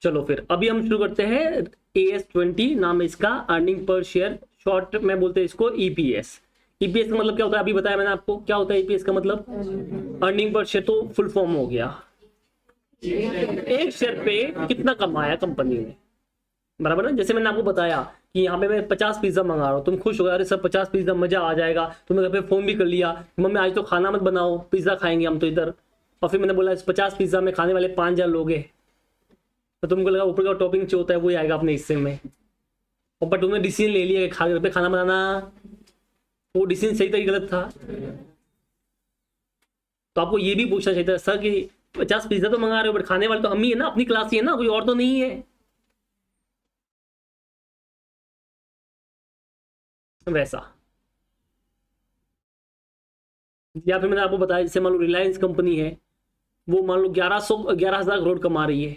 चलो फिर अभी हम शुरू करते हैं। AS20 नाम है इसका, अर्निंग पर शेयर, शॉर्ट में बोलते हैं इसको EPS। EPS का मतलब क्या होता है, अभी बताया मैंने आपको क्या होता है EPS का मतलब, अर्निंग पर शेयर, तो फुल फॉर्म हो गया एक शेयर पे कितना कमाया कंपनी ने, बराबर ना। जैसे मैंने आपको बताया कि यहाँ पे मैं 50 पिज्जा मंगा रहा हूँ, तुम खुश हो गए, अरे सब 50 पिज्जा मजा आ जाएगा, तुमने घर पे फोन भी कर लिया, मम्मी आज तो खाना मत बनाओ, पिज्जा खाएंगे हम तो इधर। और फिर मैंने बोला इस 50 पिज्जा में खाने वाले 5000 लोग हैं, तो तुमको लगा ऊपर का टॉपिंग जो होता है वही आएगा अपने हिस्से में, और बट तुमने डिसीजन ले लिया कि घर पे खाना बनाना, वो डिसीजन सही था कि गलत था। तो आपको ये भी पूछना चाहिए था सर कि 50 पिज्जा तो मंगा रहे हो बट खाने वाले तो हम ही है ना, अपनी क्लास ही है ना, कोई और तो नहीं है वैसा। या फिर मैंने आपको बताया जैसे मान लो रिलायंस कंपनी है, वो मान लो 11,000 करोड़ कमा रही है,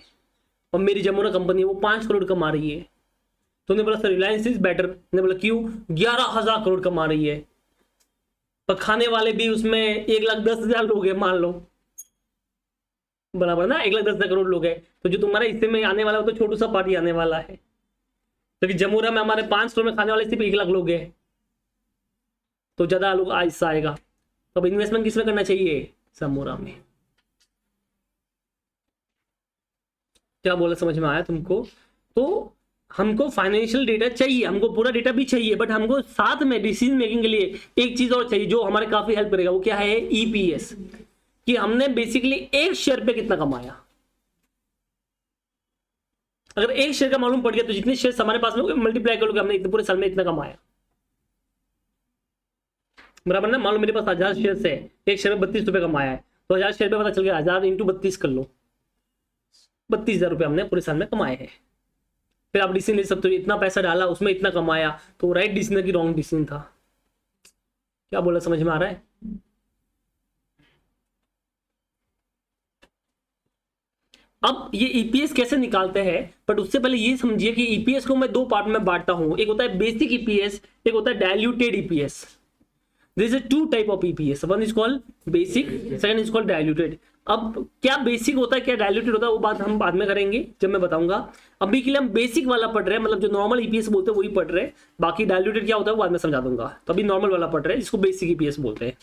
और मेरी जमुना कंपनी है वो 5 करोड़ कमा रही है। तो उन्होंने बोला सर रिलायंस इज बेटर, मैंने बोला क्यों, 11,000 करोड़ कमा रही है, पर खाने वाले भी उसमें 1,10,000 लोग हैं मान लो, बराबर ना, 1,10,000 करोड़ लोग हैं। तो जो तुम्हारे हिस्से में आने वाला है वो तो छोटू सा पार्टी आने वाला है, क्योंकि जमुना में हमारे 5 करोड़ में खाने वाले सिर्फ 1,00,000 लोग हैं, तो ज्यादा लोग हिस्सा आएगा। तो अब इन्वेस्टमेंट किसमें करना चाहिए, समूरा में। क्या बोला, समझ में आया तुमको। तो हमको फाइनेंशियल डेटा चाहिए, हमको पूरा डेटा भी चाहिए, बट हमको साथ में डिसीजन मेकिंग के लिए एक चीज और चाहिए जो हमारे काफी हेल्प करेगा, वो क्या है, EPS, कि हमने बेसिकली एक शेयर पे कितना कमाया। अगर एक शेयर का मालूम पड़ गया तो जितने शेयर हमारे पास में मल्टीप्लाई कर लोगे, हमने इतने पूरे साल में इतना कमाया, बराबर ना। मान लो मेरे पास 1000 शेयर है, एक शेयर में 32 रुपए कमाया है, तो 1000 शेयर पे पता चल गया 1000 इंटू 32 कर लो, 32,000 रुपये हमने पूरे साल में कमाए हैं। फिर आप डिसीजन ले सकते हो, इतना पैसा डाला उसमें इतना कमाया, तो राइट डिसीजन की रॉन्ग डिसीजन था। क्या बोला, समझ में आ रहा है। अब ये EPS कैसे निकालते हैं, बट उससे पहले ये समझिए कि EPS को मैं 2 पार्ट में बांटता हूं, एक होता है बेसिक EPS, एक होता है diluted EPS। There is 2 type of EPS, one is called basic, second is called diluted। अब क्या बेसिक होता है क्या डायल्यूटेड होता है वो बात हम बाद में करेंगे जब मैं बताऊंगा। अभी के लिए हम बेसिक वाला पढ़ रहे हैं, मतलब जो नॉर्मल EPS बोलते हैं वही पढ़ रहे हैं, बाकी डायल्यूटेड क्या होता है वो बाद में समझा दूंगा। तो अभी नॉर्मल वाला पढ़ रहे हैं जिसको बेसिक EPS बोलते हैं।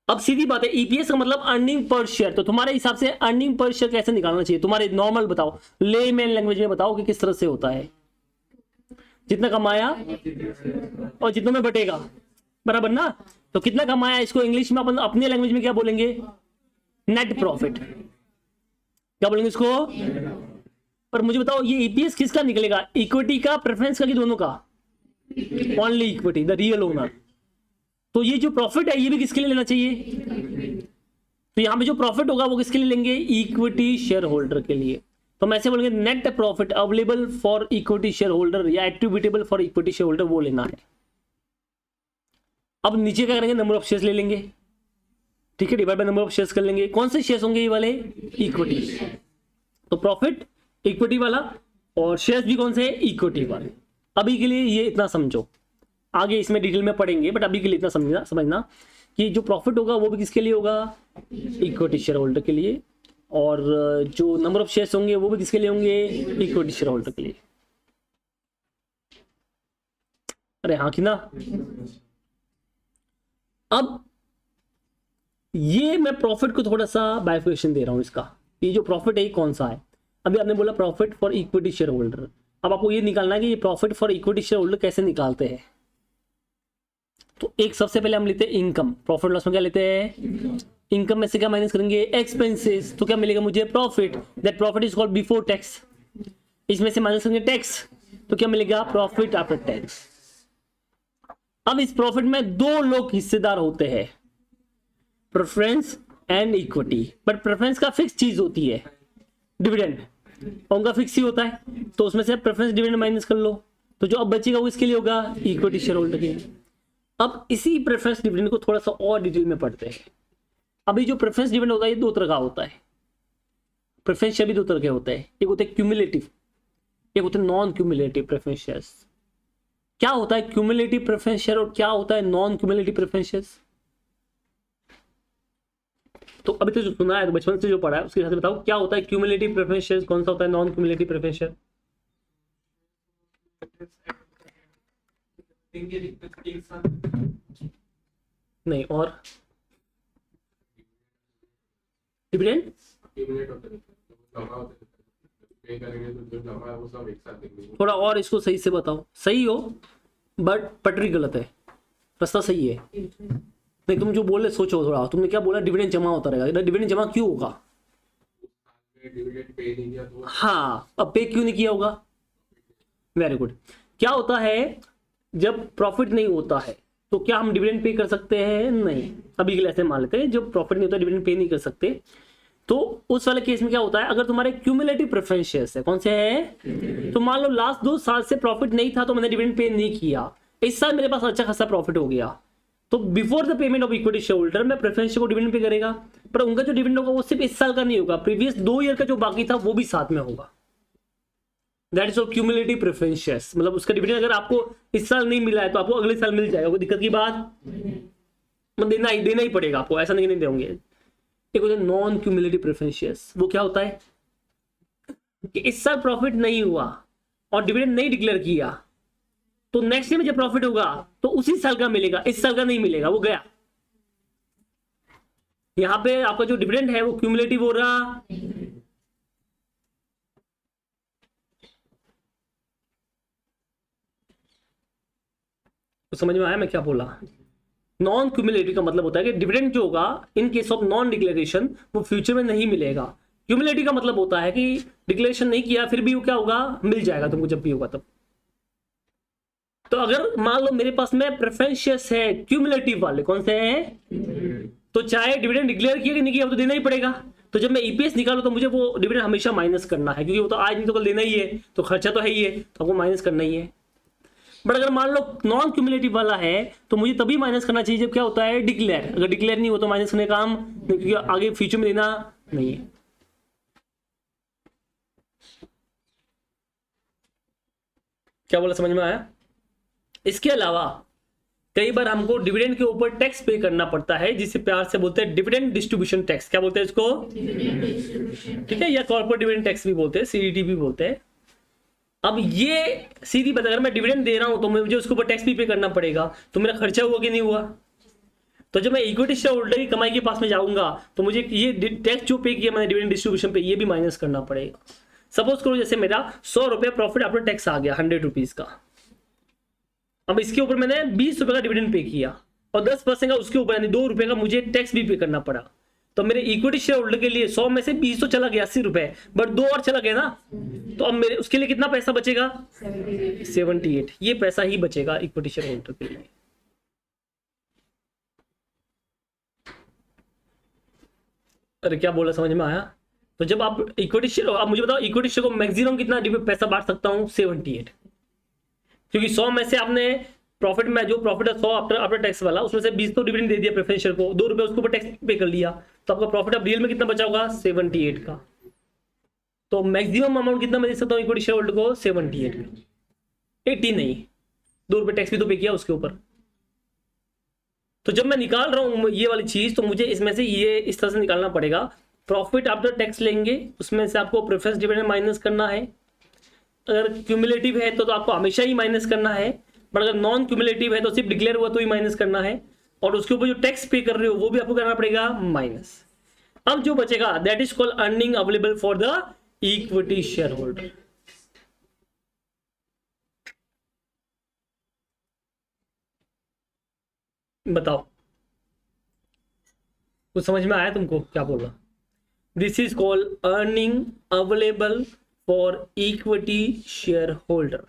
अब सीधी बात है, EPS का मतलब अर्निंग पर शेयर। तो तुम्हारे हिसाब से अर्निंग पर शेयर कैसे निकालना चाहिए, तुम्हारे नॉर्मल बताओ, लेमैन लैंग्वेज में बताओ कि किस तरह से होता है। जितना कमाया और जितना में बटेगा, बराबर ना। तो कितना कमाया इसको इंग्लिश में अपन अपने लैंग्वेज में क्या बोलेंगे, नेट प्रॉफिट। क्या बोलेंगे इसको। पर मुझे बताओ ये EPS किसका निकलेगा, इक्विटी का, प्रेफरेंस का, कि दोनों का, only equity, the real owner. तो ये जो प्रॉफिट है ये भी किसके लिए लेना चाहिए, तो यहां पे जो प्रॉफिट होगा वो किसके लिए लेंगे, इक्विटी शेयर होल्डर के लिए। तो हम ऐसे बोलेंगे net profit available for equity share holder, या attributable for equity share holder, वो लेना है। अब नीचे क्या करेंगे, नंबर ऑफ शेयर्स ले लेंगे, ठीक है, divide by number of shares कर लेंगे। कौन से शेयर्स होंगे, ये वाले, इक्विटी। तो प्रॉफिट इक्विटी वाला, और शेयर्स भी कौन से, इक्विटी वाले। अभी के लिए ये इतना समझो, आगे इसमें डिटेल में पढ़ेंगे, बट अभी के लिए इतना समझना कि जो प्रॉफिट होगा वो भी किसके लिए होगा, इक्विटी शेयर होल्डर के लिए, और जो नंबर ऑफ शेयर्स होंगे वो भी किसके लिए होंगे, इक्विटी शेयर होल्डर के लिए। अरे हाँ कि ना। अब ये मैं प्रॉफिट को थोड़ा सा बाइफिकेशन दे रहा हूं इसका, ये जो प्रॉफिट है ये कौन सा है। अभी आपने बोला profit for equity share holder, अब आपको ये निकालना है कि ये profit for equity share holder कैसे निकालते हैं। तो एक सबसे पहले हम लेते हैं इनकम, प्रॉफिट लॉस में क्या लेते हैं, इनकम में से क्या माइनस करेंगे, एक्सपेंसेस। तो क्या मिलेगा मुझे, profit, that profit is called before tax. इसमें से माइनस करेंगे टैक्स, तो क्या मिलेगा, प्रॉफिट आफ्टर टैक्स। अब इस प्रॉफिट में 2 लोग हिस्सेदार होते हैं, preference and equity. But preference का फिक्स चीज होती है, डिविडेंड, उनका फिक्स ही होता है, तो उसमें से प्रेफरेंस डिविडेंड माइनस कर लो, तो जो अब बचेगा वो इसके लिए होगा, इक्विटी शेयर होल्डर के लिए। अब इसी प्रेफरेंस डिविडेंड को थोड़ा सा और डिटेल में पढ़ते हैं। अभी जो प्रेफरेंस डिविडेंड होता है ये 2 तरह का होता है, प्रेफरेंस शेयर भी 2 तरह के होते हैं, एक होते हैं क्यूमुलेटिव, एक होते हैं नॉन क्यूमुलेटिव प्रेफरेंस शेयर्स। क्या होता है क्यूमुलेटिव प्रेफरेंस शेयर और क्या होता है नॉन क्यूमुलेटिव प्रेफरेंस शेयर्स। तो अभी तो जो सुना है, तो बचपन से जो पढ़ा है उसके हिसाब से बताओ क्या होता है क्यूमुलेटिव प्रेफरेंस शेयर, कौन सा होता है नॉन क्यूमुलेटिव प्रेफरेंस शेयर? नहीं, और डिविडेंड थोड़ा और इसको सही से बताओ, सही हो बट पटरी गलत है, रास्ता सही है। नहीं, तुम जो बोल रहे सोचो थोड़ा, तुमने क्या बोला डिविडेंड जमा होता रहेगा, डिविडेंड जमा क्यों होगा? हाँ, अब पे क्यों नहीं किया होगा? Very good. क्या होता है जब प्रॉफिट नहीं होता है तो क्या हम डिविडेंड पे कर सकते हैं? नहीं। अभी के लिए ऐसे मान लेते हैं जब प्रॉफिट नहीं होता डिविडेंड पे नहीं कर सकते। तो उस वाले केस में क्या होता है, अगर तुम्हारे क्यूमुलेटिव प्रेफरेंस शेयर्स है, कौन से है, तो मान लो लास्ट 2 साल से प्रॉफिट नहीं था तो मैंने डिविडेंड पे नहीं किया, इस साल मेरे पास अच्छा खासा प्रॉफिट हो गया, तो before the payment of equity share holder मैं प्रेफरेंस शेयर को डिविडेंड पे करेगा, पर उनका जो डिविडेंड होगा वो सिर्फ इस साल का नहीं होगा, प्रीवियस 2 ईयर का जो बाकी था वो भी साथ में होगा। That is of cumulative preference shares, मतलब उसका डिविडेंड अगर आपको इस साल नहीं मिला है तो आपको अगले साल मिल जाएगा, कोई दिक्कत की बात, मतलब देना ही पड़ेगा आपको, ऐसा नहीं देंगे। एक होता है नॉन क्यूमुलेटिव प्रेफरेंस शेयर्स, वो क्या होता है कि इस साल प्रॉफिट नहीं हुआ और डिविडेंड नहीं डिक्लेयर किया, तो नेक्स्ट ईयर में जब प्रॉफिट होगा तो उसी साल का मिलेगा, इस साल का नहीं मिलेगा, वो गया। यहां पे आपका जो डिविडेंड है वो क्यूमुलेटिव हो रहा, तो समझ में आया मैं क्या बोला? नॉन क्यूमुलेटिव का मतलब होता है कि डिविडेंड जो होगा in case of non declaration वो फ्यूचर में नहीं मिलेगा। क्यूमुलेटिव का मतलब होता है कि डिक्लेरेशन नहीं किया फिर भी वो क्या होगा, मिल जाएगा तुमको जब भी होगा तब। तो अगर मान लो मेरे पास में प्रेफरेंस शेयर्स है क्यूमुलेटिव वाले, कौन से हैं, तो चाहे डिविडेंड डिक्लेयर किया कि नहीं किया वो तो देना ही पड़ेगा। तो जब मैं ईपीएस निकालू तो मुझे वो डिविडेंड हमेशा माइनस करना है, क्योंकि वो तो आज नहीं तो कल देना ही है, तो खर्चा तो है ही है, तो आपको माइनस करना ही है। बट अगर मान लो नॉन क्यूमुलेटिव वाला है तो मुझे तभी माइनस करना चाहिए जब क्या होता है डिक्लेयर, अगर डिक्लेयर नहीं हो तो माइनस करने का काम नहीं, क्योंकि आगे फ्यूचर में देना नहीं है। क्या बोला, समझ में आया? इसके अलावा कई बार हमको डिविडेंड के ऊपर टैक्स पे करना पड़ता है, जिसे प्यार से बोलते हैं डिविडेंड डिस्ट्रीब्यूशन टैक्स। क्या बोलते हैं इसको? ठीक है, या कॉर्पोरेट डिविडेंड टैक्स भी बोलते हैं, सीडीटी भी बोलते हैं। अब ये सीधी बात, अगर मैं डिविडेंड दे रहा हूं तो मुझे उसके ऊपर टैक्स भी पे करना पड़ेगा, तो मेरा खर्चा हुआ कि नहीं हुआ? तो जब मैं इक्विटी शेयर होल्डर की कमाई के पास में जाऊंगा तो मुझे ये टैक्स जो पे किया मैंने डिविडेंड डिस्ट्रीब्यूशन पे, ये भी माइनस करना पड़ेगा। सपोज करो जैसे मेरा 100 रुपये प्रॉफिट आफ्टर टैक्स आ गया 100 रुपीज का, अब इसके ऊपर मैंने 20 रुपए का डिविडेंड पे किया और 10% का उसके ऊपर यानी 2 रुपए का मुझे टैक्स भी पे करना पड़ा, तो मेरे इक्विटी शेयर होल्डर के लिए 100 में से 20 तो चला गया 80 रुपए, बट 2 और चला गया ना, तो अब मेरे उसके लिए कितना पैसा बचेगा? 78। ये पैसा ही बचेगा इक्विटी शेयर होल्डर के लिए। अरे क्या बोला, समझ में आया? तो जब आप इक्विटी शेयर, आप मुझे बताओ इक्विटी शेयर को मैक्सिमम कितना पैसा बांट सकता हूं? 78, क्योंकि 100 में से आपने प्रॉफिट में जो प्रॉफिट है 100 आफ्टर टैक्स वाला, उसमें से 20 तो डिविडेंड दे दिया प्रेफरेंस शेयर को, 2 रुपए उसके ऊपर टैक्स पे कर लिया, तो आपका प्रॉफिट अब रियल में कितना बचा होगा? 78 का। तो मैक्सिमम अमाउंट कितना मैं दे सकता हूँ इक्विटी शेयर होल्डर को? 78 का। 80 नहीं, 2 रुपए टैक्स भी तो पे किया उसके ऊपर। तो जब मैं निकाल रहा हूं ये वाली चीज, तो मुझे इसमें से ये इस तरह से निकालना पड़ेगा, प्रॉफिट आफ्टर टैक्स लेंगे, उसमें से आपको प्रेफरेंस डिविडेंड माइनस करना है। अगर क्यूमुलेटिव है तो आपको हमेशा ही माइनस करना है, बट अगर नॉन क्यूमुलेटिव है तो सिर्फ डिक्लेयर हुआ तो ही माइनस करना है, और उसके ऊपर जो टैक्स पे कर रहे हो वो भी आपको करना पड़ेगा माइनस। अब जो बचेगा that is called earning available for the equity share holder. बताओ कुछ समझ में आया तुमको क्या बोल रहा? This is called earning available for equity share holder,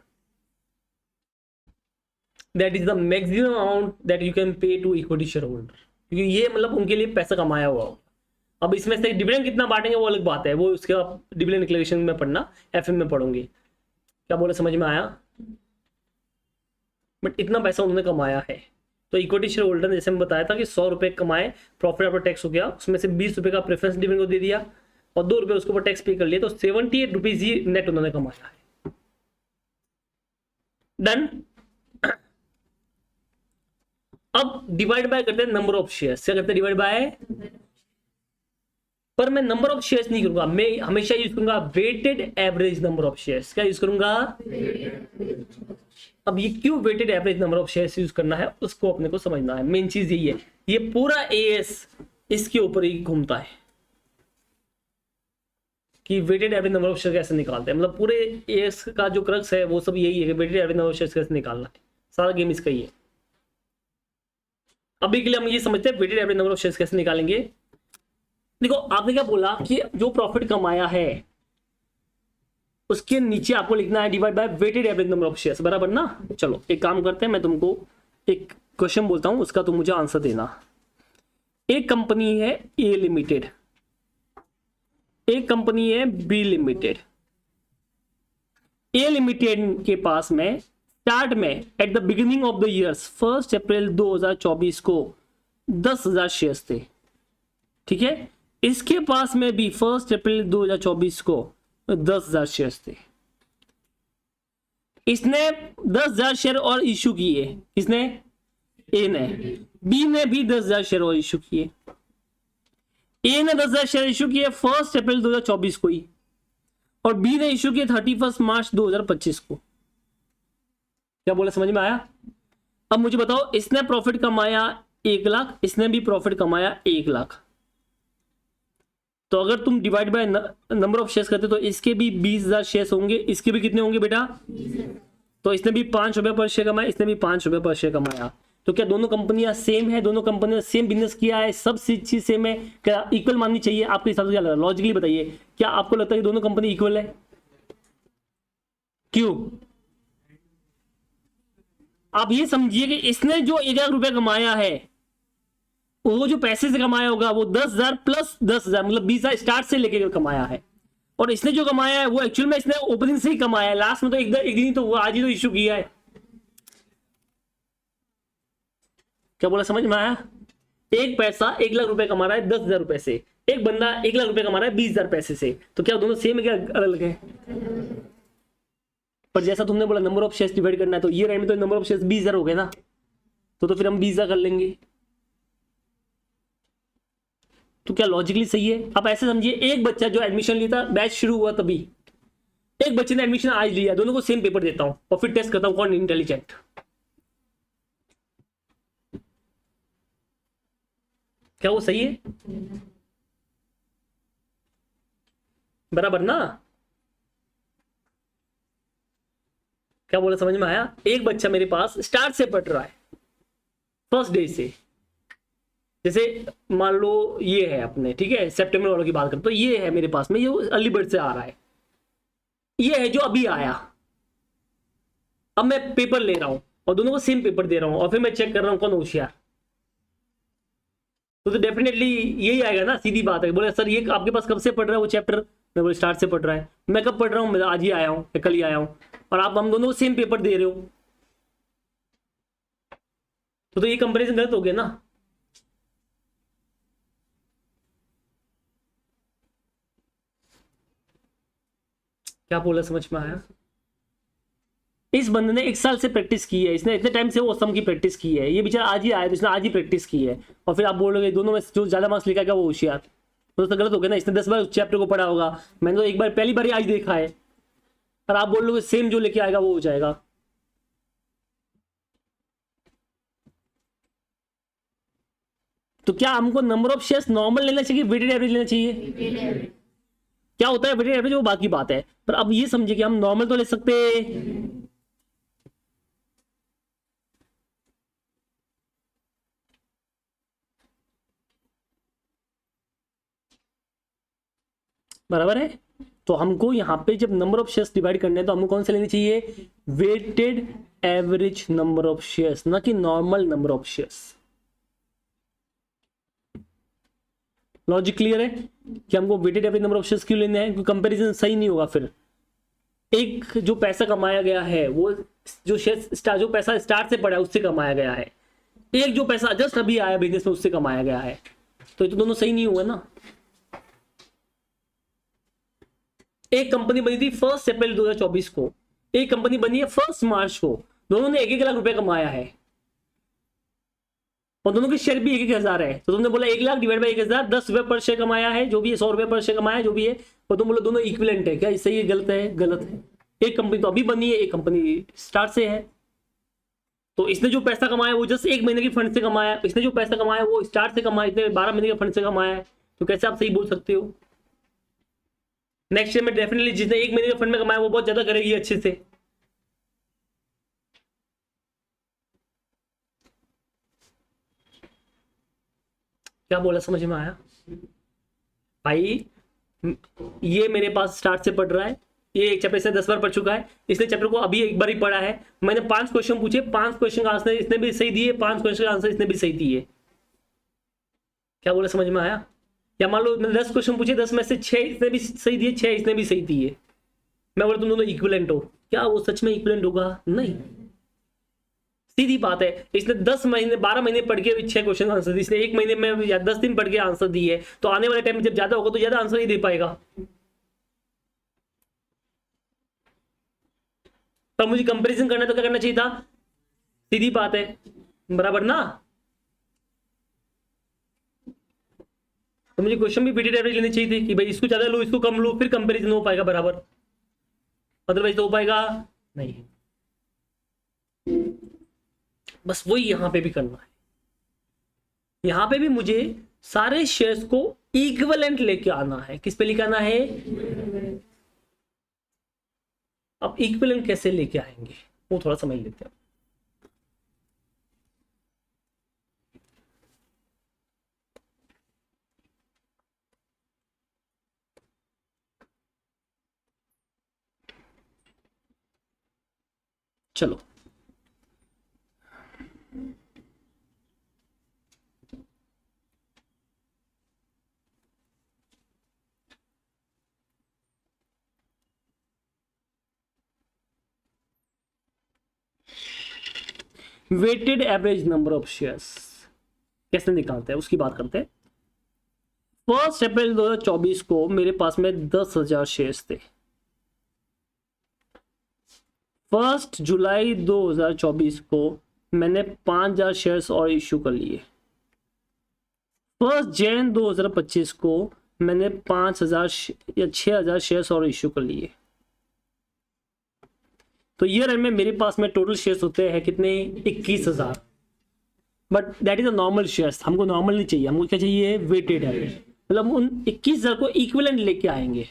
that is the maximum amount that you can pay to equity share holder, क्योंकि ये मतलब उनके लिए पैसा कमाया हुआ हो। अब इसमें से डिविडेंड कितना बांटेंगे वो अलग बात है, वो उसके आप डिविडेंड डिक्लेरेशन में पढ़ना, एफएम में पढ़ोगे। क्या बोले, समझ में आया? बट इतना पैसा उन्होंने कमाया है, तो इक्विटी शेयर होल्डर ने जैसे मैं बताया था कि 100 रुपए कमाए, प्रॉफिट आफ्टर टैक्स हो गया, उसमें से 20 रुपए का प्रेफरेंस डिविडेंड को दे दिया और 2 रुपए उसके ऊपर टैक्स पे कर लिया, तो 78 रुपीज ही नेट उन्होंने कमाया है। डन। अब डिवाइड बाय करते हैं नंबर ऑफ शेयर, क्या करते हैं? डिवाइड बाय पर मैं नंबर ऑफ शेयर्स नहीं करूंगा, मैं हमेशा यूज करूंगा weighted average number of shares. क्या यूज करूंगा? अब ये क्यों weighted average number of shares use करना है उसको अपने को समझना है। मेन चीज यही है, ये पूरा एएस इसके ऊपर ही घूमता है कि weighted average number of share कैसे निकालते हैं। मतलब पूरे एएस का जो क्रक्स है वो सब यही है कि weighted average number of shares कैसे निकालना है, सारा गेम इसका ही है। अभी के लिए हम ये समझते हैं weighted average number of shares कैसे निकालेंगे। देखो आपने क्या बोला कि जो प्रॉफिट कमाया है उसके नीचे आपको लिखना है divide by weighted average number of shares, बराबर ना। चलो एक काम करते हैं, मैं तुमको एक क्वेश्चन बोलता हूं, उसका तुम मुझे आंसर देना। एक कंपनी है ए लिमिटेड, एक कंपनी है बी लिमिटेड। ए लिमिटेड के पास में स्टार्ट में at the beginning of the years 1 अप्रैल 2024 को 10,000 शेयर्स थे, ठीक है। इसके पास में भी 1 अप्रैल 2024 को 10,000 शेयर्स थे। इसने 10,000 शेयर और इश्यू किए, किसने? ए ने। बी ने भी 10,000 शेयर और इश्यू किए। ए ने 10,000 शेयर इश्यू किए 1 अप्रैल 2024 को ही, और बी ने इश्यू किए 31 मार्च 2025 को। क्या बोला, समझ में आया? अब मुझे बताओ, इसने प्रॉफिट कमाया 1 लाख, इसने भी प्रॉफिट कमाया 1 लाख। तो अगर तुम divide by number of shares करते तो इसके भी 20,000 शेयर्स होंगे, इसके भी कितने होंगे बेटा? तो इसने भी 5 रुपए पर शेयर कमाया, इसने भी 5 रुपए पर शेयर कमाया। तो क्या दोनों कंपनियां सेम है? दोनों कंपनियां सेम बिजनेस किया है, सब चीज सेम है, क्या इक्वल माननी चाहिए? आपके हिसाब से क्या लग रहा है? लॉजिकली बताइए, क्या आपको लगता है कि दोनों कंपनी इक्वल है? क्यों? आप ये समझिए कि इसने जो 1 लाख रुपए कमाया है, वो जो पैसे से कमाया होगा वो 10,000 प्लस 10,000 मतलब 20,000 स्टार्ट से लेके कमाया है। और इसने जो कमाया है वो एक्चुअल में इसने ओपनिंग से ही कमाया है, लास्ट में तो एक दिन ही तो हुआ, आज ही तो इश्यू किया है। क्या बोला, समझ में आया? एक पैसा 1 लाख रुपए कमा रहा है 10,000 रुपए से, एक बंदा 1 लाख रुपए कमा रहा है 20,000 पैसे से। तो क्या दोनों सेम है, क्या अलग है? पर जैसा तुमने बोला नंबर ऑफ शेयर्स डिवाइड करना है, तो ये राइट में तो नंबर ऑफ शेयर्स 20,000 हो गए ना, तो फिर हम 20,000 कर लेंगे। तो क्या लॉजिकली सही है? आप ऐसे समझिए, एक बच्चा जो एडमिशन लिया था, बैच शुरू हुआ तभी, एक बच्चे ने एडमिशन आज लिया, दोनों को सेम पेपर देता हूं और फिर टेस्ट करता हूं कौन इंटेलिजेंट। क्या वो सही है? बराबर ना? क्या बोला, समझ में आया? एक बच्चा मेरे पास स्टार्ट से पढ़ रहा है, फर्स्ट डे से, जैसे मान लो ये है अपने, ठीक है, सितंबर वालों की बात करें तो ये है मेरे पास में, ये अर्ली बर्ड से आ रहा है, ये है जो अभी आया। अब मैं पेपर ले रहा हूं और दोनों को सेम पेपर दे रहा हूं और फिर मैं चेक कर रहा हूं कौन होशियार। तो डेफिनेटली यही आएगा ना, सीधी बात है। बोले सर ये आपके पास कब से पढ़ रहा है वो चैप्टर? मैं बोले स्टार्ट से पढ़ रहा है। मैं कब पढ़ रहा हूँ? मैं आज ही आया हूँ या कल ही आया हूँ, और आप हम दोनों को सेम पेपर दे रहे हो, तो ये कंपैरिजन गलत हो गया ना। क्या बोला, समझ में आया? इस बंदे ने 1 साल से प्रैक्टिस की है, इसने इतने टाइम से वो सम की प्रैक्टिस की है, ये बेचारा आज ही आया तो इसने आज ही प्रैक्टिस की है, और फिर आप बोलोगे दोनों में जो ज्यादा मार्क्स लेकर आएगा वो होशियार, तो गलत हो गया ना। इसने 10 बार उस चैप्टर को पढ़ा होगा, मैंने तो एक बार पहली बार ही आज देखा है, और आप बोल लोगे सेम जो लेके आएगा वो हो जाएगा। तो क्या हमको नंबर ऑफ शेयर्स नॉर्मल लेना चाहिए, वेटेड एवरेज लेना चाहिए? क्या होता है वेटेड एवरेज वो बाकी बात है, पर अब ये समझिए कि हम नॉर्मल तो ले सकते हैं। बराबर है। तो हमको यहां पे जब नंबर ऑफ शेयर्स डिवाइड करने हैं तो हमको कौन सा लेनी चाहिए? Weighted average number of shares, ना कि normal number of shares. Logic clear है कि हमको weighted average number of shares क्यों लेने हैं? क्योंकि कंपैरिजन सही नहीं होगा फिर। एक जो पैसा कमाया गया है वो जो शेयर जो पैसा स्टार्ट से पड़ा है उससे कमाया गया है, एक जो पैसा जस्ट अभी आया बिजनेस में उससे कमाया गया है, तो ये तो दोनों सही नहीं हुआ ना। एक कंपनी बनी थी 1 अप्रैल 2024 को, एक कंपनी बनी है 1 मार्च को, दोनों ने 1-1 लाख रुपए कमाया है। और दोनों के शेयर भी 1,000 है, तो तुमने बोला 1,00,000 डिवाइड बाई 1,000, 10 रुपए पर शेयर कमाया है, जो भी है 100 रुपए पर शेयर कमाया है, जो भी है, और तुम बोलो दोनों इक्विवेलेंट है। क्या सही है गलत है? गलत है। एक कंपनी तो अभी बनी है, एक कंपनी स्टार्ट से है। तो इसने जो पैसा कमाया वो जस्ट 1 महीने के फंड से कमाया, इसने जो पैसा कमाया वो स्टार्ट से कमाया, इसने 12 महीने के फंड से कमाया है। तो कैसे आप सही बोल सकते हो? नेक्स्ट ईयर में डेफिनेटली जिसने 1 महीने के फंड में कमाया वो बहुत ज्यादा करेगी अच्छे से। क्या बोला, समझ में आया भाई? ये मेरे पास स्टार्ट से पढ़ रहा है, ये एक चैप्टर से 10 बार पढ़ चुका है, इसने चैप्टर को अभी एक बार ही पढ़ा है। मैंने 5 क्वेश्चन पूछे, 5 क्वेश्चन का आंसर इसने भी सही दिए, 5 क्वेश्चन का आंसर इसने भी सही दिए। क्या बोला, समझ में आया? या मान लो मैंने 10 क्वेश्चन पूछे, 10 में से 6 इसने भी सही दिए, 6 इसने भी सही दिए। मैं बोला तुम दोनों इक्विवेलेंट हो, क्या वो सच में इक्विवेलेंट होगा? नहीं। सीधी बात है, इसने 10 महीने 12 महीने पढ़ के 6 क्वेश्चन का आंसर दिए, इसने 1 महीने में या 10 दिन पढ़ के आंसर दिए, तो आने वाले टाइम में जब ज्यादा होगा तो ज्यादा आंसर ही दे पाएगा। तो मुझे कंपैरिजन करना तो क्या करना चाहिए था? सीधी बात है, बराबर ना? तो मुझे क्वेश्चन भी वेटेड एवरेज लेनी चाहिए थी कि भाई इसको ज्यादा लो इसको कम लो, फिर कंपैरिजन हो पाएगा बराबर, अदरवाइज तो हो पाएगा नहीं। बस वही यहां पे भी करना है। यहां पे भी मुझे सारे शेयर्स को इक्विवेलेंट लेके आना है। किस पे लेके आना है? अब इक्विवेलेंट कैसे लेके आएंगे वो थोड़ा समझ लेते हैं। चलो weighted average number of shares कैसे निकालते हैं उसकी बात करते हैं। 1 अप्रैल 2024 को मेरे पास में 10,000 शेयर्स थे। 1 जुलाई 2024 को मैंने 5,000 शेयर्स और इश्यू कर लिए। 1 जनवरी 2025 को मैंने 5,000 या 6,000 शेयर्स और इश्यू कर लिए। तो ईयर एंड में मेरे पास में टोटल शेयर्स होते हैं कितने? 21,000। But that is a normal shares, हमको नॉर्मल नहीं चाहिए, हमको क्या चाहिए? Weighted average. मतलब उन 21,000 को इक्विवेलेंट लेके आएंगे।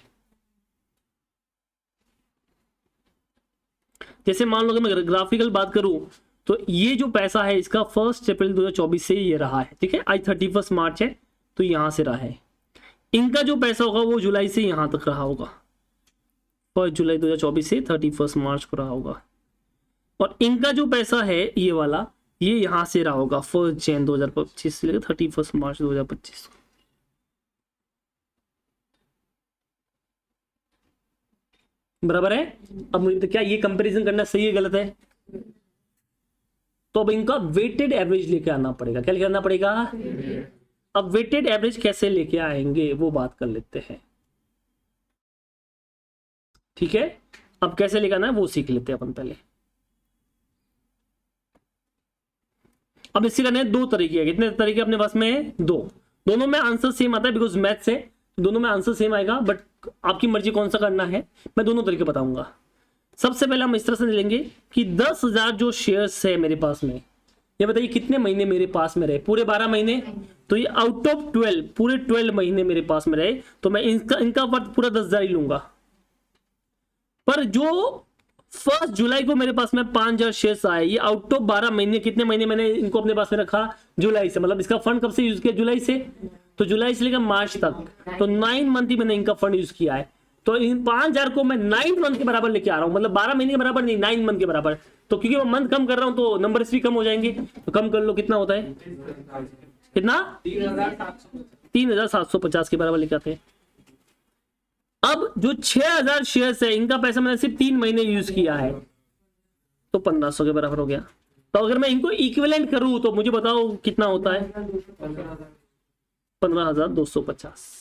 जैसे मान लो कि मैं ग्राफिकल बात करूं तो ये जो पैसा है इसका 1 अप्रैल 2024 से ये रहा है, ठीक है, आज 31 मार्च है तो यहां से रहा है। इनका जो पैसा होगा वो जुलाई से यहां तक रहा होगा, 1 जुलाई 2024 से 31 मार्च को रहा होगा। और इनका जो पैसा है ये वाला, ये यहां से रहा होगा 1 जनवरी 2025 से लेकर 31 मार्च 2025। बराबर है? अब मुझे तो क्या ये कंपैरिजन करना सही है गलत है? तो अब इनका वेटेड एवरेज लेके आना पड़ेगा। क्या लेके आना पड़ेगा? अब वेटेड एवरेज कैसे लेके आएंगे वो बात कर लेते हैं, ठीक है। अब कैसे लेके आना है वो सीख लेते हैं अपन पहले। अब इससे करने दो तरीके हैं। कितने तरीके अपने पास में? दो। दोनों में आंसर सेम आता है बिकॉज मैथ से दोनों में आंसर सेम आएगा, बट आपकी मर्जी कौन सा करना है, मैं दोनों तरीके बताऊंगा। सबसे पहले हम इस तरह से लेंगे कि 10,000 जो शेयर्स है मेरे पास में, ये बताइए कितने महीने मेरे पास में रहे? पूरे 12 महीने। तो ये आउट ऑफ 12 पूरे 12 महीने मेरे पास में रहे तो मैं इनका वर्थ पूरा 10,000 ही लूंगा। पर जो 1 जुलाई को मेरे पास में 5,000 शेयर्स आए, ये आउट ऑफ 12 महीने, कितने महीने मैंने इनको अपने पास में रखा? जुलाई से। मतलब इसका फंड कब से यूज किया? जुलाई से। तो जुलाई से लेकर मार्च तक, तो 9 मंथ ही मैंने इनका फंड यूज किया है। तो इन 5,000 को मैं 9 मंथ के बराबर लेके आ रहा हूं, मतलब 12 महीने के बराबर नहीं, 9 मंथ के बराबर। तो क्योंकि मैं मंथ कम कर रहा हूं तो नंबर्स भी कम हो जाएंगे, तो कम कर लो। कितना होता है? कितना? 3,750 के बराबर लेके आते हैं। अब जो 6,000 शेयर्स है इनका पैसा मैंने सिर्फ 3 महीने यूज किया है, तो 1,500 के बराबर हो गया। तो अगर मैं इनको इक्विवेलेंट करूं तो मुझे बताओ कितना होता है? 15,250।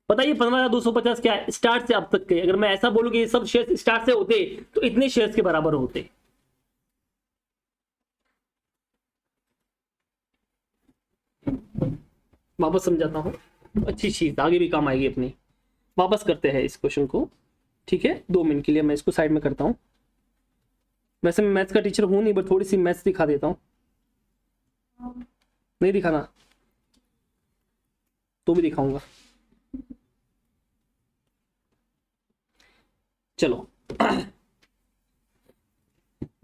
बताइए 15,250 क्या है स्टार्ट से अब तक के? अगर मैं ऐसा बोलूं कि ये सब शेयर स्टार्ट से होते तो इतने शेयर्स के बराबर होते। वापस समझाता हूँ, अच्छी चीज आगे भी काम आएगी अपनी। वापस करते हैं इस क्वेश्चन को, ठीक है। 2 मिनट के लिए मैं इसको साइड में करता हूँ। वैसे मैं मैथ्स का टीचर हूँ नहीं, बट थोड़ी सी मैथ्स दिखा देता हूँ। नहीं दिखाना तो भी दिखाऊंगा। चलो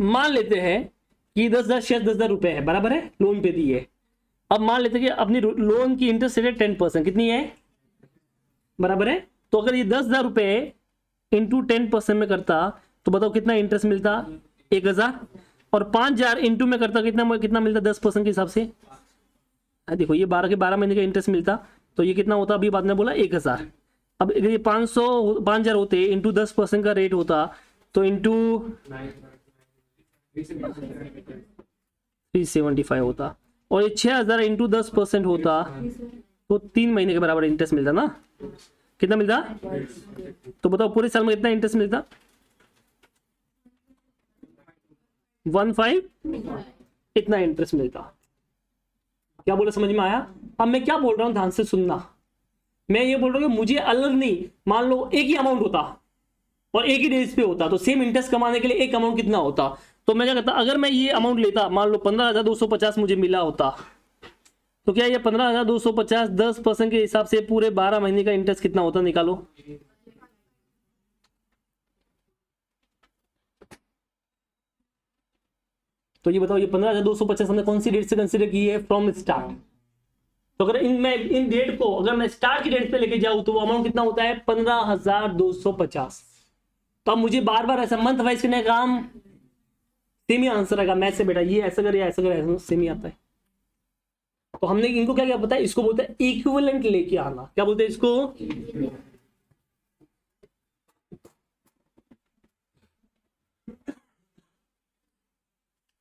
मान लेते हैं कि 10,000 शेयर 10,000 रुपए है, बराबर है, लोन पे दी है। अब मान लेते हैं कि अपनी लोन की इंटरेस्ट रेट 10%, कितनी है, बराबर है। तो अगर ये 10,000 रुपए इंटू 10% में करता तो बताओ कितना इंटरेस्ट मिलता, 1,000। और 5,000 इंटू में करता कितना कितना मिलता 10% के हिसाब से। देखो ये 12 के 12 महीने का इंटरेस्ट मिलता, तो ये कितना होता, अभी बाद में बोला 1,000। अब ये 5,000 होते इंटू 10% का रेट होता, तो इंटू 375 होता। और ये 6,000 इंटू 10% होता तो 3 महीने के बराबर इंटरेस्ट मिलता ना। कितना मिलता, तो बताओ पूरे साल में कितना इंटरेस्ट मिलता, 15 इतना इंटरेस्ट मिलता। क्या बोला, समझ में आया। अब मैं क्या बोल रहा हूं, ध्यान से सुनना। मैं ये बोल रहा हूं कि मुझे अलग नहीं, मान लो एक ही अमाउंट होता और एक ही डेज पे होता, तो सेम इंटरेस्ट कमाने के लिए एक अमाउंट कितना होता। तो मैं क्या करता, अगर मैं ये अमाउंट लेता, मान लो 15,250 मुझे मिला होता, तो क्या ये 15,250 10% के हिसाब से पूरे 12 महीने का इंटरेस्ट कितना होता, निकालो। तो ये बताओ, ये 15,250 हमने कौन सी डेट से कंसीडर की है, फ्रॉम स्टार्ट। तो अगर इन डेट को अगर मैं स्टार्ट की डेट पे लेके जाऊं तो वो अमाउंट कितना होता है, 15,250। तो अब मुझे बार बार ऐसा मंथ वाइज करने का काम, सेम ही आंसर आएगा मैथ से बेटा, ये ऐसा करे ऐसा करे, सेम ही आता है। तो हमने इनको क्या क्या पता है, इसको बोलते हैं इक्विवेलेंट लेके आना। क्या बोलते हैं इसको,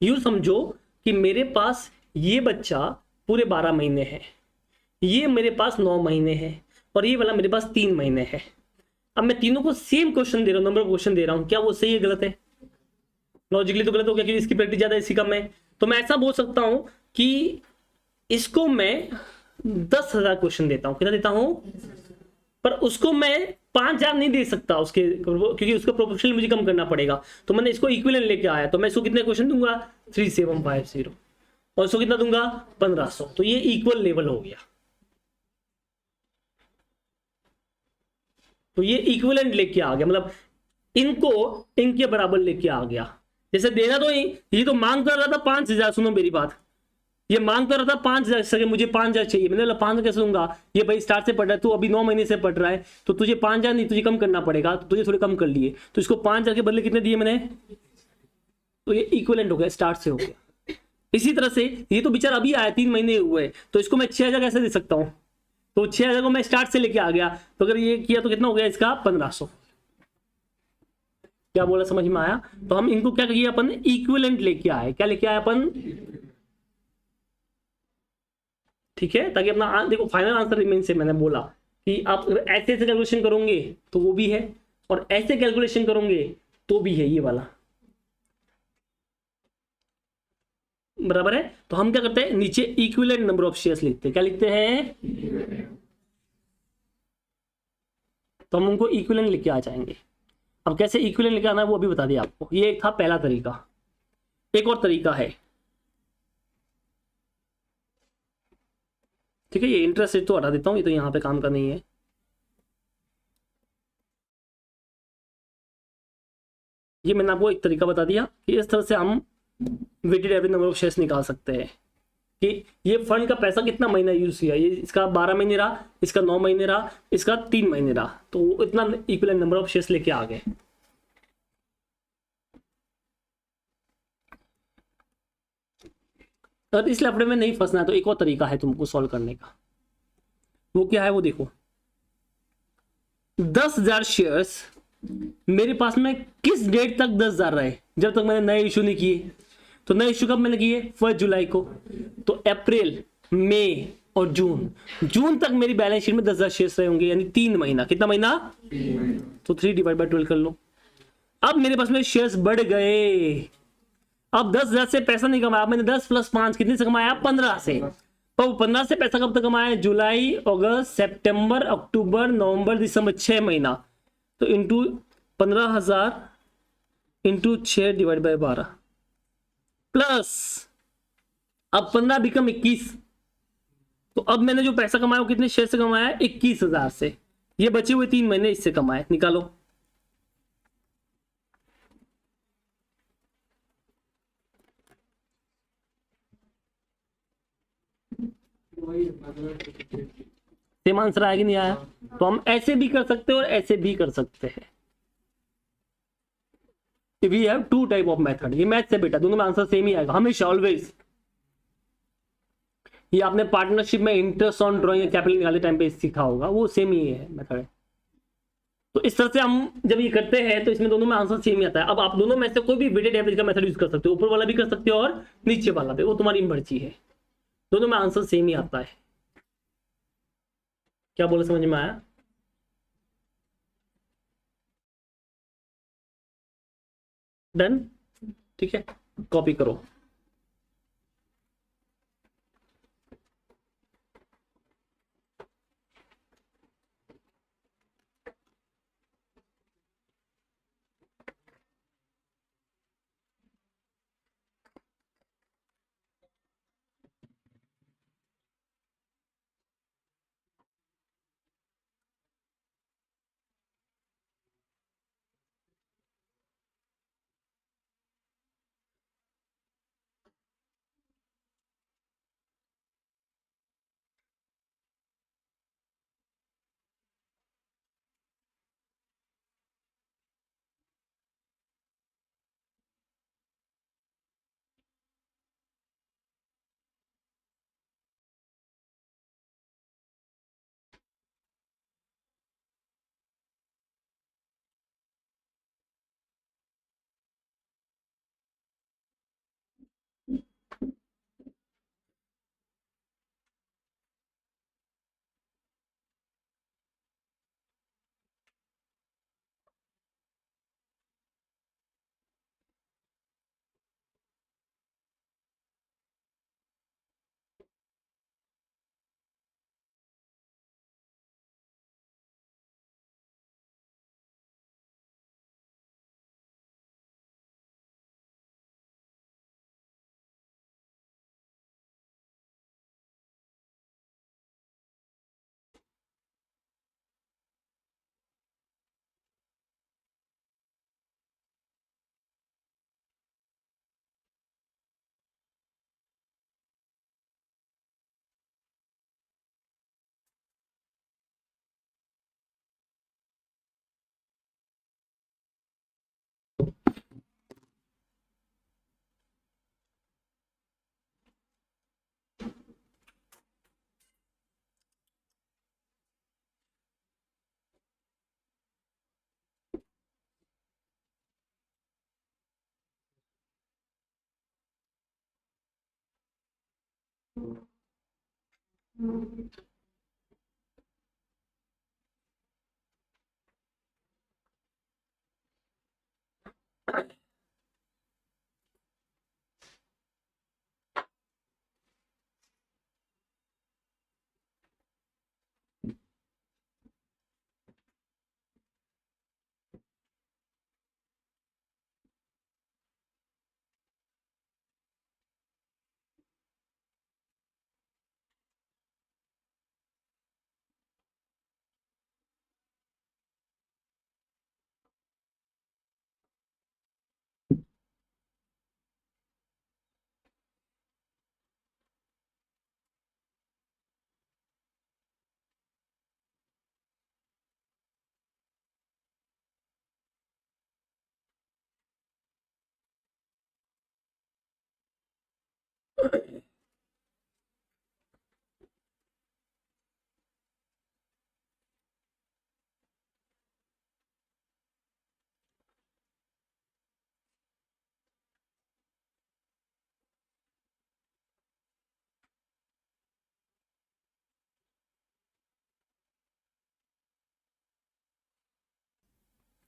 यूं समझो कि मेरे पास ये बच्चा पूरे 12 महीने है, ये मेरे पास 9 महीने है, और ये वाला मेरे पास 3 महीने है। अब मैं तीनों को सेम क्वेश्चन दे रहा हूं, नंबर ऑफ क्वेश्चन दे रहा हूं, क्या वो सही है गलत है, लॉजिकली तो गलत हो गया क्योंकि इसकी प्रैक्टिस ज्यादा है, इसकी कम है। तो मैं ऐसा बोल सकता हूं कि इसको मैं 10,000 क्वेश्चन देता हूं, कितना देता हूं, पर उसको मैं 5,000 नहीं दे सकता उसके, क्योंकि उसका प्रोपोर्शनल मुझे कम करना पड़ेगा। तो मैंने इसको इक्विवेलेंट लेके आया, तो मैं इसको कितने क्वेश्चन दूंगा, 3750, और इसको कितना दूंगा, 1500। तो ये इक्वल लेवल हो गया। तो ये इक्विवेलेंट लेके आ गया, मतलब इनको इनके बराबर लेके आ गया। जैसे देना तो ये तो मांग कर रहा था 5,000, सुनो मेरी बात, ये मांग कर रहा था 5,000 सके, मुझे 5,000 चाहिए। मैंने बोला 5,000 कैसे दूंगा, ये भाई स्टार्ट से पढ़ रहा है, तू अभी 9 महीने से पढ़ रहा है, तो तुझे 5,000 नहीं, तुझे कम करना पड़ेगा, तो तुझे थोड़े कम कर लिए, तो इसको 5,000 के बदले कितने दिए मैंने, तो ये इक्विवेलेंट हो गया, स्टार्ट से हो गया। इसी तरह से ये तो बेचारा अभी आया, 3 महीने हुए, तो इसको मैं 6,000 कैसे दे सकता हूँ, तो 6,000 को मैं स्टार्ट से लेके आ गया, तो अगर ये किया तो कितना हो गया इसका, 1,500। क्या बोला, समझ में आया। तो हम इनको क्या किया, अपन इक्विवेलेंट लेके आए, क्या लेके आए अपन, ठीक है, ताकि अपना देखो फाइनल आंसर रिमेन से। मैंने बोला कि आप ऐसे ऐसे कैलकुलेशन करोगे तो वो भी है, और ऐसे कैलकुलेशन करोगे तो भी है, ये वाला बराबर है। तो हम क्या करते हैं, नीचे इक्विवेलेंट नंबर ऑफ शेयर्स लिखते हैं, क्या लिखते हैं, तो हम उनको इक्विवेलेंट लिख के आ जाएंगे। अब कैसे इक्विवेलेंट लेके आना है वो अभी बता दिया आपको, ये एक था पहला तरीका। एक और तरीका है, ठीक है, ये इंटरेस्ट रेट तो हटा देता हूं, ये तो यहाँ पे काम का नहीं है। ये मैंने आपको एक तरीका बता दिया कि इस तरह से हम weighted average number of shares निकाल सकते हैं कि ये फंड का पैसा कितना महीना यूज किया, ये इसका 12 महीने रहा, इसका 9 महीने रहा, इसका 3 महीने रहा, तो इतना इक्विवेलेंट नंबर ऑफ शेयर्स लेके आ गए। अगर इस लफड़े में नहीं फंसना है तो एक और तरीका है तुमको सॉल्व करने का, वो क्या है, वो देखो। 10,000 शेयर्स मेरे पास में किस डेट तक 10,000 रहे, जब तक मैंने नए इशू नहीं किए। तो नए इशू कब मैंने किए, 1 जुलाई को, तो अप्रैल, मई और जून तक मेरी बैलेंस शीट में 10,000 शेयर्स रहे होंगे, यानी 3 महीना। कितना महीना, तो 3/12 कर लो। अब मेरे पास में शेयर्स बढ़ गए, अब 10,000 से पैसा नहीं कमाया, मैंने 10 + 5 कितने से कमाया, 15 से। तो 15 से पैसा कब तक कमाया है? जुलाई, अगस्त, सितंबर, अक्टूबर, नवंबर, दिसंबर, 6 महीना। तो इंटू 15,000 इंटू 6/12 प्लस अब 15 बिकम 21। तो अब मैंने जो पैसा कमाया वो कितने शेयर से कमाया है? 21,000 से। ये बचे हुए 3 महीने इससे कमाए, निकालो। सेम आंसर आया कि नहीं आया? तो हम ऐसे भी कर सकते हैं और ऐसे भी कर सकते हैं। We have two type of method. ये मैथ से बेटा दोनों में आंसर सेम ही आएगा हमेशा, ऑलवेज। ये आपने पार्टनरशिप में इंटरेस्ट ऑन ड्रॉइंग कैपिटल निकालने टाइम पे सीखा होगा, वो सेम ही है मेथड है। तो इस तरह से हम जब ये करते हैं तो इसमें दोनों में आंसर सेम ही आता है। अब आप दोनों में से कोई भी वेटेड एवरेज का मेथड यूज कर सकते हो, ऊपर वाला भी कर सकते हो और नीचे वाला भी, वो तुम्हारी मर्जी है। दोनों में आंसर सेम ही आता है। क्या बोले, समझ में आया? डन, ठीक है, कॉपी करो।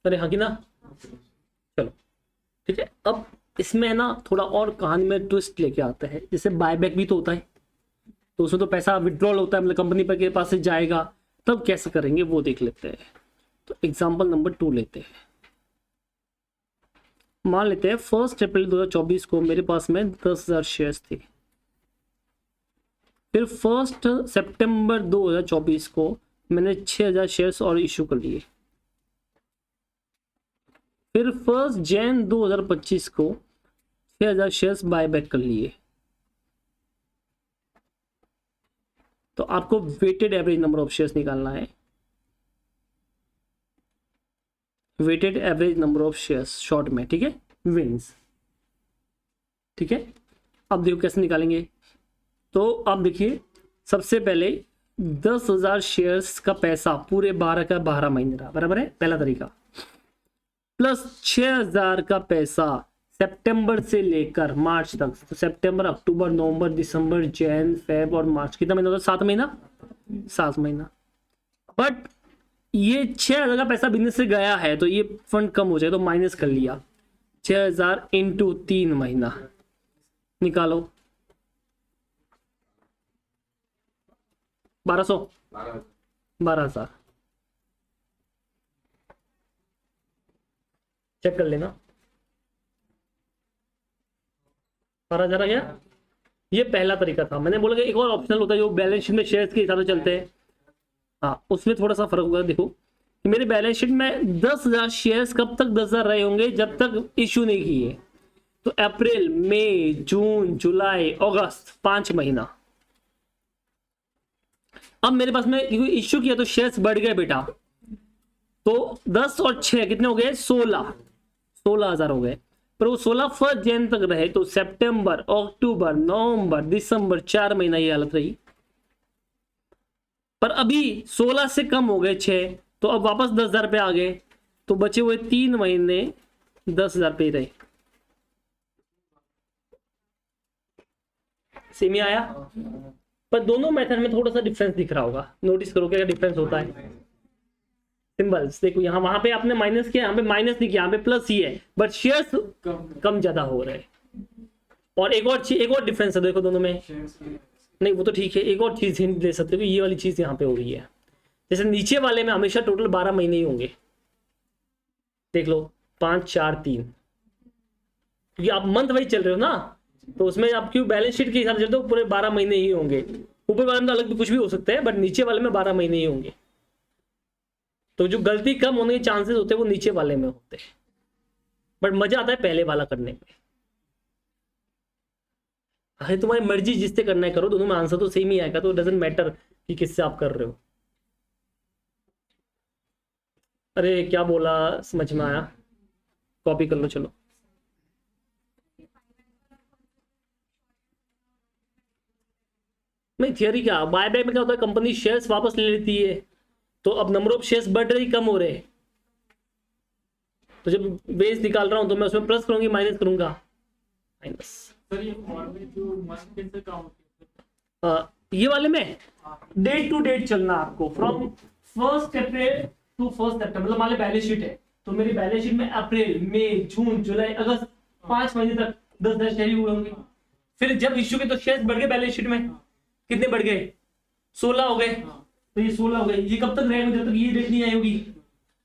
अरे हाँ कि ना, चलो ठीक है। अब इसमें है ना थोड़ा और कहानी में ट्विस्ट लेके आता है, जैसे बायबैक भी तो होता है। तो उसमें तो पैसा विड्रॉल होता है, मतलब कंपनी पर के पास से जाएगा, तब कैसे करेंगे वो देख लेते हैं। तो एग्जाम्पल नंबर 2 लेते हैं। मान लेते हैं 1 अप्रैल 2024 को मेरे पास में 10,000 शेयर्स थे। फिर 1 सितंबर 2024 को मैंने 6,000 शेयर्स और इशू कर लिए। फिर 1 जनवरी 2025 को 6,000 शेयर्स बायबैक कर लिए। तो आपको weighted average number of shares निकालना है, weighted average number of shares short में, ठीक है, विन्स। ठीक है, अब देखो कैसे निकालेंगे। तो अब देखिए, सबसे पहले 10,000 शेयर्स का पैसा पूरे 12 का 12 महीने रहा, बराबर है, पहला तरीका। प्लस 6,000 का पैसा सितंबर से लेकर मार्च तक, तो सितंबर, अक्टूबर, नवंबर, दिसंबर, जैन, फेब और मार्च, कितना महीना होता है? 7 महीना, 7 महीना। बट ये 6,000 का पैसा बिजनेस से गया है, तो ये फंड कम हो जाए, तो माइनस कर लिया। 6,000 इंटू 3 महीना निकालो, 1200, 12,000। चेक कर लेना, 12,000 आ गया। ये पहला तरीका था। मैंने बोला कि एक और ऑप्शनल होता है जो बैलेंस शीट में शेयर्स के हिसाब से चलते हैं। हाँ, उसमें थोड़ा सा फर्क होगा। देखो कि मेरे बैलेंस शीट में 10,000 शेयर्स कब तक 10,000 रहे होंगे? जब तक इश्यू नहीं किए। तो अप्रैल, मई, जून, जुलाई, अगस्त, 5 महीना। अब मेरे पास में क्योंकि इश्यू किया तो शेयर्स बढ़ गए बेटा, तो 10 और 6 कितने हो गए? 16,000 हो गए। पर वो 16 1 जनवरी तक रहे, तो सितंबर, अक्टूबर, नवंबर, दिसंबर, 4 महीना ये हालत रही। पर अभी 16 से कम हो गए 6, तो अब वापस 10,000 पे आ गए, तो बचे हुए 3 महीने 10,000 पे रहे। सेम ही आया। पर दोनों मेथड में थोड़ा सा डिफरेंस दिख रहा होगा, नोटिस करो क्या डिफरेंस होता है। सिंबल्स देखो, यहाँ वहां पे आपने माइनस किया, यहाँ पे माइनस नहीं किया, यहाँ पे प्लस ही है, बट शेयर्स कम ज्यादा हो रहे हैं। और एक और डिफरेंस है देखो दोनों में। नहीं वो तो ठीक है, एक और चीज हिंट दे सकते हो, ये वाली चीज यहाँ पे हो रही है। जैसे नीचे वाले में हमेशा टोटल 12 महीने ही होंगे, देख लो 5 4 3, क्योंकि आप मंथ वाइज चल रहे हो ना, तो उसमें आप क्यों बैलेंस शीट के हिसाब से चलते हो, पूरे 12 महीने ही होंगे। ऊपर वाले में तो अलग भी कुछ भी हो सकता है, बट नीचे वाले में 12 महीने ही होंगे। तो जो गलती कम होने के चांसेस होते हैं वो नीचे वाले में होते हैं, बट मजा आता है पहले वाला करने में। अरे तुम्हारी मर्जी जिससे करना है करो, दोनों में आंसर तो सेम ही आएगा, तो डजेंट मैटर कि किससे आप कर रहे हो। अरे क्या बोला, समझ में आया, कॉपी कर लो चलो। नहीं थियरी क्या, बायबैक में क्या होता है, कंपनी शेयर्स वापस ले लेती है, तो अब नंबर ऑफ शेयर्स बढ़ रही कम हो रहे। तो जब बेस निकाल रहा हूं तो मैं उसमें प्लस करूंगी माइनस करूंगा? माइनस। ये वाले में डेट टू डेट चलना आपको, फ्रॉम 1 अप्रैल टू 1 सितंबर। मतलब मान लो बैलेंस शीट है, तो मेरी बैलेंस शीट में अप्रैल, मई, जून, जुलाई, अगस्त, 5 महीने तक 10,000 शेयर हुए होंगे। फिर जब इश्यू के तो शेयर्स बढ़ गए बैलेंस शीट में, कितने बढ़ गए? 16 हो गए। तो ये 16 हो गए, ये कब तक रहेगा? जब तक ये डेट नहीं आई होगी।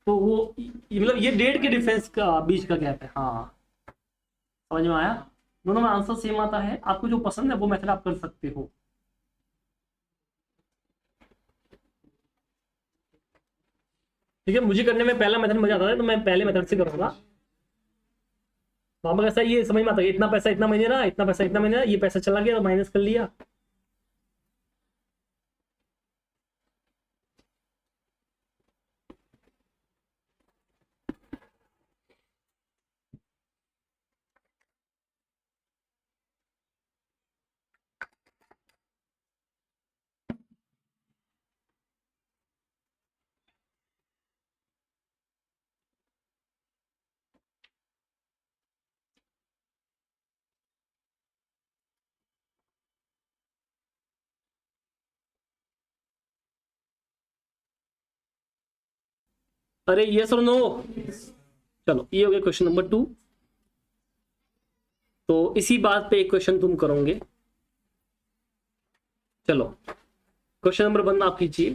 तो वो मतलब ये डेट के डिफरेंस का बीच का गैप है। हाँ समझ में आया, दोनों में आंसर सेम आता है। आपको जो पसंद है वो मेथड आप कर सकते हो। ठीक है, मुझे करने में पहला मेथड मजा आता है, तो मैं पहले मेथड से करूंगा। वहां कैसा ये समझ में आता है, इतना पैसा इतना महीने रहा, इतना पैसा इतना महीने रहा, ये पैसा चला गया तो माइनस कर लिया। अरे यस और नो, चलो ये हो गया क्वेश्चन नंबर 2। तो इसी बात पे एक क्वेश्चन तुम करोगे, चलो क्वेश्चन नंबर 1 आप कीजिए।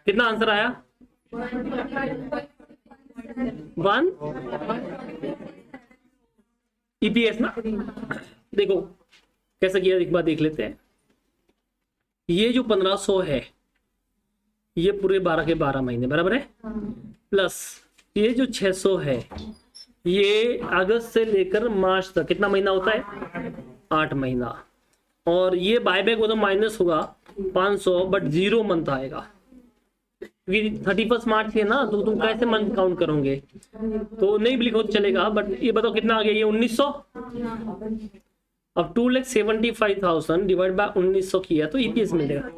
कितना आंसर आया? 1 ईपीएस ना। देखो कैसा किया, एक बार देख लेते हैं। ये जो 1500 है ये पूरे 12 के 12 महीने बराबर है, प्लस ये जो 600 है ये अगस्त से लेकर मार्च तक कितना महीना होता है? 8 महीना। और ये बायबैक होगा माइनस होगा 500, बट 0 मंथ आएगा क्योंकि 31 मार्च है ना, तो तुम कैसे मंथ काउंट करोगे? तो नहीं भी लिखो तो चलेगा, बट ये बताओ कितना आ गया? ये 1900। अब 2,75,000 डिवाइड बाय 1900 किया तो ईपीएस मिलेगा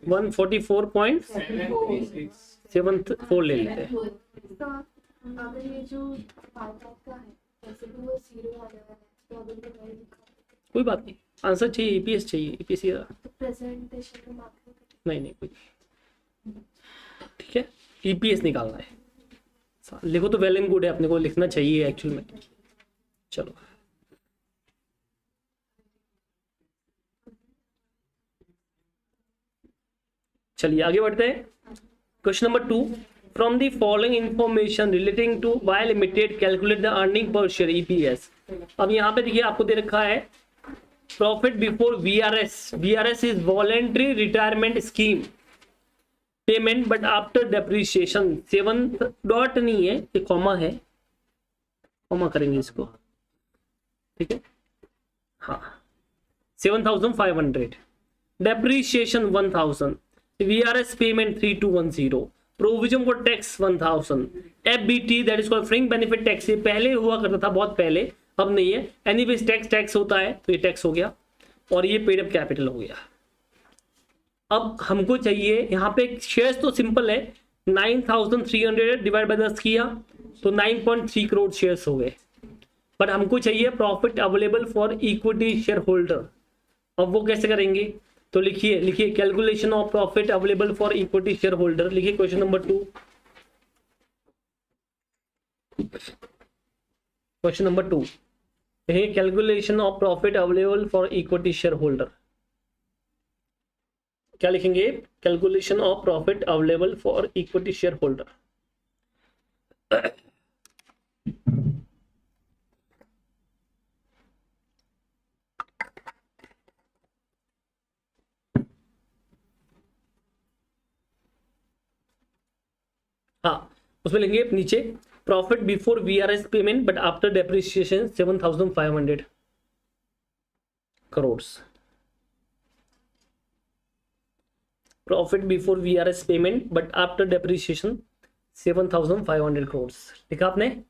144.74 ले लेते हैं। अगर ये जो बायबैक का है वैसे भी वो 0 आ रहा है तो अगर तो नहीं लिखा कोई बात नहीं, आंसर चाहिए ईपीएस चाहिए, ईपीएस तो प्रेजेंटेशन में मार्क नहीं कोई, ठीक है ईपीएस निकालना है। लिखो तो वेल एंड गुड है, अपने को लिखना चाहिए एक्चुअल में। चलो चलिए आगे बढ़ते हैं। Question number 2, from the following information relating to Y limited calculate the earning per share EPS. अब यहाँ पे देखिए आपको दे रखा है profit before VRS. VRS is voluntary retirement scheme payment but after depreciation. 7 dot नहीं है, ये कॉमा है, कॉमा करेंगे इसको, ठीक है हाँ। 7,500 depreciation 1,000, VRS payment 3,210, provision for tax 1,000, FBT that is called fringe benefit tax. ये पहले हुआ करता था बहुत पहले, अब नहीं है। एनीवेज टैक्स होता है तो ये टैक्स हो गया, और ये पेड अप कैपिटल हो गया। अब हमको चाहिए यहाँ पे शेयर्स तो सिंपल है, 9,300 डिवाइड बाय 10 किया तो 9.3 करोड़ शेयर्स हो गए। बट हमको चाहिए profit available for equity share holder. अब वो कैसे करेंगे? तो लिखिए calculation of profit available for equity share holder. लिखिए question number 2, question number 2 calculation of profit available for equity share holder. क्या लिखेंगे? Calculation of profit available for equity share holder. हाँ उसमें लेंगे नीचे profit before VRS payment but after depreciation 7,500 crore. Profit before VRS payment but after depreciation 7,500 crore लिखा आपने।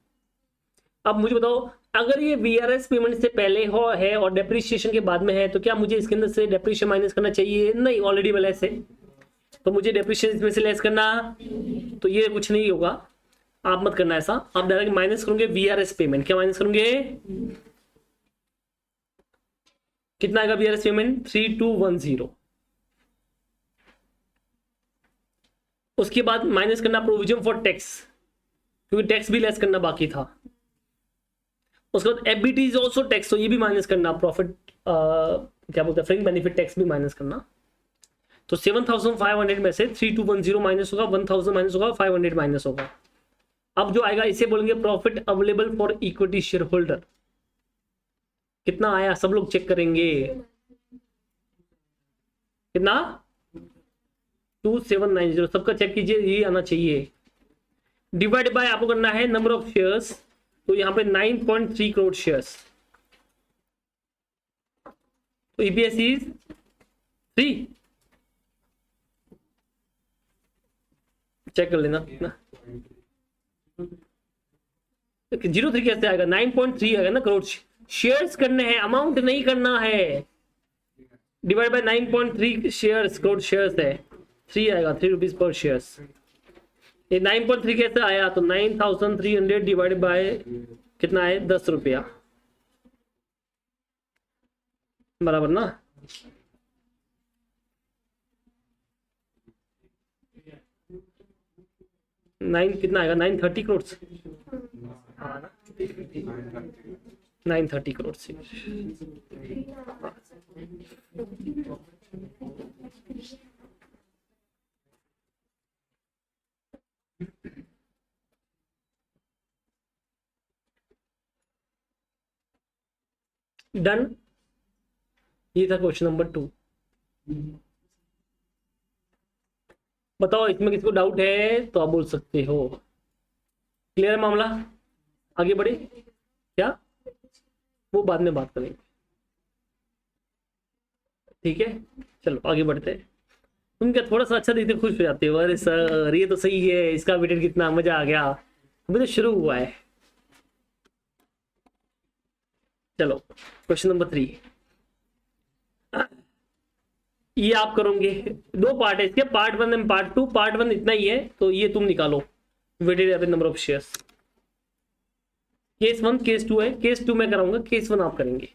अब मुझे बताओ अगर ये वीआरएस पेमेंट से पहले हो है और डेप्रिसिएशन के बाद में है तो क्या मुझे इसके अंदर से डेप्रिसिएशन माइनस करना चाहिए? नहीं, ऑलरेडी मैं लेस है तो मुझे डेप्रिसिएशन इसमें से लेस करना, तो ये कुछ नहीं होगा, आप मत करना ऐसा। आप डायरेक्ट माइनस करोगे वीआरएस पेमेंट। क्या माइनस करोगे? कितना आएगा वीआरएस पेमेंट? 3,210। उसके बाद माइनस करना प्रोविजन फॉर टैक्स, क्योंकि टैक्स भी लेस करना बाकी था। उसके बाद एफबीटी इज ऑल्सो टैक्स, तो ये भी माइनस करना, प्रॉफिट क्या बोलते हैं फ्रिंक बेनिफिट टैक्स भी माइनस करना। तो 7,500 में से 3,210 माइनस होगा, 1,000 माइनस होगा, 500 माइनस होगा। अब जो आएगा इसे बोलेंगे profit available for equity share holder. कितना आया सब लोग चेक करेंगे, कितना? 2,790, सबका चेक कीजिए, ये आना चाहिए। डिवाइड बाय आपको करना है नंबर ऑफ शेयर्स, तो यहाँ पे 9.3 करोड़ शेयर्स, तो ईपीएस इज 3। चेक कर लेना कितना 0.3 कैसे आएगा? 9.3 आएगा ना करोड़ शेयर्स करने हैं, अमाउंट नहीं करना है। Divide bye 9.3 shares, crore shares है, 3 आएगा, 3 रुपीज पर शेयर्स। ये 9.3 कैसे आया? तो 9,300 डिवाइड बाय कितना है? 10 रुपया, बराबर ना। कितना आएगा? 930 करोड़, 930 करोड़ से डन। ये था क्वेश्चन नंबर 2। बताओ इसमें किसको डाउट है तो आप बोल सकते हो। क्लियर है मामला? आगे बढ़े क्या? वो बाद में बात करेंगे, ठीक है? चलो आगे बढ़ते हैं। तुम क्या थोड़ा सा अच्छा देखते खुश हो जाते हो? अरे सर ये तो सही है, इसका वेटेड कितना मजा आ गया, अभी तो शुरू हुआ है। चलो क्वेश्चन नंबर 3, ये आप करोगे। 2 पार्ट है इसके, पार्ट 1 एंड पार्ट 2। पार्ट 1 इतना ही है, तो ये तुम निकालो, weighted average number of shares. Case 1 case 2 है, केस 2 मैं कराऊंगा, केस 1 आप करेंगे।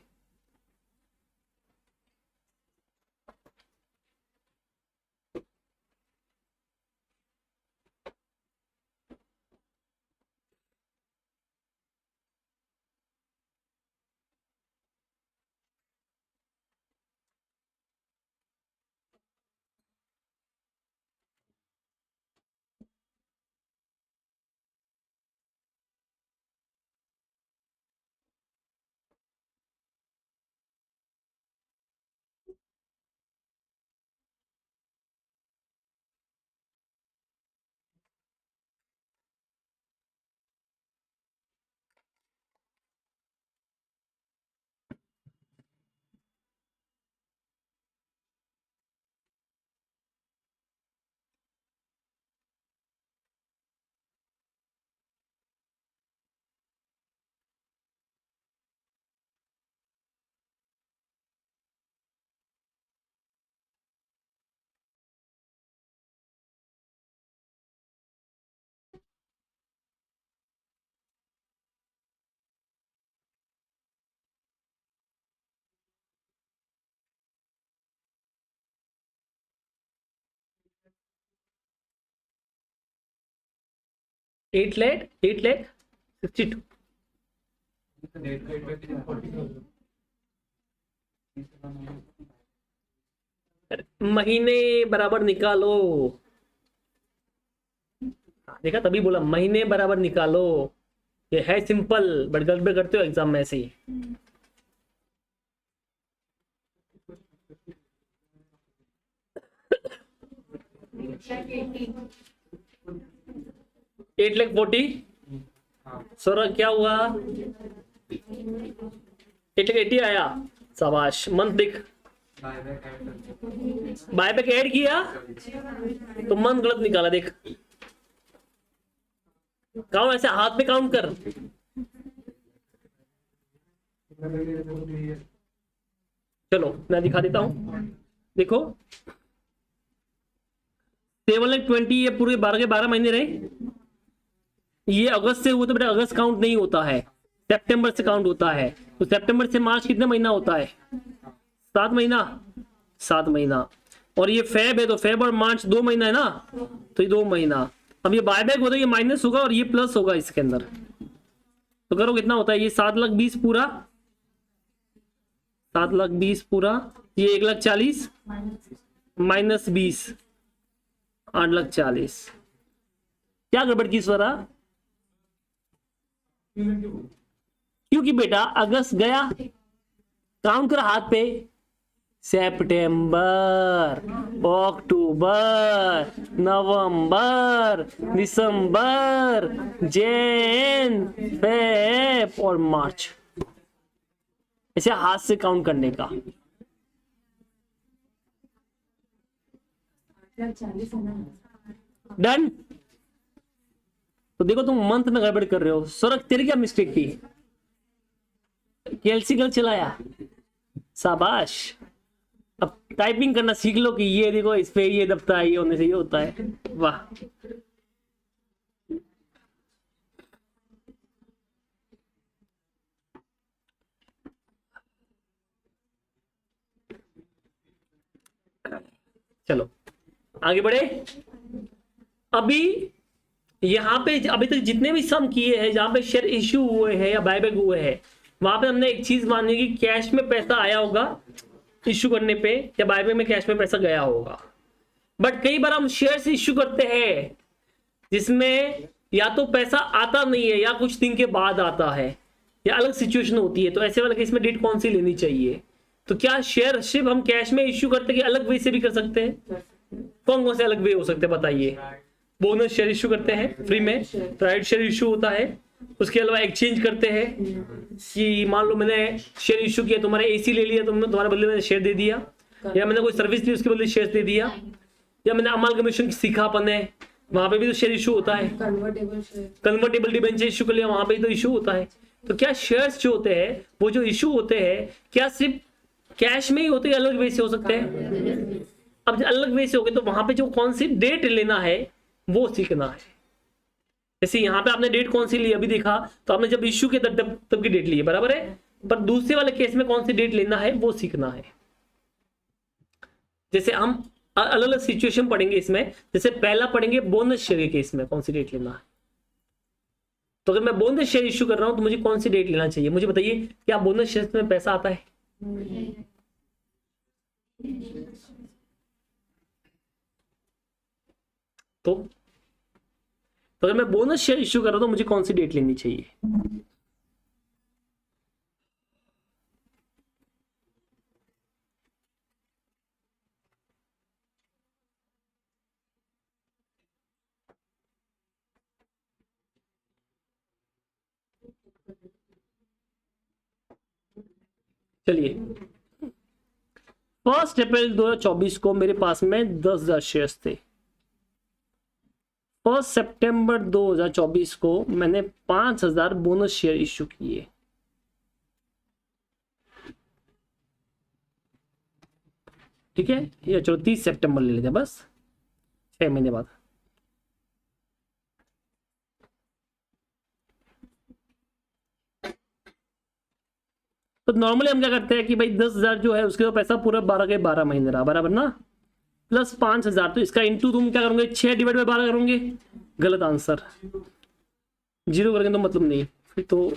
एट लैख 62। महीने बराबर निकालो, देखा तभी बोला महीने बराबर निकालो। ये है सिंपल, बट गड़बड़ करते हो एग्जाम में ऐसे ही। एट लैख 40। सौरभ क्या हुआ? 880 आया, शाबाश। मंथ दिख, बायबैक ऐड किया तो मंथ गलत निकाला। देख काउंट, ऐसे हाथ पे काउंट कर। चलो मैं दिखा देता हूं, देखो 7,20,000 ये पूरे 12 के 12 महीने रहे। ये अगस्त से हुआ तो बेटा अगस्त काउंट नहीं होता है, सितंबर से काउंट होता है। तो सितंबर से मार्च कितना महीना होता है? 7 महीना, 7 महीना। और ये फेब है तो फेब और मार्च 2 महीना है ना, तो ये 2 महीना। अब ये बायबैक होता है, ये माइनस होगा और ये प्लस होगा इसके अंदर। तो करो कितना होता है? ये 7,20,000 पूरा, 7,20,000 पूरा, ये 1,40,000 माइनस 20, 8,40,000। क्या गड़बड़ की स्वरा? क्योंकि बेटा अगस्त गया, काउंट कर हाथ पे, सितंबर, अक्टूबर, नवंबर, दिसंबर, जैन, फेब और मार्च, ऐसे हाथ से काउंट करने का। डन। तो देखो तुम मंथ में गड़बड़ कर रहे हो। सौरभ तेरी क्या मिस्टेक थी? केएलसी गलत चलाया, शाबाश। अब टाइपिंग करना सीख लो कि ये देखो इस पे ये दबता है, ये होने से ये होता है। वाह, चलो आगे बढ़े। अभी यहाँ पे अभी तक जितने भी सम किए हैं, जहां पे शेयर इश्यू हुए हैं या बायबैक हुए हैं, वहां पे हमने एक चीज मानी कि कैश में पैसा आया होगा इश्यू करने पे या बायबैक में कैश में पैसा गया होगा। बट कई बार हम शेयर्स इश्यू करते हैं जिसमें या तो पैसा आता नहीं है या कुछ दिन के बाद आता है या अलग सिचुएशन होती है, तो ऐसे वाले केस में डेट कौन सी लेनी चाहिए? तो क्या शेयर सिर्फ हम कैश में इश्यू करते हैं कि अलग वे से भी कर सकते हैं? कौन कौन से अलग वे हो सकते हैं बताइए? बोनस शेयर इश्यू करते हैं फ्री में, प्राइवेट शेयर इश्यू होता है, उसके अलावा एक्सचेंज करते हैं कि मान लो मैंने शेयर इश्यू किया, तुम्हारे एसी ले लिया, तुमने तुम्हारे बदले में शेयर दे दिया, या मैंने कोई सर्विस ली उसके बदले शेयर दे दिया, या मैंने अमालगमेशन सीखा अपन ने, वहां पे भी तो शेयर इशू होता है। कन्वर्टेबल डिबेंचर इशू कर लिया, वहां पे तो इशू होता है। तो क्या शेयर्स जो होते हैं वो जो इशू होते हैं क्या सिर्फ कैश में ही होते हैं, अलग वे से हो सकते हैं? अब जब अलग वे से हो गए तो वहां पे जो कौन सी डेट लेना है वो सीखना है। जैसे यहाँ पे आपने डेट कौन सी ली अभी देखा, तो आपने जब इश्यू के तब की डेट ली है, बराबर है। पर दूसरे वाले केस में कौन सी डेट लेना है वो सीखना है। जैसे हम अलग अलग सिचुएशन पढ़ेंगे इसमें। जैसे पहला पढ़ेंगे बोनस शेयर के केस में कौन सी डेट लेना है। तो अगर मैं बोनस शेयर इश्यू कर रहा हूं तो मुझे कौन सी डेट लेना चाहिए? मुझे बताइए, क्या बोनस शेयर में पैसा आता है? तो अगर मैं बोनस शेयर इश्यू कर रहा हूं तो मुझे कौन सी डेट लेनी चाहिए? चलिए, 1 अप्रैल 2024 को मेरे पास में 10,000 शेयर्स थे। 1 सितंबर 2024 को मैंने 5,000 बोनस शेयर इश्यू किए। ठीक है, या चलो 30 सितंबर ले लेते हैं, बस 6 महीने बाद। तो नॉर्मली हम क्या करते हैं कि भाई 10,000 जो है उसके तो पैसा पूरा 12 के 12 महीने रहा, बराबर ना, प्लस 5,000, तो इसका इंटू तुम क्या करोगे, 6 डिवाइड बाय 12 करोगे। गलत आंसर, 0 करेंगे तो मतलब नहीं। फिर तो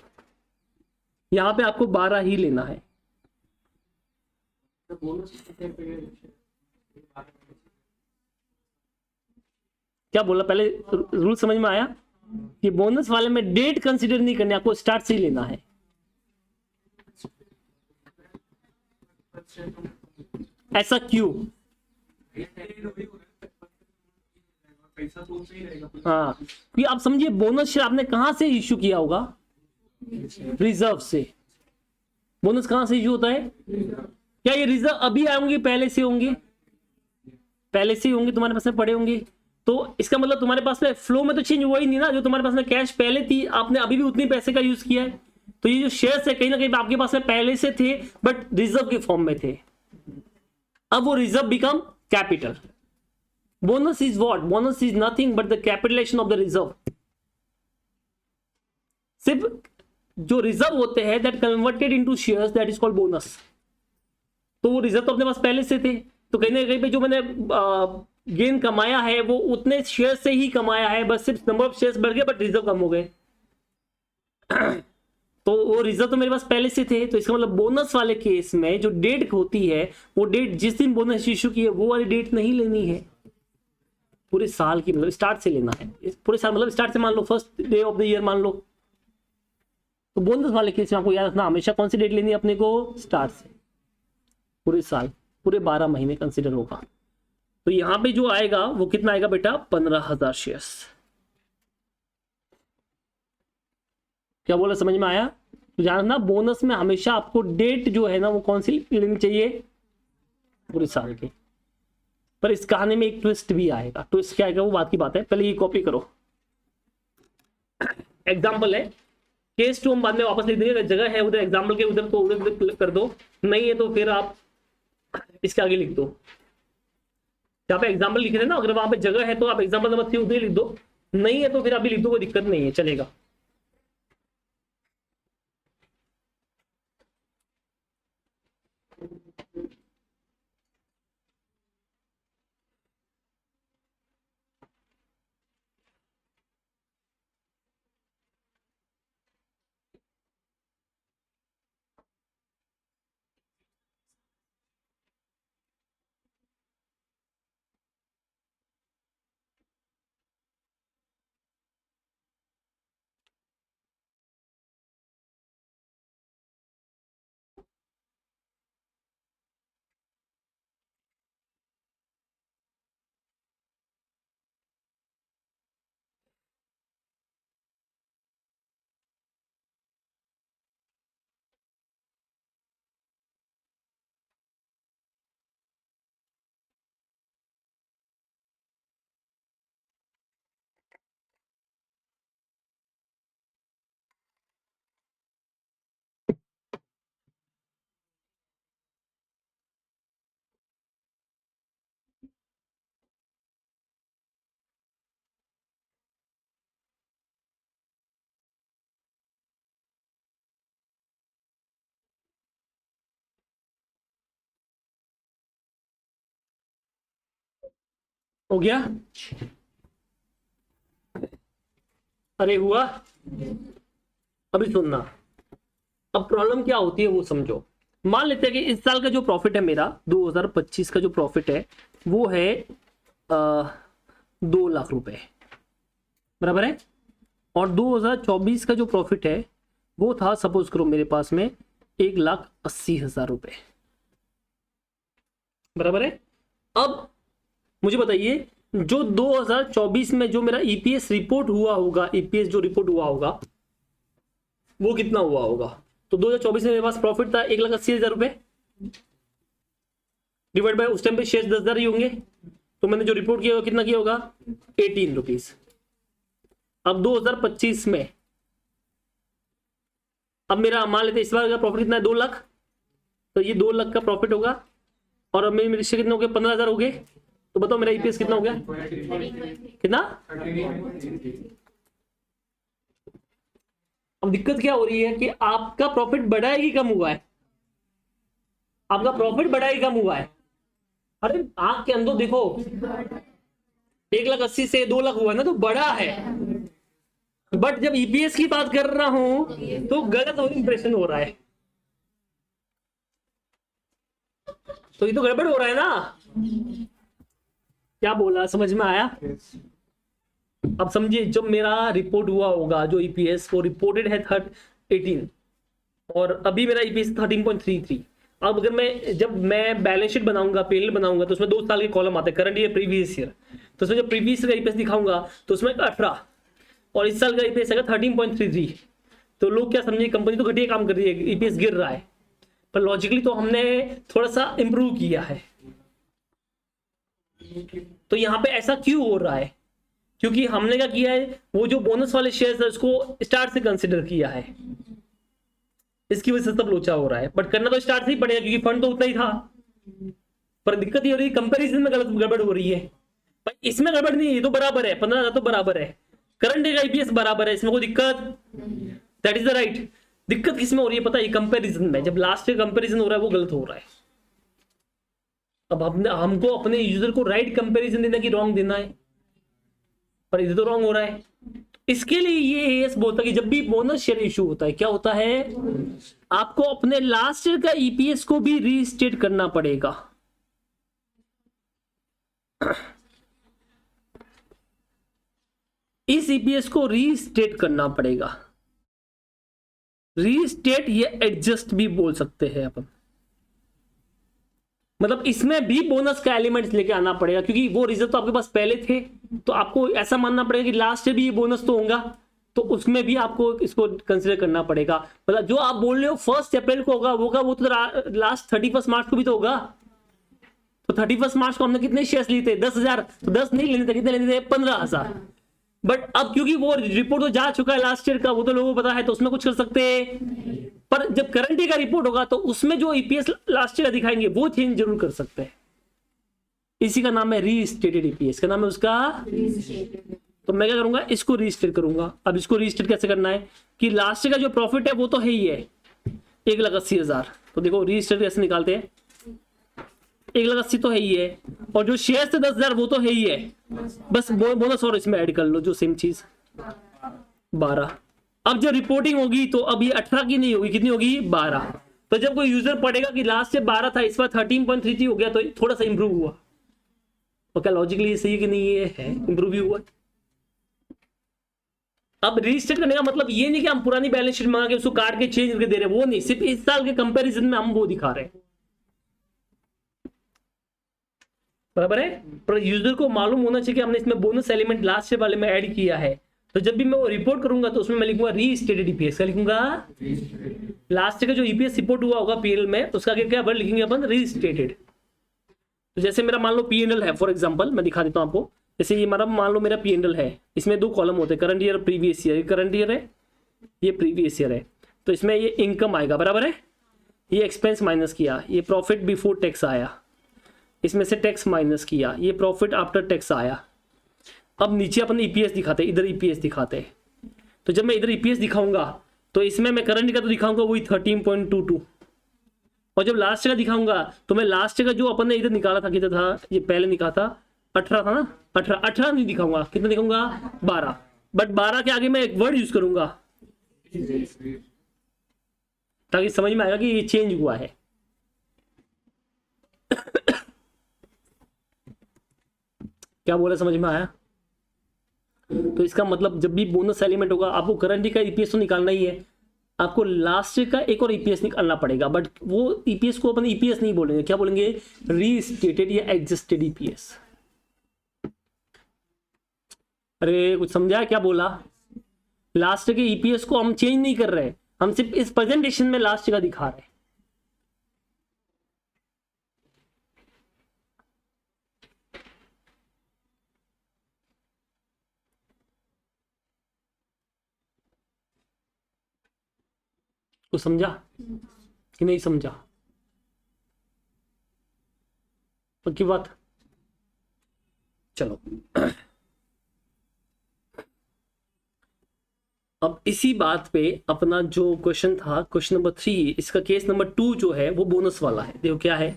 यहाँ पे आपको 12 ही लेना है। क्या बोला पहले, रूल समझ में आया कि बोनस वाले में डेट कंसीडर नहीं करनी, आपको स्टार्ट से ही लेना है। ऐसा क्यों? हाँ, क्योंकि आप समझिए बोनस शेयर आपने कहां से इश्यू किया होगा? रिजर्व से। बोनस कहां से इश्यू होता है? क्या ये रिजर्व अभी आए होंगे, पहले से होंगे? पहले से ही होंगे, तुम्हारे पास में पड़े होंगे। तो इसका मतलब तुम्हारे पास में फ्लो में तो चेंज हुआ ही नहीं ना। जो तुम्हारे पास में कैश पहले थी, आपने अभी भी उतनी पैसे का यूज किया है। तो ये जो शेयर्स है कहीं ना कहीं आपके पास में पहले से थे बट रिजर्व के फॉर्म में थे। अब वो reserve become capital. Bonus is what? Bonus is nothing but the capitalisation of the reserve. सिर्फ जो रिजर्व होते हैं that converted into shares, that is called bonus. तो वो रिजर्व तो अपने पास पहले से थे, तो कहीं ना कहीं पे जो मैंने गेन कमाया है वो उतने शेयर से ही कमाया है, बस सिर्फ नंबर ऑफ शेयर्स बढ़ गए बट रिजर्व कम हो गए। तो वो रिजर्व तो मेरे पास पहले से थे। तो इसका मतलब बोनस वाले केस में जो डेट होती है वो डेट जिस दिन बोनस इश्यू की है वो वाली डेट नहीं लेनी है, पूरे साल की, मतलब स्टार्ट से लेना है। पूरे साल मतलब स्टार्ट से, मान लो first day of the year मान लो। तो बोनस वाले केस में आपको याद रखना हमेशा कौन सी डेट लेनी है अपने को? स्टार्ट से। पूरे साल, पूरे 12 महीने कंसिडर होगा। तो यहां पे जो आएगा वो कितना आएगा बेटा? 15,000 शेयर्स। क्या बोला, समझ में आया? तो जानना बोनस में हमेशा आपको डेट जो है ना वो कौन सी लेनी चाहिए? पूरे साल की। पर इस कहानी में एक ट्विस्ट भी आएगा। ट्विस्ट क्या आएगा वो बात की बात है, पहले ये कॉपी करो। एग्जाम्पल है, केस टू हम बाद में वापस लिख देंगे। अगर जगह है उधर एग्जाम्पल के उधर तो उधर कर दो, नहीं है तो फिर आप इसके आगे लिख दो। जहाँ पे एग्जाम्पल लिख रहे ना, अगर वहां पे जगह है तो आप एग्जाम्पल नंबर 3 उधर लिख दो, नहीं है तो फिर अभी लिख दो, कोई दिक्कत नहीं है, चलेगा। हो गया? अरे हुआ? अभी सुनना, अब प्रॉब्लम क्या होती है वो समझो। मान लेते हैं कि इस साल का जो प्रॉफिट है मेरा 2025 का जो प्रॉफिट है वो है 2 लाख रुपए, बराबर है। और 2024 का जो प्रॉफिट है वो था, सपोज करो मेरे पास में 1,80,000 रुपए, बराबर है। अब मुझे बताइए जो 2024 में जो मेरा ईपीएस रिपोर्ट हुआ होगा, ईपीएस जो रिपोर्ट हुआ होगा वो कितना हुआ होगा। तो 2024 में मेरे पास प्रॉफिट था 1,80,000 रुपए, डिवाइड बाय उस टाइम पे शेयर 10,000 ही होंगे, तो मैंने जो रिपोर्ट किया होगा कितना किया होगा 18 रुपीज। अब 2025 में अब मेरा मान लेते इस बार का प्रॉफिट कितना है 2 लाख, तो ये 2 लाख का प्रॉफिट होगा और अब मेरे शेयर कितने हो गए 15,000 हो गए। तो बताओ मेरा ईपीएस कितना हो गया, कितना? अब दिक्कत क्या हो रही है कि आपका प्रॉफिट बढ़ा है कि कम हुआ है? आपका प्रॉफिट बढ़ा है कि कम हुआ है? अरे आंख के अंदर देखो, 1,80,000 से 2 लाख हुआ है ना, तो बढ़ा है। बट जब ईपीएस की बात कर रहा हूं तो गलत इंप्रेशन हो रहा है, तो ये तो गड़बड़ हो रहा है ना। क्या बोला, समझ में आया? अब समझिए जब मेरा रिपोर्ट हुआ होगा जो ईपीएस वो रिपोर्टेड है 18 और अभी मेरा ईपीएस 13.33। अब अगर जब मैं बैलेंस शीट बनाऊंगा, पीएनएल बनाऊंगा, तो उसमें 2 साल के कॉलम आते हैं, करंट ईयर, प्रीवियस ईयर। तो उसमें जब प्रीवियस ईयर का ईपीएस दिखाऊंगा तो उसमें 18 और इस साल का ईपीएस आएगा 13.33। तो लोग क्या समझे, कंपनी तो घटिया काम कर रही है, ईपीएस गिर रहा है, पर लॉजिकली तो हमने थोड़ा सा इंप्रूव किया है। तो यहाँ पे ऐसा क्यों हो रहा है? क्योंकि हमने क्या किया है, वो जो बोनस वाले शेयर्स है उसको स्टार्ट से कंसिडर किया है, इसकी वजह से सब लोचा हो रहा है। बट करना तो स्टार्ट से ही पड़ेगा क्योंकि फंड तो उतना ही था। पर दिक्कत ये हो रही है कंपैरिजन में गड़बड़ हो रही है। भाई इसमें गड़बड़ नहीं है, ये तो बराबर है, 15,000 तो बराबर है, करंट का ईपीएस बराबर है, इसमें कोई दिक्कत? That is the right. दिक्कत किसमें हो रही है पता है? कंपैरिजन में। जब लास्ट ईयर कंपैरिजन हो रहा है वो गलत हो रहा है। अब हमको अपने यूजर को राइट कंपैरिजन देना कि रॉन्ग देना है, पर इधर तो रॉन्ग हो रहा है। इसके लिए ये एएस बोलता है कि जब भी बोनस शेयर इशू होता है, क्या होता है, आपको अपने लास्ट ईयर का ईपीएस को भी रीस्टेट करना पड़ेगा। इस ईपीएस को रीस्टेट करना पड़ेगा। रीस्टेट ये एडजस्ट भी बोल सकते हैं अपन, मतलब इसमें भी बोनस का एलिमेंट्स लेके आना पड़ेगा क्योंकि वो रिजर्व तो आपके पास पहले थे। तो आपको ऐसा मानना पड़ेगा कि लास्ट ईयर भी ये बोनस तो होगा, तो उसमें भी आपको इसको कंसिडर करना पड़ेगा। मतलब जो आप बोल रहे हो 1 अप्रैल को होगा वो तो लास्ट 31 मार्च को भी तो होगा। तो 31 मार्च को हमने कितने शेयर्स लिए थे? 10,000। तो 10 नहीं लेने थे, कितने लेने थे? 15,000। बट अब क्योंकि वो रिपोर्ट तो जा चुका है लास्ट ईयर का, वो तो लोगों को पता है, तो उसमें कुछ कर सकते हैं। पर जब करंट ईयर का रिपोर्ट होगा तो उसमें जो ईपीएस लास्ट ईयर का दिखाएंगे वो चेंज जरूर कर सकते हैं। इसी का नाम है रीस्टेटेड ईपीएस, का नाम है उसका। तो मैं क्या करूंगा, इसको रीस्टेट करूंगा। अब इसको रीस्टेट कैसे करना है कि लास्ट ईयर का जो प्रॉफिट है वो तो है ही है 1,80,000। तो देखो रीस्टेट कैसे निकालते हैं, 1,80,000 तो है ही है, और जो शेयर थे 10,000 वो तो है ही है, बस बोनस और इसमें ऐड कर लो जो सेम चीज 12। अब जब रिपोर्टिंग होगी तो अब ये 18 की नहीं होगी, कितनी होगी? 12। तो जब कोई यूजर पढ़ेगा कि लास्ट से 12 था, इस बार 13.33 हो गया, तो थोड़ा सा इंप्रूव हुआ। और क्या लॉजिकली ये सही कि नहीं? ये है, इंप्रूव भी हुआ। अब रीस्टेट करने का मतलब ये नहीं कि हम पुरानी बैलेंस शीट मंगा के उसको काट के चेंज करके दे रहे हैं, वो नहीं, सिर्फ इस साल के कंपैरिजन में हम वो दिखा रहे हैं, बराबर है। पर यूजर को मालूम होना चाहिए कि हमने इसमें बोनस एलिमेंट लास्ट ईयर वाले में ऐड किया है। तो जब भी मैं वो रिपोर्ट करूंगा तो उसमें मैं लिखूंगा रीस्टेटेड ईपीएस। क्या लिखूंगा? लास्ट ईयर का जो ईपीएस रिपोर्ट हुआ होगा पीएनएल में, उसका आगे क्या वर्ड लिखेंगे अपन? रीस्टेटेड। तो जैसे मेरा मान लो पीएनएल है, फॉर एग्जांपल मैं दिखा देता हूं आपको। जैसे ये हमारा मान लो मेरा पीएनएल है, इसमें 2 कॉलम होते हैं, करंट ईयर, प्रीवियस ईयर। ये करंट ईयर है, ये प्रीवियस ईयर है। तो इसमें ये इनकम आएगा, बराबर है, ये एक्सपेंस माइनस किया, ये प्रॉफिट बिफोर टैक्स आया, इसमें से टैक्स माइनस किया, ये प्रॉफिट आफ्टर टैक्स आया। अब नीचे अपन ईपीएस दिखाते हैं, इधर ईपीएस दिखाते हैं। तो जब मैं इधर ईपीएस दिखाऊंगा तो इसमें मैं करंट का तो दिखाऊंगा वही 13.22, और जब लास्ट का दिखाऊंगा तो मैं लास्ट का जो अपन ने इधर निकाला था, कितना था, ये पहले निकाला था 18 था ना, 18 नहीं दिखाऊंगा, कितना दिखाऊंगा 12, बट 12 के आगे मैं एक वर्ड यूज करूंगा ताकि समझ में आएगा कि ये चेंज हुआ है। क्या बोला, समझ में आया? तो इसका मतलब जब भी बोनस एलिमेंट होगा आपको करंट का ईपीएस तो निकालना ही है, आपको लास्ट का एक और ईपीएस निकालना पड़ेगा, बट वो ईपीएस को अपन ईपीएस नहीं बोलेंगे, क्या बोलेंगे, रीस्टेटेड या एडजस्टेड ईपीएस। अरे कुछ समझा क्या बोला? लास्ट के ईपीएस को हम चेंज नहीं कर रहे, हम सिर्फ इस प्रेजेंटेशन में लास्ट का दिखा रहे हैं। तो समझा कि नहीं समझा? पक्की बात? चलो अब इसी बात पे अपना जो क्वेश्चन था, क्वेश्चन नंबर 3, इसका केस नंबर 2 जो है वो बोनस वाला है। देखो क्या है,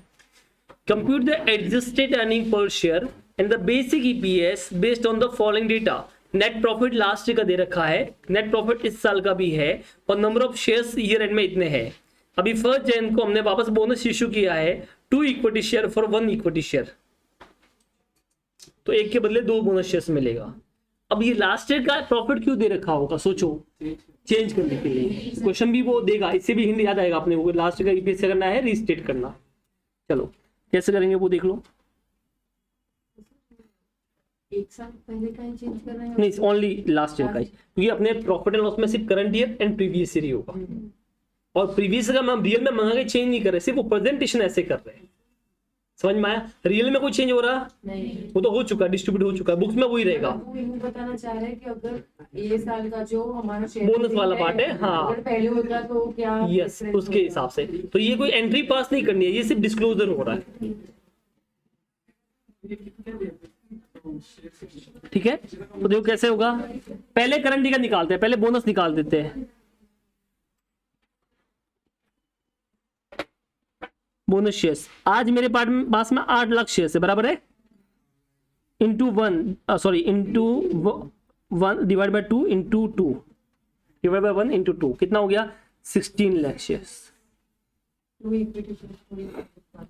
compute the adjusted earning per share and the basic EPS based on the following data. Net profit last का दे रखा है, नेट प्रॉफिट इस साल का भी है, और number of shares year and में इतने हैं। अभी 1 जनवरी को हमने वापस बोनस इश्यू किया है, 2 equity share for 1 equity share, तो एक के बदले 2 बोनस शेयर्स मिलेगा। अब ये लास्ट ईयर का प्रॉफिट क्यों दे रखा होगा, सोचो, चेंज करने के लिए। क्वेश्चन भी वो देगा, इससे भी हिंट याद आएगा अपने को, लास्ट का ईपीएस करना है, रीस्टेट करना। चलो कैसे करेंगे वो देख लो। एक साल पहले का ही चेंज कर रहे हैं? नहीं, ओनली लास्ट ईयर का ही, क्योंकि अपने प्रॉफिट एंड लॉस में सिर्फ current year and previous year ही होगा, और प्रीवियस का हम रियल में मंगा के चेंज नहीं कर रहे, सिर्फ वो प्रेजेंटेशन ऐसे कर रहे हैं। समझ में आया? रियल में कोई चेंज हो रहा नहीं, वो तो हो चुका है, डिस्ट्रीब्यूट हो चुका है, बुक्स में वही रहेगा। वो यूं बताना चाह रहे हैं कि अगर ये साल का जो हमारा शेयर बोनस वाला पार्ट है, हाँ, अगर पहले होता तो क्या यस, difference उसके होता? हिसाब से। तो ये कोई एंट्री पास नहीं करनी है, ये सिर्फ डिस्क्लोजर हो रहा है, ठीक है? तो देखो कैसे होगा, पहले करंट का निकालते हैं, पहले बोनस निकाल देते हैं। बोनस शेयर्स आज मेरे पास में 8 लाख शेयर्स है, बराबर है, into 1 sorry into 1 divide by 2 into 2 divide by 1 into 2, कितना हो गया, 16 लाख शेयर्स।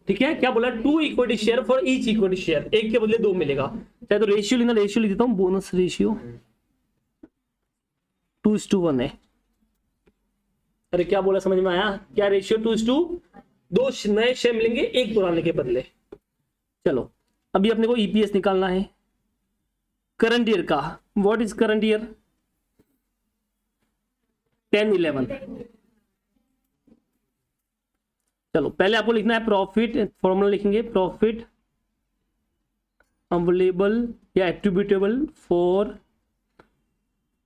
ठीक है, क्या बोला, 2 equity share for each equity share, एक के बदले 2 मिलेगा। चाहे तो रेशियो लेना, रेशियो लिख देता हूं, बोनस रेशियो 2:1 है। अरे क्या बोला, समझ में आया क्या? रेशियो 2:2, 2 नए शेयर मिलेंगे एक पुराने के बदले। चलो अभी अपने को ईपीएस निकालना है करंट ईयर का। What is current year? 10-11। चलो पहले आपको लिखना है प्रॉफिट, फॉर्मूला लिखेंगे, प्रॉफिट अवेलेबल या attributable for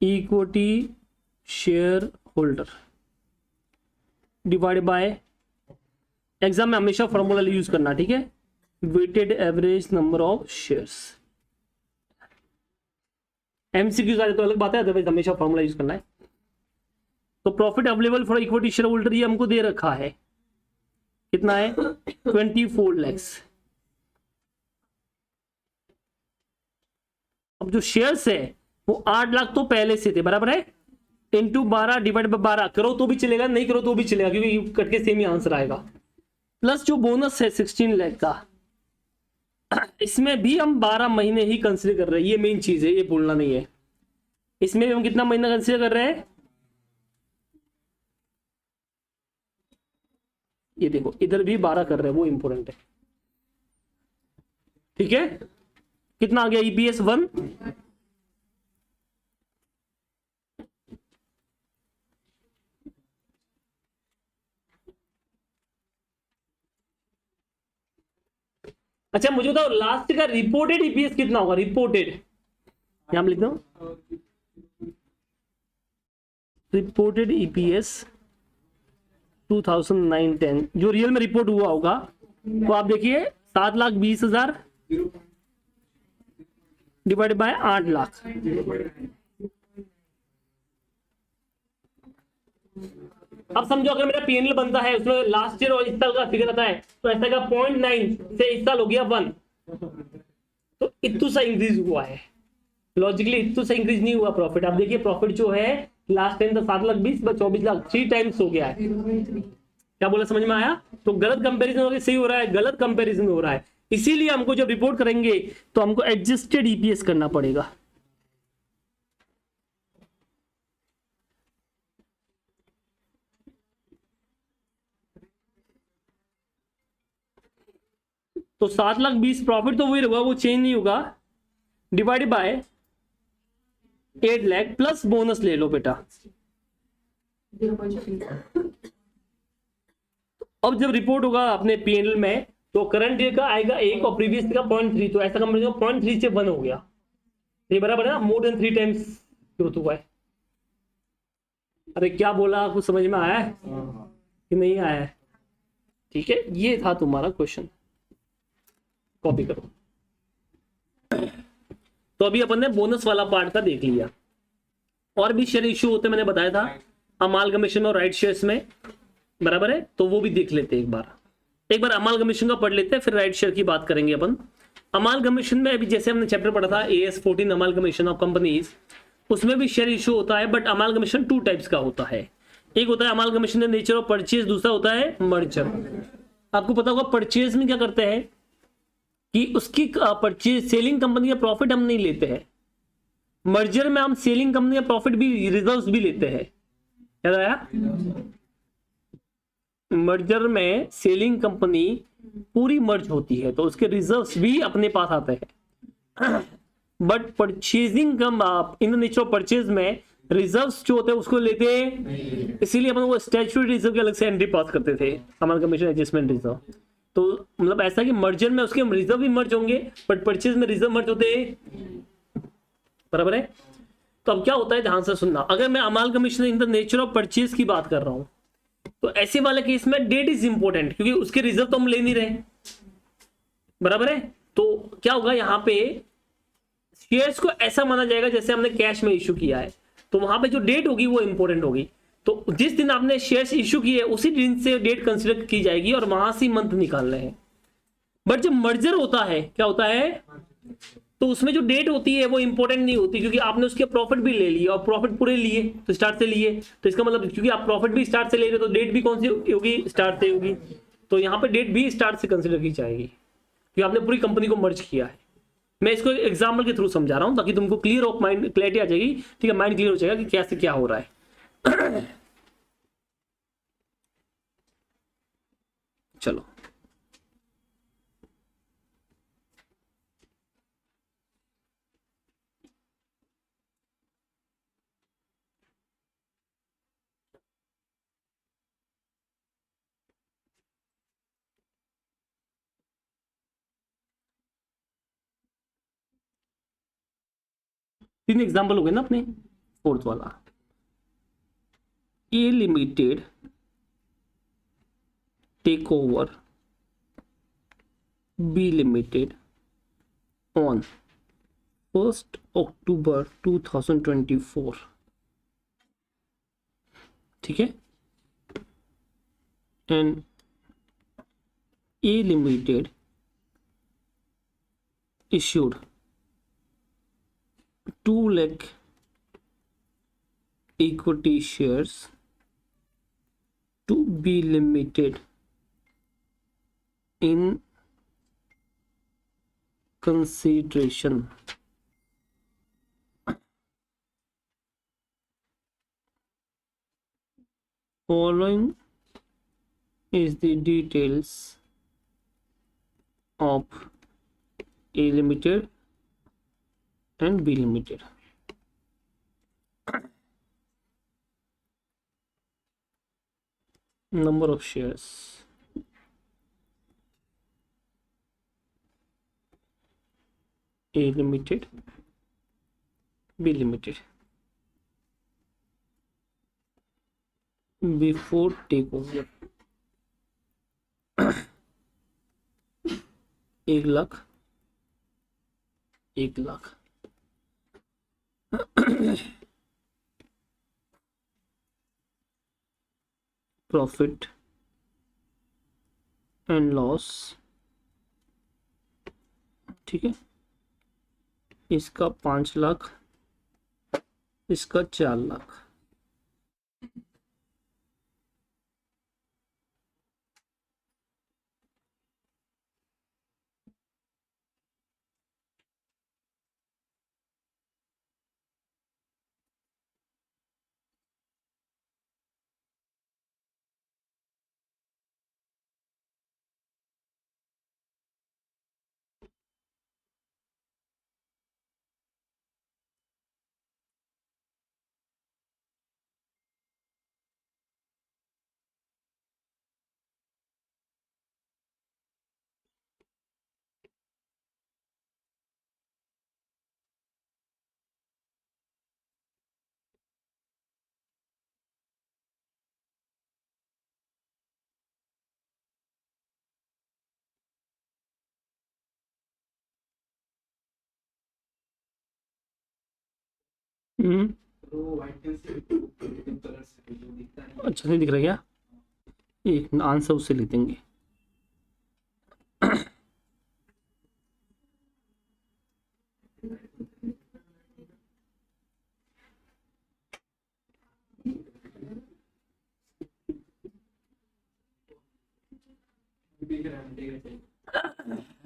equity share holder divide by, exam में हमेशा फॉर्मूला यूज करना, ठीक है, weighted average number of shares. MCQs आ जाए तो अलग बात है, अदरवाइज हमेशा फॉर्मूला यूज करना है। तो profit available for equity share holder ये हमको दे रखा है, कितना है, 24 lakhs। अब जो शेयर्स है वो 8 लाख तो पहले से थे, बराबर है, इंटू 12 डिवाइड बाय 12 करो तो भी चलेगा, नहीं करो तो भी चलेगा, क्योंकि कट के सेम ही आंसर आएगा। प्लस जो बोनस है 16 लाख का, इसमें भी हम 12 महीने ही कंसिडर कर रहे हैं, ये मेन चीज है, ये भूलना नहीं है। इसमें भी हम कितना महीना कंसिडर कर रहे हैं, ये देखो इधर भी 12 कर रहे हैं, वो इंपॉर्टेंट है, ठीक है। कितना आ गया ईपीएस 1, अच्छा मुझे बताओ लास्ट का रिपोर्टेड ईपीएस कितना होगा, रिपोर्टेड, यहां लिखता हूं, रिपोर्टेड ईपीएस 2009-10 जो रियल में रिपोर्ट हुआ होगा, तो आप देखिए 7,20,000 डिवाइड बाय 8 लाख, अब समझो अगर मेरा पीएनएल बनता है उसमें लास्ट ईयर और इस साल का फिगर आता है, तो ऐसा का 0.9 से इस साल हो गया 1, तो इतना सा इंक्रीज हुआ है, लॉजिकली इतना सा इंक्रीज नहीं हुआ प्रॉफिट। आप देखिए प्रॉफिट जो है लास्ट टाइम था 7,20,000 24 लाख, 3 टाइम्स हो गया है। क्या बोला, समझ में आया? तो गलत कंपैरिजन हो रहा है, सही हो रहा है, गलत कंपैरिजन हो रहा है। इसीलिए हमको जब रिपोर्ट करेंगे तो हमको एडजस्टेड ईपीएस करना पड़ेगा। तो 7,20,000 प्रॉफिट तो वही होगा, वो चेंज नहीं होगा, divided by 8 lakh plus bonus ले लो बेटा। 0.3। अब जब रिपोर्ट होगा अपने पीएनएल में तो करंट ईयर का आएगा 1 और प्रीवियस का 0.3, तो ऐसा कंपेरिजन 0.3 से 1 हो गया, ये बराबर है ना, मोर देन 3 टाइम्स ग्रोथ हुआ है। अरे क्या बोला, कुछ समझ में आया है कि नहीं आया है? ठीक है, ये था तुम्हारा क्वेश्चन, कॉपी करो। तो अभी अपन ने बोनस वाला पार्ट का देख लिया। और भी शेयर इश्यू होते मैंने बताया था, अमालगमेशन और राइट शेयर्स में, बराबर है, तो वो भी देख लेते हैं एक बार अमालगमेशन का पढ़ लेते हैं, फिर राइट शेयर की बात करेंगे अपन। अमालगमेशन में अभी जैसे हमने चैप्टर पढ़ा था AS14 अमालगमेशन ऑफ कंपनीज, उसमें भी शेयर इश्यू होता है, बट अमालगमेशन 2 टाइप्स का होता है। एक होता है amalgamation in nature of purchase, दूसरा होता है मर्जर। आपको पता होगा परचेज में क्या करते हैं कि उसकी परचेज सेलिंग कंपनी का प्रॉफिट हम नहीं लेते हैं, मर्जर में हम सेलिंग कंपनी का प्रॉफिट भी, रिजर्व्स भी लेते हैं। याद आया? मर्जर में सेलिंग कंपनी पूरी मर्ज होती है तो उसके रिजर्व्स भी अपने पास आते हैं, but purchasing come in the nature of purchase में रिजर्व्स जो होते हैं उसको लेते हैं, इसीलिए अपन वो स्टैट्यूटरी रिजर्व के अलग से एंट्री पास करते थे, अमालगमेशन एडजस्टमेंट रिजर्व। तो मतलब ऐसा कि मर्जर में उसके रिजर्व भी मर्ज होंगे, बट परचेज में रिजर्व मर्ज होते हैं, बराबर है। तो अब क्या होता है, ध्यान से सुनना, अगर मैं amalgamation in the nature of purchase की बात कर रहा हूं तो ऐसे वाले केस में डेट इज इंपॉर्टेंट, क्योंकि उसके रिजर्व तो हम ले नहीं रहे, बराबर है। तो क्या होगा, यहाँ पे शेयर्स को ऐसा माना जाएगा जैसे हमने कैश में इश्यू किया है, तो वहां पे जो डेट होगी वो इंपॉर्टेंट होगी। तो जिस दिन आपने शेयर्स इश्यू किए उसी दिन से डेट कंसिडर की जाएगी और वहां से मंथ निकालने हैं। बट जब मर्जर होता है, क्या होता है, तो उसमें जो डेट होती है वो इंपॉर्टेंट नहीं होती, क्योंकि आपने उसके प्रॉफिट भी ले लिए और प्रॉफिट पूरे लिए तो स्टार्ट से लिए, तो इसका मतलब क्योंकि आप प्रॉफिट भी स्टार्ट से ले रहे हो तो डेट भी कौन सी होगी, स्टार्ट से होगी। तो यहाँ पे डेट भी स्टार्ट से कंसिडर की जाएगी क्योंकि आपने पूरी कंपनी को मर्ज किया है। मैं इसको एग्जाम्पल के थ्रू समझा रहा हूँ ताकि तुमको क्लियर ऑफ माइंड, क्लैरिटी आ जाएगी, ठीक है, माइंड क्लियर हो जाएगा कि क्या से क्या हो रहा है। चलो तीन एग्जाम्पल हो गए ना अपने, फोर्थ वाला, A limited take over B limited on 1 October 2024, ठीक है, and A limited issued 2 lakh equity shares to be limited in consideration following is the details of A limited and B limited. Number of shares, A limited, B limited, before takeover 1 lakh profit and loss, ठीक है, इसका 5 लाख, इसका 4 लाख। अच्छा नहीं दिख रहा क्या? एक आंसर उससे ले देंगे।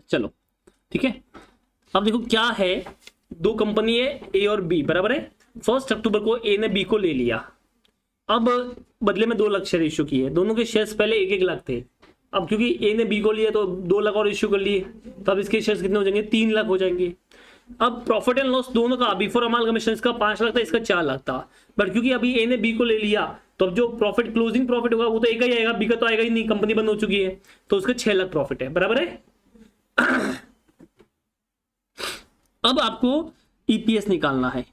चलो ठीक है, अब देखो क्या है, दो कंपनी है ए और बी, बराबर है। 1 अक्टूबर को ए ने बी को ले लिया, अब बदले में 2 लाख शेयर इश्यू किए। दोनों के शेयर्स पहले 1-1 लाख थे, अब क्योंकि ए ने बी को लिया तो 2 लाख और इश्यू कर लिए, तो अब इसके शेयर्स कितने हो जाएंगे? 3 लाख हो जाएंगे। अब प्रॉफिट एंड लॉस दोनों का बिफोर अमालगमेशन इसका 5 लाख था, इसका 4 लाख था, बट क्योंकि अभी ए ने बी को ले लिया तो अब जो प्रॉफिट क्लोजिंग प्रॉफिट होगा वो तो एक ही आएगा, बी का तो आएगा ही नहीं, कंपनी बंद हो चुकी है, तो उसका 6 लाख प्रॉफिट है, बराबर है। अब आपको ईपीएस निकालना है।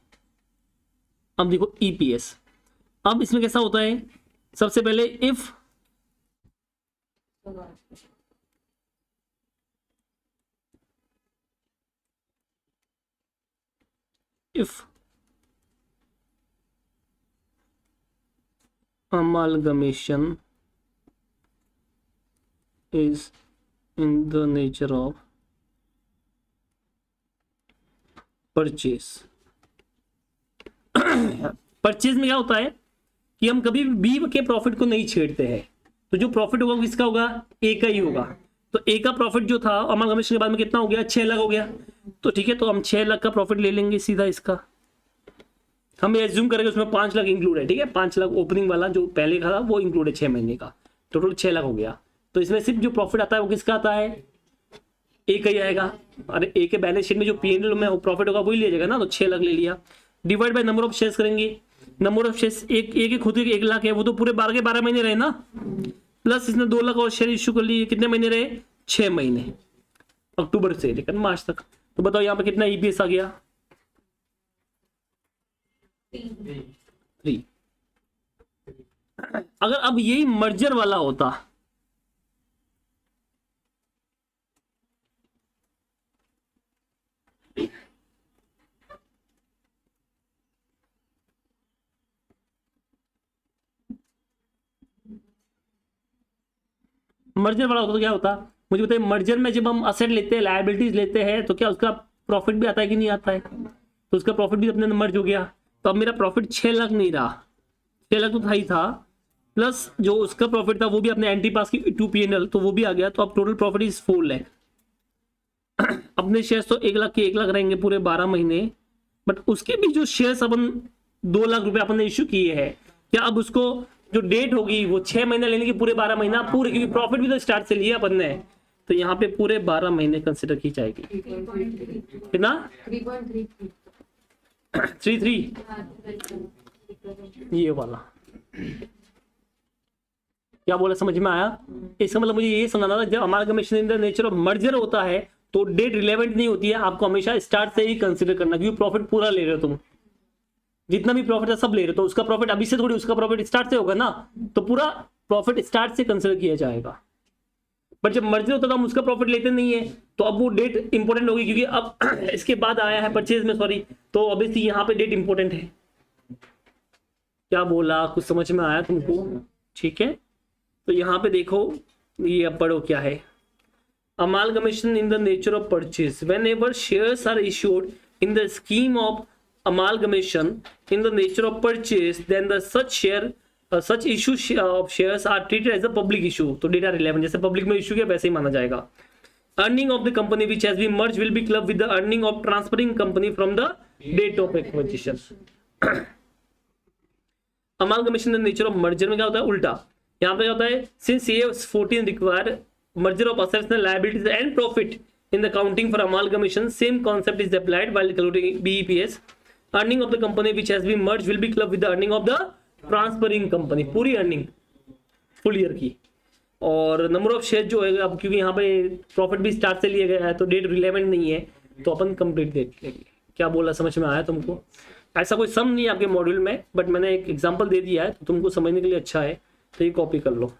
अब देखो ईपीएस, अब इसमें कैसा होता है, सबसे पहले if amalgamation is in the nature of purchase। Purchase में क्या होता है कि हम कभी बी के प्रॉफिट को नहीं छेड़ते हैं, तो जो प्रॉफिट होगा किसका होगा? ए का ही होगा। तो ए का प्रॉफिट जो था अमालगमेशन के बाद में कितना हो गया? 6 लाख हो गया। तो ठीक है, तो हम 6 लाख का प्रॉफिट ले लेंगे सीधा इसका, हम एज्यूम करेंगे उसमें 5 लाख इंक्लूड है, ठीक है, 5 लाख ओपनिंग वाला जो पहले का था वो इंक्लूड है 6 महीने का, टोटल 6 लाख हो गया। तो इसमें सिर्फ जो प्रॉफिट आता है वो किसका आता है? ए का ही आएगा। अरे ए के बैलेंस शीट में जो पीएनएल में प्रॉफिट होगा वही ले जाएगा ना, तो 6 लाख ले लिया। Divide by number of shares करेंगे, नंबर ऑफ शेयर्स एक खुद 1 लाख है, वो तो पूरे 12 के 12 महीने रहे ना, प्लस इसने 2 लाख और शेयर इश्यू कर लिए, कितने महीने रहे? 6 महीने, अक्टूबर से लेकर मार्च तक। तो बताओ यहाँ पे कितना ईपीएस आ गया? 3। अगर अब यही मर्जर वाला होता, मर्जर वाला होता तो क्या होता? मुझे बताइए, मर्जर में जब हम असेट लेते हैं, लायबिलिटीज लेते हैं, तो क्या उसका प्रॉफिट भी आता है कि नहीं आता है? तो उसका प्रॉफिट भी अपने मर्ज हो गया, तो अब मेरा प्रॉफिट 6 लाख नहीं रहा, 6 लाख तो था ही था, प्लस जो उसका प्रॉफिट था वो भी अपने एंटी पास की 2 पीएनएल, तो वो भी आ गया, तो अब टोटल प्रॉफिट इज 4 लाख। अपने शेयर्स तो 1 लाख के 1 लाख रहेंगे पूरे 12 महीने, बट उसके भी जो शेयर्स अपन 2 लाख रुपए अपन ने इश्यू किए हैं, क्या अब उसको जो डेट होगी वो 6 महीना लेने की, पूरे 12 महीना पूरे, क्योंकि प्रॉफिट भी तो स्टार्ट से लिया अपन ने, तो यहाँ पे पूरे 12 महीने कंसिडर की जाएगी। कितना? 3.3 ये वाला। क्या बोला, समझ में आया? इसका मतलब मुझे ये समझाना था, जब amalgamation in the nature of merger होता है तो डेट रिलेवेंट नहीं होती है, आपको हमेशा स्टार्ट से ही कंसीडर करना, क्योंकि प्रॉफिट पूरा ले रहे हो तुम, जितना भी प्रॉफिट है सब ले रहे हो, तो उसका प्रॉफिट अभी से थोड़ी, उसका प्रॉफिट स्टार्ट से होगा ना, तो पूरा प्रॉफिट स्टार्ट से कंसीडर किया जाएगा। बट जब मर्जर होता है तो हम उसका प्रॉफिट लेते नहीं है, तो अब वो डेट इंपॉर्टेंट होगी, क्योंकि अब इसके बाद आया है परचेज में, सॉरी, तो ऑब्वियसली यहाँ पे डेट इंपॉर्टेंट है। क्या बोला, कुछ समझ में आया तुमको? ठीक है, तो यहाँ पे देखो, ये अब पढ़ो क्या है। Amalgamation in the nature of purchase, whenever shares are issued in the scheme of amalgamation in the nature of purchase, then the such issue of shares are treated as a public issue. तो data relevant, जैसे public में issue किया वैसे ही माना जाएगा. Earning of the company which has been merged will be clubbed with the earning of transferring company from the date of acquisition. Amalgamation in the nature of merger में क्या होता है उल्टा. यहाँ पे क्या होता है, since AS14 require merger of assets and liabilities and profit in the accounting for amalgamation, same concept is applied while calculating BEPS. Earning of the company which has been merged will be clubbed with the earning of the transferring company. पूरी earning full year की. और number of share जो है, अब क्योंकि यहाँ पे profit भी स्टार्ट से लिया गया है तो डेट रिलेवेंट नहीं है, तो अपन कंप्लीट देख लेंगे. क्या बोला, समझ में आया तुमको? ऐसा कोई सम नहीं है आपके मॉड्यूल में, बट मैंने एक एग्जांपल दे दिया है तो तुमको समझने के लिए अच्छा है, तो ये कॉपी कर लो.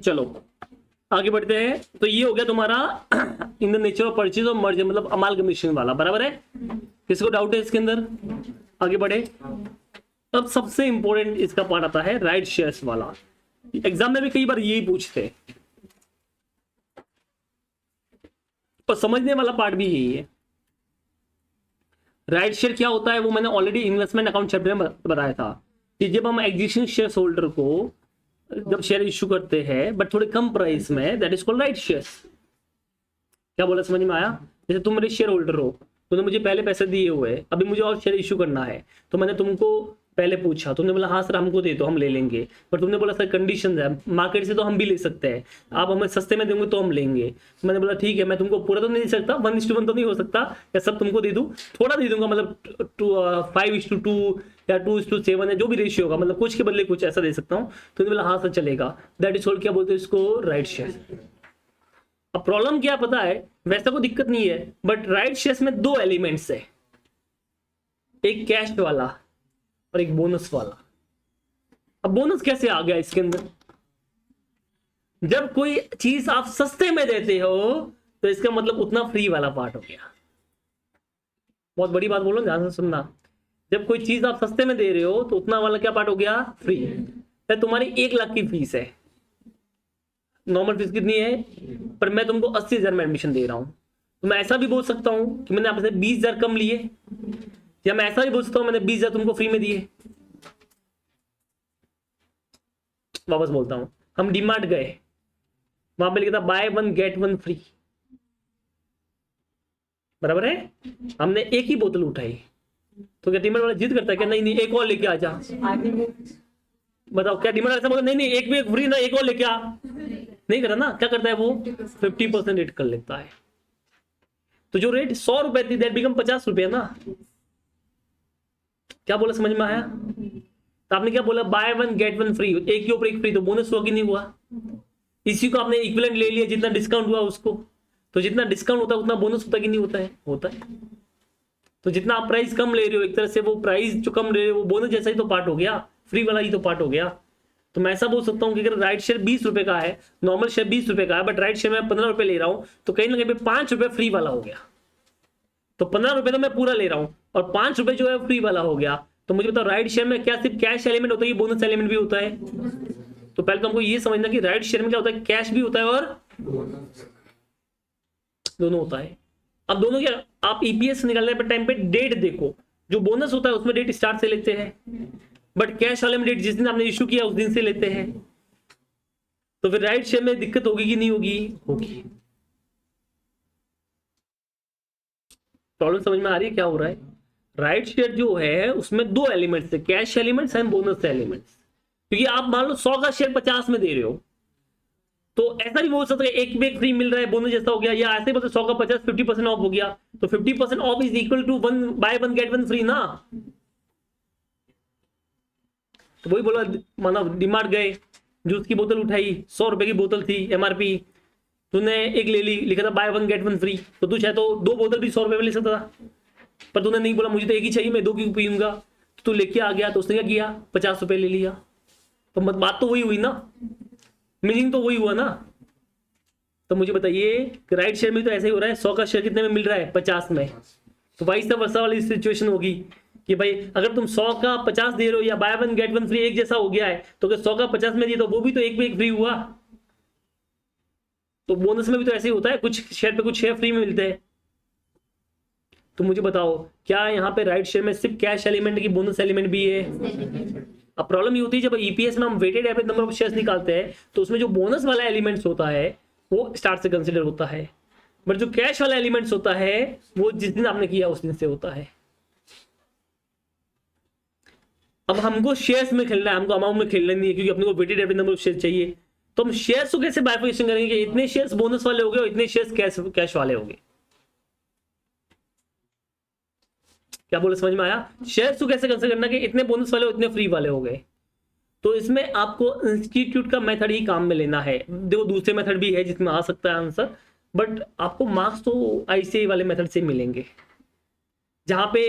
चलो आगे बढ़ते हैं. तो ये हो गया तुम्हारा in the nature of purchase और मर्जर, मतलब अमालगमेशन वाला. बराबर है? किसी को डाउट है इसके अंदर? आगे बढ़े. अब सबसे इंपॉर्टेंट इसका पार्ट आता है राइट शेयर्स वाला. एग्जाम में भी कई बार यही पूछते हैं और समझने वाला पार्ट भी यही है. राइट शेयर क्या होता है वो मैंने ऑलरेडी इन्वेस्टमेंट अकाउंट चैप्टर में बताया था कि जब हम एग्जिस्टिंग शेयर होल्डर को जब शेयर इश्यू करते हैं बट थोड़े कम प्राइस में, that is called right shares. क्या बोला, समझ में आया? जैसे तुम मेरे शेयर होल्डर हो, तुमने मुझे पहले पैसे दिए हुए, अभी मुझे और शेयर इश्यू करना है, तो मैंने तुमको पहले पूछा, तुमने बोला हाँ सर हमको दे दो हम ले लेंगे, पर तुमने बोला सर कंडीशन है, मार्केट से तो हम भी ले सकते हैं, आप हमें सस्ते में देंगे तो हम लेंगे. तो मैंने बोला ठीक है, मैं तुमको पूरा तो नहीं दे सकता, 1:1 तो नहीं हो सकता, या सब तुमको दे दूं, थोड़ा दे दूंगा, मतलब 5:2 या 2:7 है, जो भी रेशियो होगा, मतलब कुछ के बदले कुछ ऐसा दे सकता हूँ. तो बोला हाँ सर चलेगा. दैट इज कॉल्ड, क्या बोलते हैं इसको, राइट शेयर. अब प्रॉब्लम क्या पता है, वैसा कोई दिक्कत नहीं है, बट राइट शेयर्स में दो एलिमेंट्स है, एक कैश वाला और एक बोनस वाला. अब बोनस कैसे आ गया इसके अंदर? जब कोई चीज आप सस्ते में देते हो तो इसका मतलब उतना फ्री वाला पार्ट हो गया. बहुत बड़ी बात बोलो, ध्यान से सुनना. जब कोई चीज आप सस्ते में दे रहे हो तो उतना वाला क्या पार्ट हो गया, फ्री. तो तुम्हारी 1 लाख की फीस है, नॉर्मल फीस कितनी है, पर मैं तुमको 80,000 में एडमिशन दे रहा हूं, तो मैं ऐसा भी बोल सकता हूं कि मैंने आपसे 20,000 कम लिए, या मैं ऐसा भी बोल सकता हूं मैंने 20,000 तुमको फ्री में दिए. वापस बोलता हूं, हम डीमार्ट गए, वहां पे लिखा था बाय 1 गेट 1 फ्री. बराबर है? हमने एक ही बोतल उठाई, तो क्या डीमार्ट वाला जिद करता है क्या, नहीं नहीं एक और लेके आ जा? बताओ, क्या डीमार्ट ऐसा बोलता, नहीं नहीं एक भी फ्री ना, एक और लेके आ? नहीं करता ना. क्या करता है वो, 50% रेट कर लेता है. तो जो रेट 100 रुपए थी दैट बिकम 50 रुपए ना. क्या बोला, समझ में आया? तो आपने क्या बोला, बाय 1 गेट 1 फ्री, एक के ऊपर एक फ्री, तो बोनस हुआ कि नहीं हुआ? इसी को आपने इक्विवेलेंट ले लिया, जितना डिस्काउंट हुआ उसको, तो जितना डिस्काउंट होता है उतना बोनस होता कि नहीं होता है? होता है. तो जितना आप प्राइस कम ले रहे हो, एक तरह से वो प्राइस जो कम ले रहे हो वो बोनस जैसा ही तो पार्ट हो गया, फ्री वाला ही तो पार्ट हो गया. तो मैं ऐसा बोल सकता हूँ कि अगर राइट शेयर 20 रुपए का है, नॉर्मल शेयर 20 रुपए का है, बट राइट शेयर में 15 रुपए ले रहा हूँ, तो कहीं ना कहीं पे 5 रुपए फ्री वाला हो गया. तो 15 रुपए तो मैं पूरा ले रहा हूँ और 5 रुपए जो है फ्री वाला हो गया. तो मुझे बताओ, राइट शेयर में क्या सिर्फ कैश एलिमेंट होता है, बोनस एलिमेंट भी होता है? तो पहले तो हमको ये समझना कि राइट शेयर में क्या होता है, कैश भी होता है और दोनों होता है. अब दोनों क्या, आप ईपीएस निकालने पे टाइम पे डेट देखो, जो बोनस होता है उसमें डेट स्टार्ट से लेते हैं, बट कैश वाले में डेट जिस दिन आपने इश्यू किया उस दिन से लेते हैं. तो फिर राइट शेयर में दिक्कत होगी कि नहीं होगी? होगी. प्रॉब्लम समझ में आ रही है क्या हो रहा है? राइट शेयर जो है उसमें दो एलिमेंट्स है, cash elements and bonus elements. क्योंकि आप मान लो 100 का शेयर 50 में दे रहे हो, तो ऐसा नहीं बोल सकते एक पे एक फ्री मिल रहा है बोनस जैसा हो गया, या ऐसे बोलते 100 का 50 50% ऑफ हो गया, तो 50% off is equal to 1 buy 1 get 1 free ना. तो वही बोला, माना डीमार्ट गए, जूस की बोतल उठाई, 100 रुपए की बोतल थी एमआरपी, तूने एक ले ली, लिखा था बाय 1 गेट 1 फ्री, तो तू चाहे तो 2 बोतल भी 100 रुपए में ले सकता था, पर तूने नहीं बोला मुझे तो एक ही चाहिए, मैं 2 क्यों पीऊंगा. तो तू लेके आ गया, तो उसने क्या किया, 50 रुपए ले लिया. तो बात तो वही हुई ना, मीनिंग तो वही हुआ ना. तो मुझे बताइए कि राइट शेयर में तो ऐसे ही हो रहा है, 100 का शेयर कितने में मिल रहा है, 50 में. तो वाइस वर्सा वाली सिचुएशन होगी कि भाई अगर तुम 100 का 50 दे रहे हो या by one get one free एक जैसा हो गया है, तो अगर 100 का 50 में दिए तो वो भी तो एक पे एक फ्री हुआ। तो बोनस में भी तो ऐसे ही होता है, कुछ शेयर पे कुछ शेयर फ्री में मिलते हैं। तो मुझे बताओ क्या यहाँ पे राइट शेयर में सिर्फ कैश एलिमेंट की बोनस एलिमेंट भी है? अब प्रॉब्लम ये होती है जब ईपीएस में हम weighted average number of shares निकालते हैं तो उसमें जो बोनस वाला एलिमेंट्स होता है वो स्टार्ट से कंसिडर होता है, बट जो कैश वाला एलिमेंट्स होता है वो जिस दिन आपने किया उस दिन से होता है। अब हमको शेयर्स में खेलना है, हमको अमाउंट में खेलना नहीं है, क्योंकि अपने को weighted average number of share चाहिए। तो हम शेयर्स को कैसे बाइफिकेशन करेंगे कि इतने शेयर्स बोनस वाले हो गए और इतने शेयर्स कैश वाले हो गए। क्या बोले, समझ में आया? शेयर्स को कैसे कंसिडर करना कि इतने बोनस वाले और इतने फ्री वाले हो गए। तो इसमें आपको इंस्टीट्यूट का मेथड ही काम में लेना है। देखो दूसरे मेथड भी है जिसमें आ सकता है आंसर, बट आपको मार्क्स तो आईसीआई वाले मेथड से मिलेंगे। जहां पे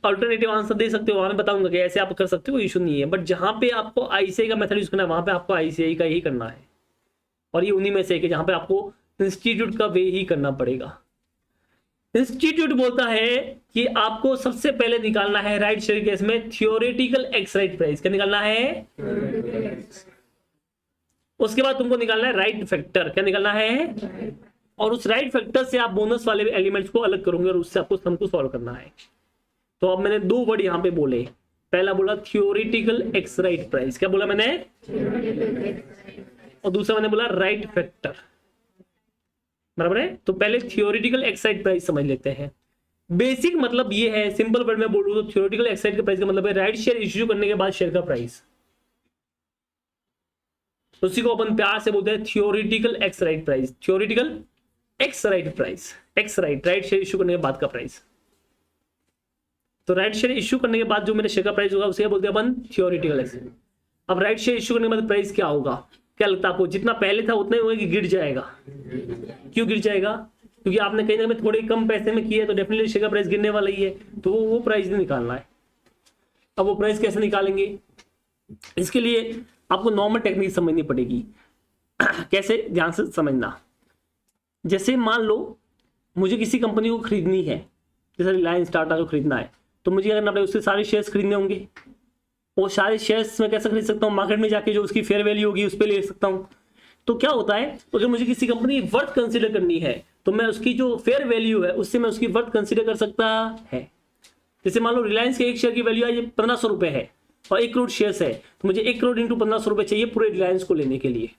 अल्टरनेटिव आंसर दे सकते हो वहां मैं बताऊंगा कि ऐसे आप कर सकते हो, इशू नहीं है, बट जहां पे आपको आईसीआई का मेथड यूज करना है वहां पे आपको आईसीआई का ही करना है। और ये उन्हीं में से है जहां पे आपको इंस्टीट्यूट का वे ही करना पड़ेगा। इंस्टीट्यूट बोलता है कि आपको सबसे पहले निकालना है राइट शेयर केस में थियोरेटिकल एक्स राइट प्राइस। क्या निकालना है? उसके बाद तुमको निकालना है राइट फैक्टर। क्या निकालना है? और उस राइट फैक्टर से आप बोनस वाले एलिमेंट्स को अलग करोगे और उससे आपको सम को सॉल्व करना है। तो अब मैंने दो वर्ड यहां पे बोले, पहला बोला थियोरेटिकल एक्स राइट प्राइस। क्या बोला मैंने? और दूसरा मैंने बोला राइट फैक्टर। बराबर है? तो पहले थियोरेटिकल एक्स राइट प्राइस समझ लेते हैं। बेसिक मतलब ये है, सिंपल वर्ड में बोलूं तो थियोरेटिकल एक्स राइट का प्राइस का मतलब है राइट शेयर इश्यू करने के बाद शेयर का प्राइस। उसी को अपन प्यार से बोलते हैं theoretical ex right price. Theoretical ex right price, x right, right share issue करने के बाद का प्राइस। तो राइट शेयर इश्यू करने के बाद जो मेरे शेयर का प्राइस होगा उसे बोलते हैं अपन थियोरेटिकल एक्स। अब राइट शेयर इश्यू करने के बाद प्राइस क्या होगा? क्या लगता है आपको? जितना पहले था उतना ही होगा कि गिर जाएगा? क्यों गिर जाएगा? क्योंकि आपने कहीं ना कहीं थोड़े कम पैसे में किया है तो डेफिनेटली शेयर का प्राइस गिरने वाला ही है। तो वो प्राइस निकालना है। अब वो प्राइस कैसे निकालेंगे? इसके लिए आपको नॉर्मल टेक्निक समझनी पड़ेगी। कैसे? ध्यान से समझना। जैसे मान लो मुझे किसी कंपनी को खरीदनी है, जैसे रिलायंस टाटा को खरीदना है, तो मुझे अगर ना उससे सारे शेयर्स खरीदने होंगे। वो सारे शेयर्स में कैसे खरीद सकता हूँ? मार्केट में जाके जो उसकी फेयर वैल्यू होगी उस पर ले सकता हूँ। तो क्या होता है, अगर मुझे किसी कंपनी की वर्थ कंसीडर करनी है तो मैं उसकी जो फेयर वैल्यू है उससे मैं उसकी वर्थ कंसीडर कर सकता है। जैसे मान लो रिलायंस के एक शेयर की वैल्यू आज 1500 रुपए है और 1 करोड़ शेयर्स है, तो मुझे 1 करोड़ इंटू 1500 रुपए चाहिए पूरे रिलायंस को लेने के लिए।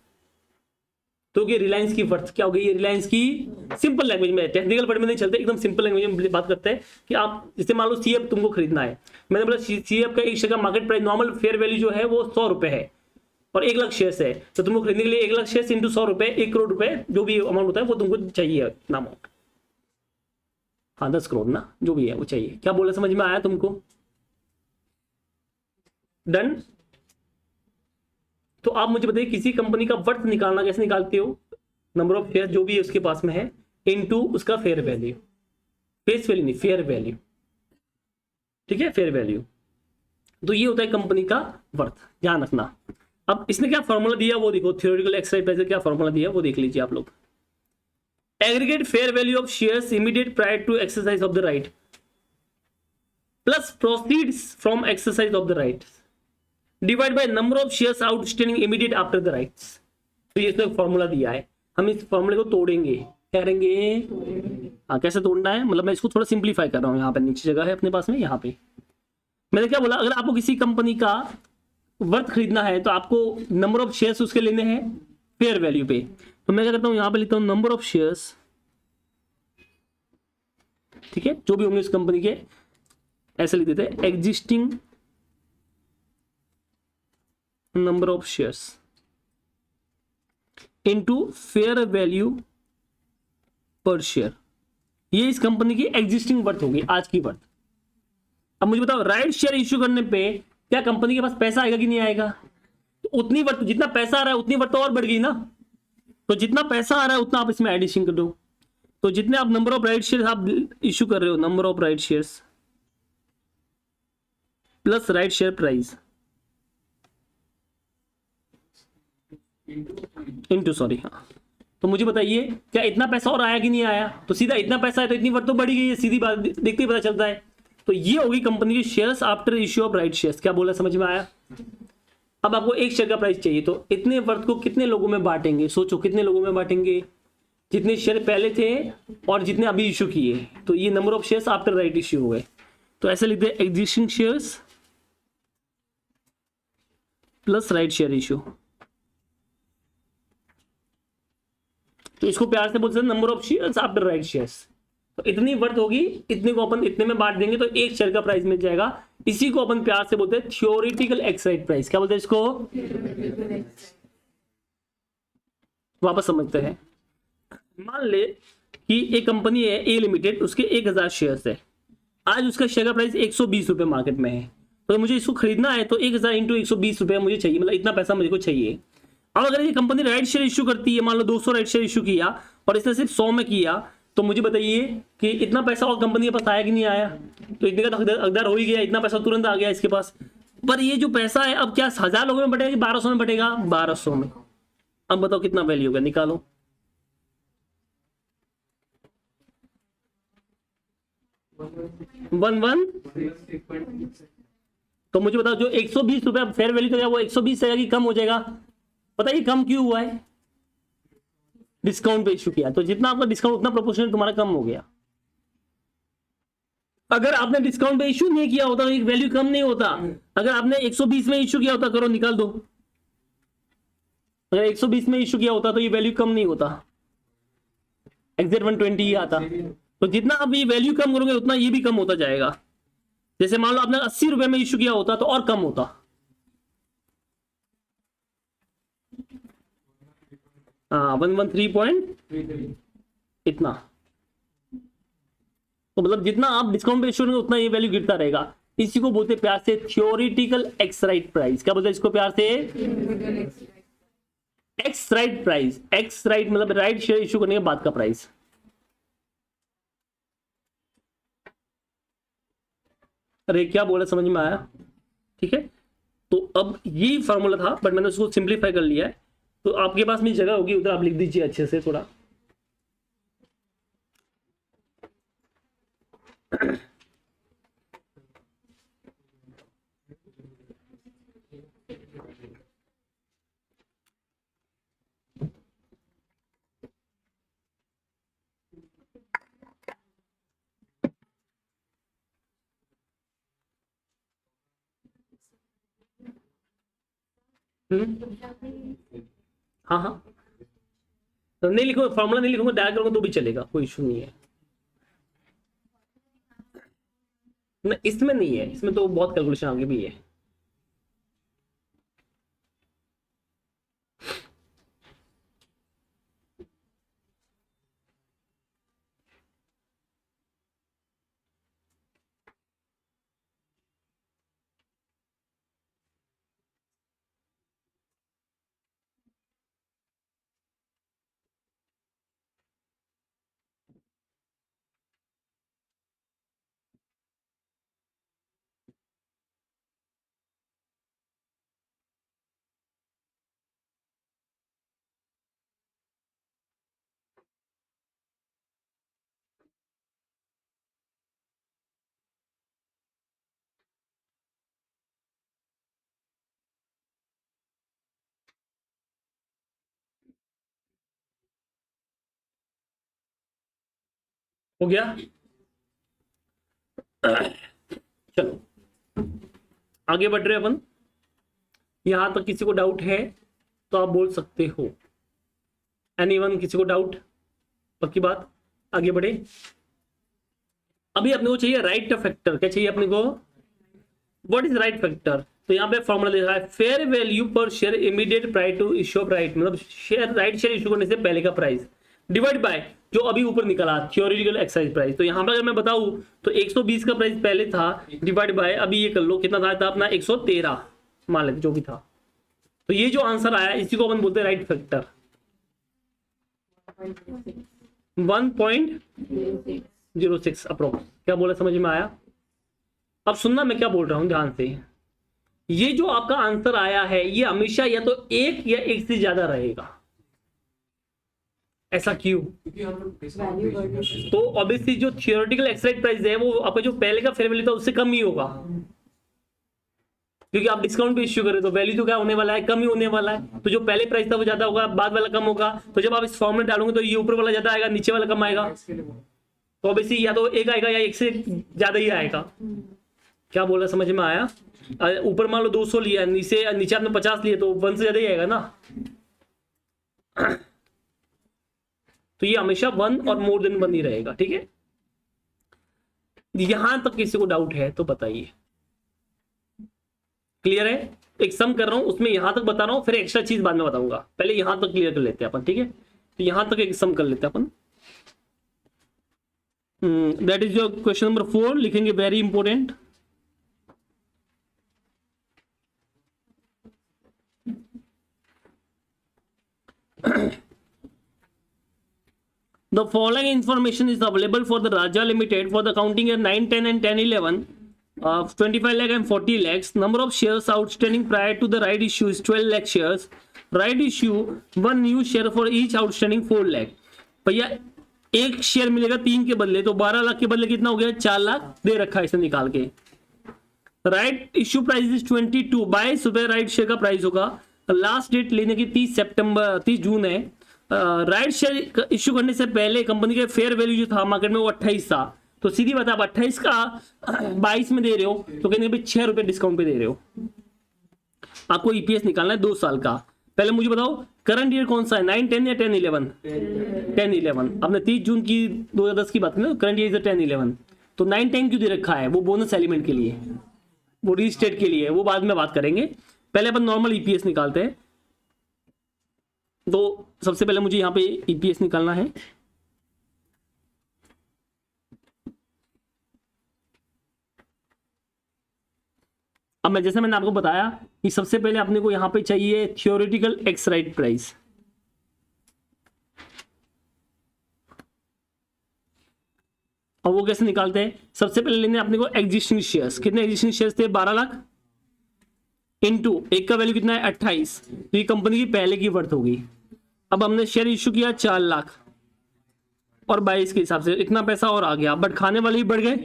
तो ये रिलायंस की वर्थ क्या हो गई? ये रिलायंस की, सिंपल लैंग्वेज में, टेक्निकल वर्ड में नहीं चलते, एकदम सिंपल लैंग्वेज में बात करते हैं कि आप जैसे मान लो सीएफ तुमको खरीदना है। मैंने बोला सीएफ का एक शेयर का market price normal fair value जो है वो 100 रुपए है और 1 लाख शेयर्स है, तो तुमको खरीदने के लिए 1 लाख शेयर्स इंटू 100 रुपए, 1 करोड़ रुपए जो भी अमाउंट होता है वो तुमको चाहिए इतना अमाउंट। हाँ 10 करोड़ ना, जो भी है वो चाहिए। क्या बोला, समझ में आया तुमको? डन। तो आप मुझे बताइए किसी कंपनी का वर्थ निकालना कैसे निकालते हो? नंबर ऑफ शेयर जो भी उसके पास में है इनटू उसका फेयर वैल्यू, फेस वैल्यू नहीं, फेयर वैल्यू। ठीक है, फेयर वैल्यू। तो ये होता है कंपनी का वर्थ, ध्यान रखना। अब इसने क्या फॉर्मूला दिया वो देखो, थियोरेटिकल एक्स राइट प्राइस क्या फॉर्मूला दिया वो देख लीजिए आप लोग। Aggregate fair value of shares immediate prior to exercise of the right plus proceeds from exercise of the right divide by number of shares outstanding immediate after the rights. तो ये इसने फॉर्मूला दिया है, हम इस फॉर्मूले को तोड़ेंगे। क्या करेंगे? हाँ, कैसे तोड़ना है मतलब मैं इसको थोड़ा सिंप्लीफाई कर रहा हूँ। यहाँ पे नीचे जगह है अपने पास में, यहाँ पे मैंने क्या बोला, अगर आपको किसी कंपनी का वर्थ खरीदना है तो आपको नंबर ऑफ शेयर्स उसके लेने हैं फेयर वैल्यू पे। तो मैं क्या करता हूँ, यहाँ पे लिखता हूँ नंबर ऑफ शेयर्स, ठीक है, जो भी होंगे इस कंपनी के, ऐसे लिख देते हैं existing number of shares into fair value per share. ये इस कंपनी की एग्जिस्टिंग वर्थ होगी, आज की वर्थ। अब मुझे बताओ राइट शेयर इश्यू करने पे क्या कंपनी के पास पैसा आएगा कि नहीं आएगा? तो उतनी वर्थ, जितना पैसा आ रहा है उतनी वर्थ तो और बढ़ गई ना। तो जितना पैसा आ रहा है उतना आप इसमें एडिशन कर दो। तो जितने आप नंबर ऑफ राइट शेयर आप इश्यू कर रहे हो, number of right shares plus right share price into, sorry, हाँ। तो मुझे बताइए क्या इतना पैसा और आया कि नहीं आया? तो सीधा इतना पैसा है तो इतनी वर्थ तो बढ़ी गई है, सीधी बात देखते ही पता चलता है। तो ये होगी कंपनी की shares after issue of right shares. क्या बोला, समझ में आया? अब आपको एक शेयर का प्राइस चाहिए, तो इतने वर्थ को कितने लोगों में बांटेंगे? सोचो कितने लोगों में बांटेंगे? जितने शेयर पहले थे और जितने अभी इश्यू किए, तो ये number of shares after right issue हो गए। तो ऐसे लिखते हैं existing shares plus right share issue. तो इसको प्यार से बोलते हैं number of shares after right shares. तो इतनी वर्थ होगी, इतने को अपन इतने में बांट देंगे तो एक शेयर का प्राइस मिल जाएगा। इसी को अपन प्यार से बोलते हैं थ्योरेटिकल एक्सराइट प्राइस। क्या बोलते हैं इसको? वापस समझते हैं। मान ले कि एक कंपनी है ए लिमिटेड, उसके 1000 शेयर्स है। आज उसका शेयर का प्राइस 120 रुपए मार्केट में है, तो मुझे इसको खरीदना है, तो 1000 इंटू 120 रुपए मुझे चाहिए, मतलब इतना पैसा मुझे को चाहिए। अब अगर ये कंपनी राइट शेयर इश्यू करती है, मान लो 200 राइट शेयर इश्यू किया और इसने सिर्फ 100 में किया, तो मुझे बताइए कि इतना पैसा और कंपनी के पास आया कि नहीं आया? तो इतने का तो हकदार हो ही गया, इतना पैसा तुरंत आ गया इसके पास। पर ये जो पैसा है अब क्या 1000 लोगों में बटेगा कि 1200 में बटेगा? 1200 में। अब बताओ कितना वैल्यू होगा, निकालो। वन। तो मुझे बताओ जो 120 रुपए फेयर वैल्यू का वो 120 से कम हो जाएगा। पता है कम क्यों हुआ है? डिस्काउंट पे इश्यू किया, तो जितना आपका डिस्काउंट उतना प्रोपोर्शनल तुम्हारा कम हो गया। अगर आपने डिस्काउंट पे इश्यू नहीं किया होता तो एक वैल्यू कम नहीं होता। अगर आपने 120 में इश्यू किया होता, करो निकाल दो, अगर 120 में इश्यू किया होता तो ये वैल्यू कम नहीं होता, एग्जैक्ट 120 ही आता। तो जितना आप ये वैल्यू कम करोगे उतना ये भी कम होता जाएगा। जैसे मान लो आपने 80 रुपए में इश्यू किया होता तो और कम होता। हाँ 113 इतना। तो मतलब जितना आप डिस्काउंट पे इश्यू करेंगे उतना ये वैल्यू गिरता रहेगा। इसी को बोलते हैं प्यार से थ्योरेटिकल एक्स राइट प्राइस। क्या बोलते हैं इसको प्यार से? X right price. X right मतलब राइट शेयर इश्यू करने के बाद का प्राइस। अरे क्या बोला, समझ में आया? ठीक है, तो अब ये फॉर्मूला था बट मैंने उसको सिंप्लीफाई कर लिया है। तो आपके पास में जगह होगी उधर आप लिख दीजिए अच्छे से थोड़ा। हाँ हाँ, तो नहीं लिखो, फॉर्मूला नहीं लिखूंगा, डायरेक्ट करूंगा तो भी चलेगा, कोई इशू नहीं है। ना इसमें नहीं है, इसमें तो बहुत कैलकुलेशन आगे भी है। हो गया? चलो आगे बढ़ रहे हैं अपन। यहां तक किसी को डाउट है तो आप बोल सकते हो। एनीवन, किसी को डाउट? पक्की बात, आगे बढ़े। अभी अपने को चाहिए राइट फैक्टर। क्या चाहिए अपने को? What is right factor? तो यहाँ पे फॉर्मूला लिखा है fair value per share immediate price to issue of right, मतलब शेयर राइट शेयर इश्यू करने से पहले का प्राइस डिवाइड बाय जो अभी ऊपर निकला थ्योरेटिकल एक्सरसाइज प्राइस। तो यहाँ पर अगर मैं बताऊं तो 120 का प्राइस पहले था डिवाइड बाय अभी ये कर लो कितना था अपना 113 मान लेते जो भी था। तो ये जो आंसर आया इसी को अपन बोलते हैं राइट फैक्टर 1.06 अप्रोक्स। क्या बोला, समझ में आया? अब सुनना मैं क्या बोल रहा हूं ध्यान से। ये जो आपका आंसर आया है ये हमेशा या तो एक या एक से ज्यादा रहेगा। ऐसा क्यों? वैल्यू बढ़ तो ऑब्वियसली जो थियोरेटिकल एक्सराइट प्राइस है वो आपका जो पहले का फेयर वैल्यू था उससे कम ही होगा, क्योंकि आप डिस्काउंट पे इश्यू करें तो वैल्यू तो क्या होने वाला है, कम ही होने वाला है। तो जो पहले प्राइस था वो ज्यादा होगा, बाद वाला कम होगा। तो जब आप इस फॉर्म में डालोगे तो ये ऊपर वाला ज्यादा आएगा, नीचे वाला कम आएगा। तो ऑब्वियसली या तो एक आएगा या एक से ज्यादा ही आएगा। क्या बोला, समझ में आया? ऊपर मान लो 200 लिया, नीचे नीचे आपने 50 लिए, तो 1 से ज्यादा ही आएगा ना। तो ये हमेशा 1 और मोर देन 1 ही रहेगा, ठीक है। यहां तक किसी को डाउट है तो बताइए। क्लियर है? एक सम कर रहा हूं उसमें यहां तक बता रहा हूं, फिर एक्स्ट्रा चीज बाद में बताऊंगा, पहले यहां तक क्लियर कर लेते हैं अपन, ठीक है। तो यहां तक एक सम कर लेते हैं अपन। That is your question number 4, लिखेंगे very important. The following information is available for the Raja Limited for the accounting year 9, 10 and 10, 11 of 25 lakh and 40 lakhs. Number of shares outstanding prior to the right issue is 12 lakh shares. Right issue, 1 new share for each outstanding 4 lakh. भैया एक share मिलेगा 3 के बदले, तो 12 लाख के बदले कितना हो गया, 4 लाख दे रखा है इसे निकाल के। राइट इश्यू प्राइस इज 22, 22 रुपए राइट शेयर का प्राइस होगा। लास्ट डेट लेने की 30 जून है। राइट शेयर इश्यू करने से पहले कंपनी के फेयर वैल्यू जो था मार्केट में वो 28 था। तो सीधी बात, आप 28 का 22 में दे रहे हो तो कहने भाई 6 रुपए डिस्काउंट पे दे रहे हो। आपको ईपीएस निकालना है 2 साल का। पहले मुझे बताओ करंट ईयर कौन सा है, 9, 10 या 10, 11? 10, 11। आपने 30 जून की 2010 की बात की ना, करंट ईयर 10, 11। तो 9, 10 क्यों दे रखा है? वो बोनस एलिमेंट के लिए, वो रीस्टेट के लिए, वो बाद में बात करेंगे। पहले अपन नॉर्मल ईपीएस निकालते हैं। तो सबसे पहले मुझे यहां पे ईपीएस निकालना है। अब मैं जैसे मैंने आपको बताया कि सबसे पहले अपने को यहां पे चाहिए थियोरेटिकल एक्स राइट प्राइस। और वो कैसे निकालते हैं? सबसे पहले लेने अपने को एग्जिस्टिंग शेयर्स। कितने एग्जिस्टिंग शेयर्स थे? 12 लाख इनटू एक का वैल्यू कितना है, 28। तो ये कंपनी की पहले की वर्थ होगी। अब हमने शेयर इश्यू किया 4 लाख और 22 के हिसाब से इतना पैसा और आ गया, बट खाने वाले ही बढ़ गए।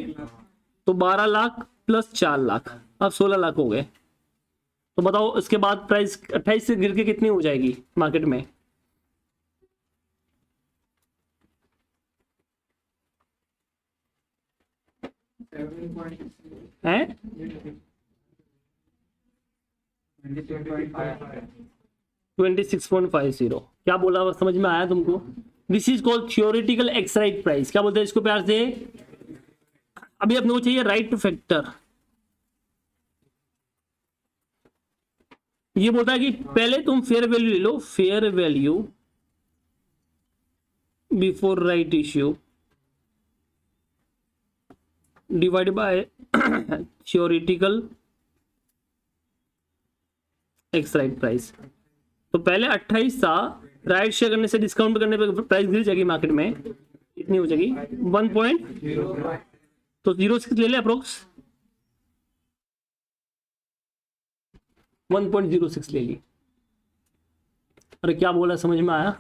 तो 12 लाख प्लस 4 लाख, अब 16 लाख हो गए। तो बताओ इसके बाद प्राइस 28 से गिर के कितनी हो जाएगी मार्केट में? है 26.50। क्या बोला, समझ में आया तुमको? This is called theoretical ex right price. क्या बोलते हैं इसको प्यार से? अभी अपने को चाहिए राइट फैक्टर। ये बोलता है कि पहले तुम फेयर वैल्यू ले लो, fair value before right issue divide by theoretical ex right price. तो पहले 28 था, राइट शेयर करने से डिस्काउंट करने पे प्राइस गिर जाएगी मार्केट में, इतनी हो जाएगी 1. तो 0.6 ले ले अप्रोक्स, 1.06 ले ली। अरे क्या बोला, समझ में आया?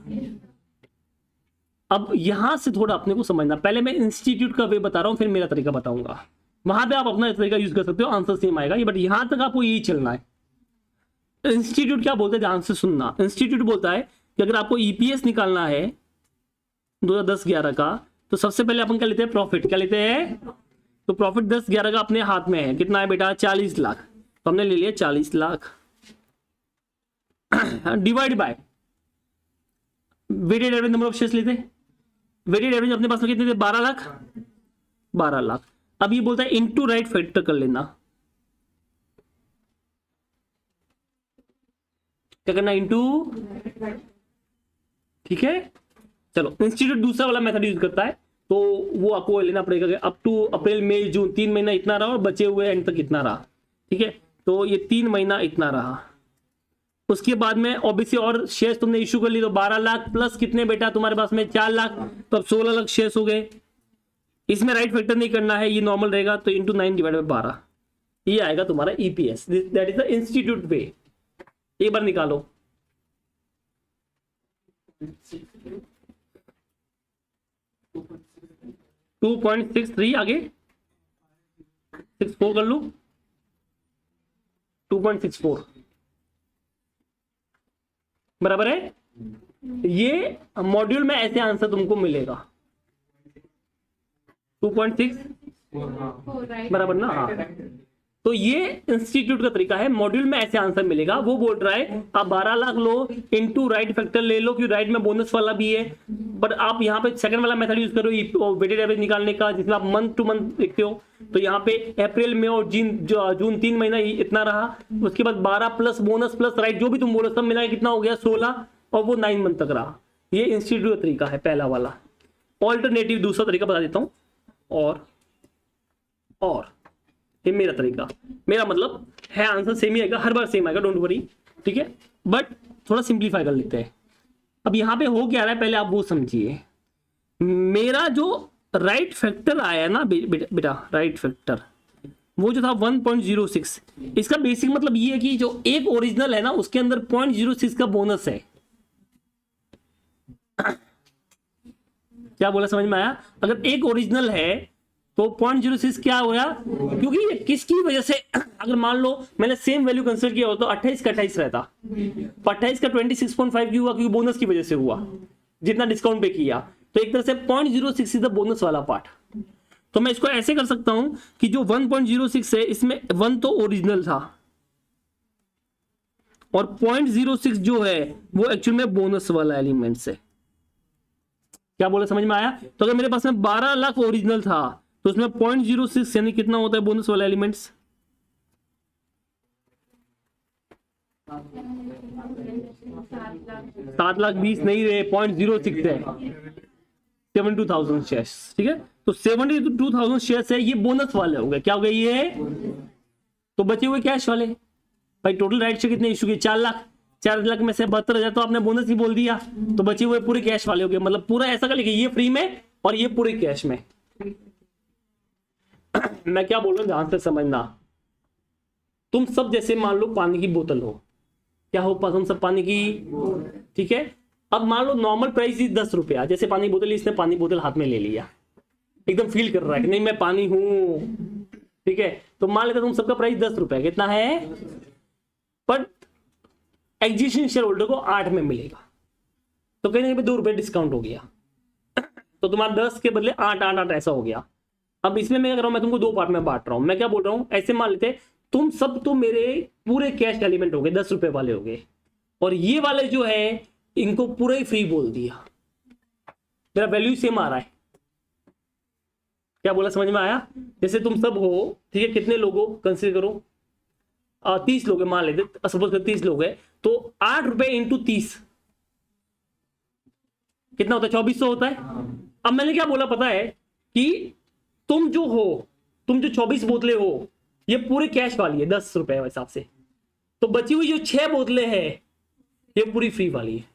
अब यहां से थोड़ा अपने को समझना, पहले मैं इंस्टीट्यूट का वे बता रहा हूं, फिर मेरा तरीका बताऊंगा। वहां पे आप अपना तरीका यूज कर सकते हो, आंसर सेम आएगा ये, बट यहां तक आपको यही चलना है। इंस्टीट्यूट क्या बोलता है, ध्यान से सुनना। इंस्टीट्यूट बोलता है कि अगर आपको ईपीएस निकालना है 2010-11 का, तो सबसे पहले अपन क्या लेते हैं, प्रॉफिट। क्या लेते हैं? तो प्रॉफिट 10-11 का अपने हाथ में है, कितना है बेटा, 40 लाख। तो हमने ले लिया 40 lakh divide by weighted average number of shares लेते हैं। वेटेड एवरेज अपने पास में कितने थे, 12 लाख। 12 लाख। अब ये बोलता है इनटू राइट फैक्टर कर लेना। क्या करना, इनटू, ठीक है। चलो इंस्टीट्यूट दूसरा वाला मेथड यूज करता है, तो वो आपको लेना पड़ेगा कि अप टू अप्रैल मई जून 3 महीना इतना रहा और बचे हुए एंड तक इतना रहा, ठीक है। तो ये 3 महीना इतना रहा। उसके बाद में ओबीसी और शेयर्स तुमने इशू कर ली, तो 12 लाख प्लस कितने बेटा तुम्हारे पास में, 4 लाख। तो अब 16 लाख शेयर्स हो गए। इसमें राइट फैक्टर नहीं करना है, ये नॉर्मल रहेगा। तो इंटू 9 डिवाइड बाय 12, ये आएगा तुम्हारा EPS. That is the institute way. एक बार निकालो। 2.63 आगे 64 कर लू 2.64 बराबर है। ये मॉड्यूल में ऐसे आंसर तुमको मिलेगा 2.6 बराबर ना। हाँ, तो ये इंस्टीट्यूट का तरीका है, मॉड्यूल में ऐसे आंसर मिलेगा। वो बोल रहा है आप 12 लाख लो इनटू राइट फैक्टर ले लो, क्योंकि राइट में बोनस वाला भी है, बट आप यहाँ पे सेकंड वाला मेथड यूज करो वेटेड एवरेज निकालने का, जिसमें आप मंथ टू मंथ देखते हो। तो यहाँ पे अप्रैल में और जून 3 महीना इतना रहा, उसके बाद 12 प्लस बोनस प्लस राइट जो भी तुम बोलो सब मिला कितना हो गया 16, और वो 9 मंथ तक रहा। ये इंस्टीट्यूट का तरीका है पहला वाला। ऑल्टरनेटिव दूसरा तरीका बता देता हूँ, और ये मेरा तरीका, मेरा मतलब है आंसर सेम ही आएगा, हर बार सेम आएगा, डोंट वरी, ठीक है, बट थोड़ा सिंप्लीफाई कर लेते हैं। अब यहाँ पे हो क्या रहा है पहले आप वो समझिए। मेरा जो राइट फैक्टर आया ना बेटा राइट फैक्टर वो जो था 1.06, इसका बेसिक मतलब ये है कि जो एक ओरिजिनल है ना उसके अंदर 0.06 का बोनस है। क्या बोला, समझ में आया? अगर एक ओरिजिनल है तो 0.06 क्या हो गया, क्योंकि ये किसकी वजह से, अगर मान लो मैंने सेम वैल्यू कंसीडर किया हो तो 28 का 28 रहता, 28 का 26.5 क्यों हुआ, क्योंकि बोनस की वजह से हुआ, जितना डिस्काउंट पे किया। तो एक तरह से 0.06 इज द बोनस वाला पार्ट। तो मैं इसको ऐसे कर सकता हूं कि जो 1.06 है इसमें 1 तो ओरिजिनल था और 0.06 जो है वो एक्चुअल में बोनस वाला एलिमेंट है। क्या बोला, समझ में आया? तो अगर मेरे पास में 12 लाख ओरिजिनल था तो उसमें 0.06 यानी कितना होता है बोनस वाला एलिमेंट्स, 7 लाख 20 नहीं रहे, 0.06 है, 72,000 शेयर्स, ठीक है। तो 72,000 शेयर्स है, ये बोनस वाले हो गए। क्या हो गए ये? तो बचे हुए कैश वाले। भाई टोटल राइट शेयर कितने इशू किए? 4 लाख, 4 लाख में से 72,000 तो आपने बोनस ही बोल दिया, तो बचे हुए पूरे कैश वाले हो गए। मतलब पूरा ऐसा कर लिखिए, ये फ्री में और ये पूरे कैश में। मैं क्या बोल रहा हूं ध्यान से समझना। तुम सब जैसे मान लो पानी की बोतल हो, क्या हो पसंद सब पानी की, ठीक है। अब मान लो नॉर्मल प्राइस ही 10 रुपया, जैसे पानी बोतल, इसने पानी बोतल हाथ में ले लिया, एकदम फील कर रहा है कि नहीं मैं पानी हूं, ठीक है। तो मान लेते तुम सबका प्राइस 10 रुपया, कितना है, पर एग्जीस्टिंग शेयर होल्डर को 8 में मिलेगा, तो कहीं ना कहीं 2 रुपए डिस्काउंट हो गया, तो तुम्हारा 10 के बदले 8 ऐसा हो गया। अब इसमें मैं क्या कर रहा हूं, मैं तुमको 2 पार्ट में बांट रहा हूं। मैं क्या बोल रहा हूं, ऐसे मान लेते तुम सब तो मेरे पूरे कैश एलिमेंट हो गए, 10 रुपए वाले हो गए, और ये वाले जो है इनको पूरा ही फ्री बोल दिया, मेरा वैल्यू सेम आ रहा है। क्या बोला, समझ में आया? जैसे तुम सब हो, ठीक है, कितने लोगों कंसीडर करो, 30 लोग मान लेते, सपोज कर 30 लोग है, तो 8 रुपए इंटू 30 कितना होता है, 2400 होता है। अब मैंने क्या बोला पता है कि तुम जो 24 बोतलें हो ये पूरे कैश वाली है 10 रुपए हिसाब से, तो बची हुई जो 6 बोतलें हैं ये पूरी फ्री वाली है।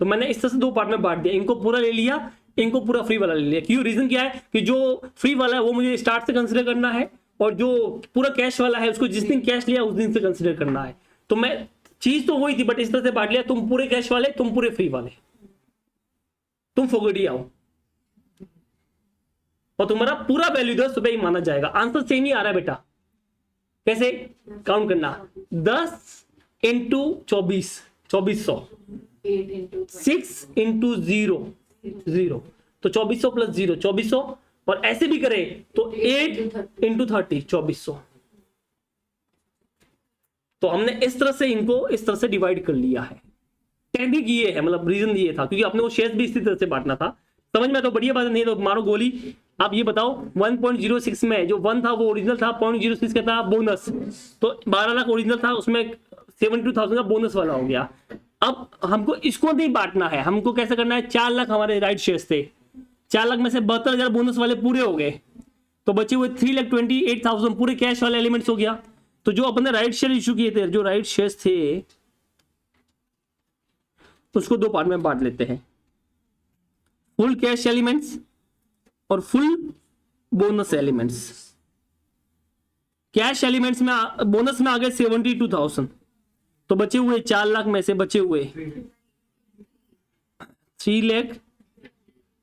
तो मैंने इस तरह से 2 पार्ट में बांट दिया, इनको पूरा ले लिया, इनको पूरा फ्री वाला ले लिया। क्यों, रीजन क्या है कि जो फ्री वाला है वो मुझे स्टार्ट से कंसीडर करना है, और जो पूरा कैश वाला है उसको जिस दिन कैश लिया उस दिन से कंसीडर करना है। तो मैं चीज तो वही थी, बट इस तरह से बांट लिया, तुम पूरे कैश वाले, तुम पूरे फ्री वाले, तुम फोगड़ी आओ, और तुम्हारा पूरा वैल्यू 10 रुपए ही माना जाएगा। आंसर सेम ही आ रहा है बेटा। कैसे काउंट करना, 10 इंटू 24, 2400, 6 इंटू 0, तो 2400 प्लस 0, 2400, और ऐसे भी करे तो 8 इंटू 30, 2400। तो हमने इस तरह से इनको इस तरह से डिवाइड कर लिया है। टेक्निक ये है, मतलब रीजन ये था क्योंकि अपने को शेयर भी इसी तरह से बांटना था। समझ में तो बढ़िया बात नहीं तो मारो गोली। आप ये बताओ 1.06 में जो 1 था वो ओरिजिनल था, 0.06 का था बोनस, तो 12 लाख ओरिजिनल था, उसमें 72,000 का बोनस वाला हो गया। अब हमको इसको नहीं बांटना है, हमको कैसे करना है, 4 लाख हमारे राइट शेयर्स थे, 4 लाख में से 72,000 बोनस वाले पूरे हो गए, तो बचे हुए 3,28,000 पूरे कैश वाले एलिमेंट्स हो गया। तो जो अपने राइट शेयर इशू किए थे, जो राइट शेयर्स थे, उसको 2 पार्ट में बांट लेते हैं, फुल कैश एलिमेंट्स और full bonus elements. Cash elements में बोनस में आ गए 72,000, तो बचे हुए 4 लाख में से बचे हुए 3 लाख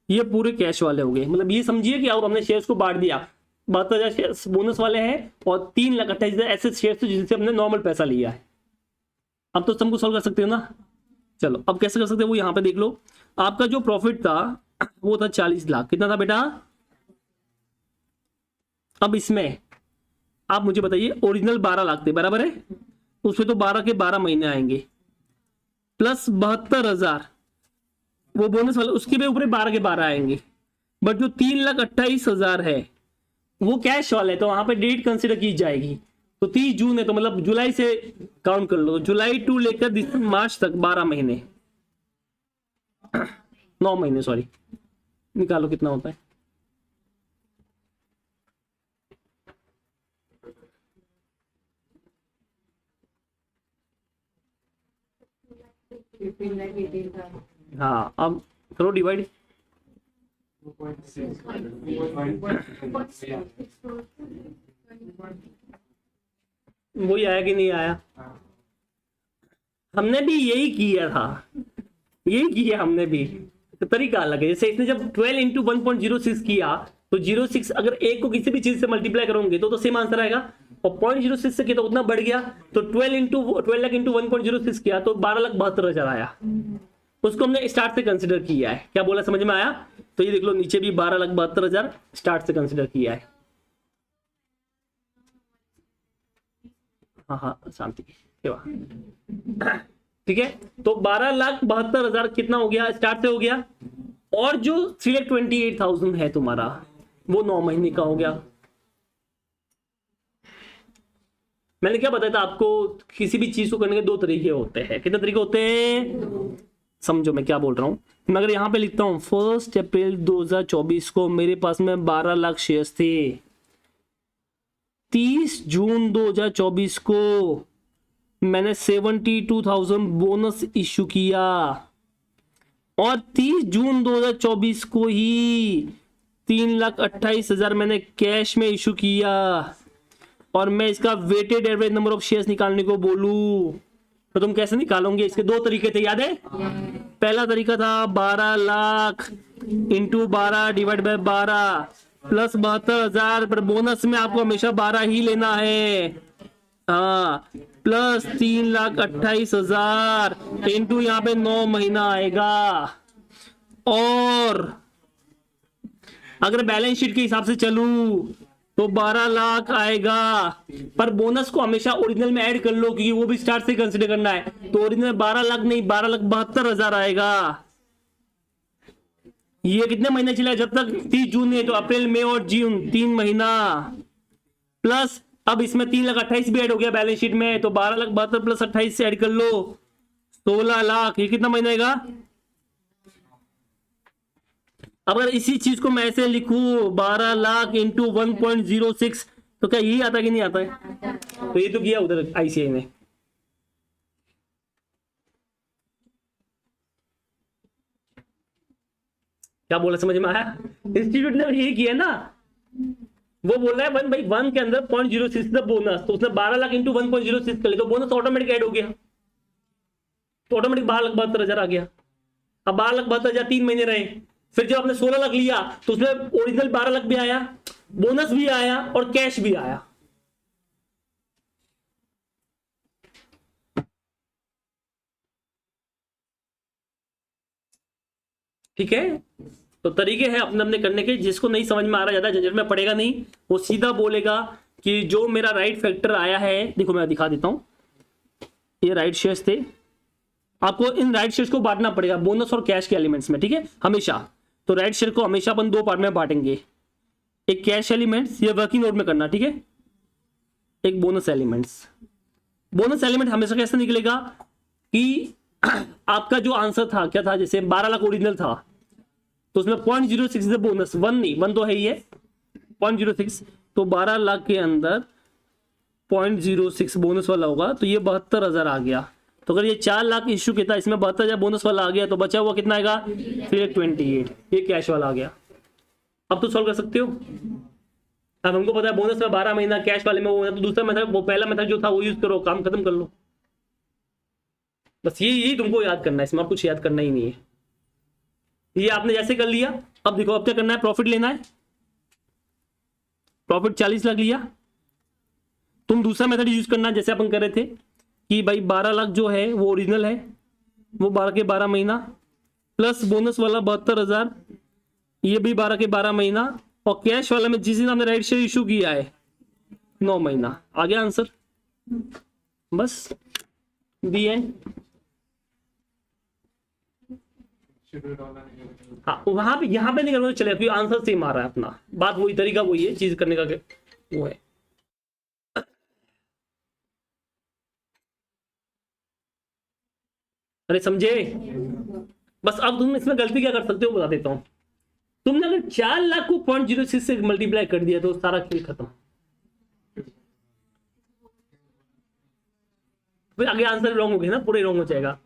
ये पूरे कैश वाले हो गए। मतलब ये समझिए कि अब हमने शेयर्स को बांट दिया, 72,000 शेयर्स बोनस वाले हैं और 3,28,000 ऐसे शेयर्स थे जिनसे हमने नॉर्मल पैसा लिया है। अब तो तुमको सॉल्व कर सकते हो ना। चलो अब कैसे कर सकते हो वो यहाँ पे देख लो। आपका जो प्रॉफिट था वो था 40 लाख। कितना था बेटा? अब इसमें आप मुझे बताइए, ओरिजिनल 12 लाख थे, बराबर है? उसमें तो 12 के 12 महीने आएंगे प्लस 72,000 वो बोनस वाला, उसके भी ऊपर 12 के 12 आएंगे। बट जो 3,28,000 है वो कैश वाला है, तो वहां पे डेट कंसिडर की जाएगी। तो 30 जून है, तो मतलब जुलाई से काउंट कर लो, जुलाई टू लेकर मार्च तक 12 महीने 9 महीने, सॉरी, निकालो कितना होता है। हाँ अब करो डिवाइड। वही आया कि नहीं आया? हमने भी यही किया था, यही किया हमने भी, तो तरीका अलग है। जैसे इसने जब 12 इंटू 1.06 किया तो 06 अगर एक को किसी भी चीज से मल्टीप्लाई करोगे तो सेम आंसर आएगा, और 0.06 से किया तो उतना बढ़ गया, तो 12 लाख इंटू 1.06 किया तो 12,72,000 आया। उसको हमने स्टार्ट से कंसिडर किया है। क्या बोला, समझ में आया? तो ये देख लो नीचे भी 12,72,000 स्टार्ट से कंसिडर किया है। हाँ हाँ शांति, ठीक है। तो 12,72,000 कितना हो गया? स्टार्ट से हो गया। और जो 3,28,000 है तुम्हारा वो 9 महीने का हो गया। मैंने क्या बताया था आपको, किसी भी चीज को करने के 2 तरीके होते हैं। कितने तरीके होते हैं समझो मैं क्या बोल रहा हूं। मैं अगर यहां पे लिखता हूं 1 अप्रैल 2024 को मेरे पास में 12 लाख शेयर्स थे, 30 जून 2024 को मैंने 72,000 बोनस इश्यू किया, और 30 जून 2024 को ही 3,28,000 मैंने कैश में इश्यू किया, और मैं इसका weighted average number of shares निकालने को बोलूं तो तुम कैसे निकालोगे? इसके 2 तरीके थे, याद है? पहला तरीका था 12 lakh into 12 divide by 12 plus 72,000, पर बोनस में आपको हमेशा 12 ही लेना है, हाँ, प्लस 3,28,000 इंटू यहाँ पे 9 महीना आएगा। और अगर बैलेंस शीट के हिसाब से चलूं तो 12 लाख आएगा, पर बोनस को हमेशा ओरिजिनल में ऐड कर लो क्योंकि वो भी स्टार्ट से कंसीडर करना है। तो ओरिजिनल 12 लाख नहीं, 12,72,000 आएगा। ये कितने महीने चला? जब तक 30 जून है तो अप्रैल, मई और जून 3 महीना, प्लस अब इसमें 3,28,000 भी ऐड हो गया बैलेंस शीट में, तो 12,72,000 प्लस 28 से ऐड कर लो 16 लाख। ये कितना महीना आएगा? अगर इसी चीज को मैं ऐसे लिखूं 12 लाख इंटू 1.06 तो क्या यही आता है कि नहीं आता है? तो ये तो किया उधर आईसीआई ने। क्या बोला, समझ में आया? इंस्टीट्यूट ने यही किया ना, वो बोल रहा है 1/1 के अंदर 0.06 द बोनस, तो उसने 12 लाख इंटू 1.06 कर लिया तो बोनस ऑटोमेटिक ऐड हो गया, तो ऑटोमेटिक 12,72,000 आ गया। अब 12,72,000 3 महीने रहे, फिर जब आपने 16 लाख लिया तो उसमें ओरिजिनल 12 लाख भी आया, बोनस भी आया और कैश भी आया। ठीक है, तो तरीके हैं अपने अपने करने के। जिसको नहीं समझ में आ रहा, ज्यादा झंझट में पड़ेगा नहीं, वो सीधा बोलेगा कि जो मेरा राइट फैक्टर आया है, देखो मैं दिखा देता हूं, ये राइट शेयर्स थे, आपको इन राइट शेयर्स को बांटना पड़ेगा बोनस और कैश के एलिमेंट्स में, ठीक है, हमेशा। तो राइट शेयर को हमेशा अपन 2 पार्ट में बांटेंगे, एक कैश एलिमेंट्स, ये वर्किंग नोट में करना, ठीक है, एक बोनस एलिमेंट्स। बोनस एलिमेंट हमेशा कैसे निकलेगा कि आपका जो आंसर था क्या था, जैसे 12 लाख ओरिजिनल था तो उसमें 0.06 बोनस, 1 नहीं, 1 तो है ही है, 0.06, तो 12 लाख के अंदर 0.06 बोनस वाला होगा, तो ये 72,000 आ गया। तो अगर ये 4 लाख इश्यू किया था, इसमें 72,000 बोनस वाला आ गया, तो बचा हुआ कितना आएगा? 328, ये कैश वाला आ गया। अब तो सॉल्व कर सकते हो। अब हमको पता है बोनस में 12 महीना, कैश वाले में वो, तो दूसरा मेथड, वो पहला मेथड जो था वो यूज करो, काम खत्म कर लो। बस यही तुमको याद करना है, इसमें और कुछ याद करना ही नहीं है। ये आपने जैसे कर लिया। अब देखो अब क्या करना है, प्रॉफिट लेना है। प्रॉफिट 40 लाख लिया। तुम दूसरा मेथड यूज करना जैसे अपन कर रहे थे कि भाई 12 लाख जो है वो ओरिजिनल है, वो 12 के 12 महीना प्लस बोनस वाला 72,000, ये भी 12 के 12 महीना, और कैश वाला में जिस दिन आपने राइट शेयर इशू किया है 9 महीना। आ गया आंसर, बस दी एंड। हाँ वहां पे यहाँ पे नहीं करना तो चलेगा क्योंकि आंसर सेम आ रहा है अपना, बात वही, तरीका वही है चीज करने का वो है। अरे समझे? बस अब तुम इसमें गलती क्या कर सकते हो बता देता हूं। तुमने अगर 4 लाख को 0.06 से मल्टीप्लाई कर दिया तो सारा खेल खत्म, फिर आगे आंसर रॉन्ग हो गया ना, पूरे रॉन्ग हो जाएगा।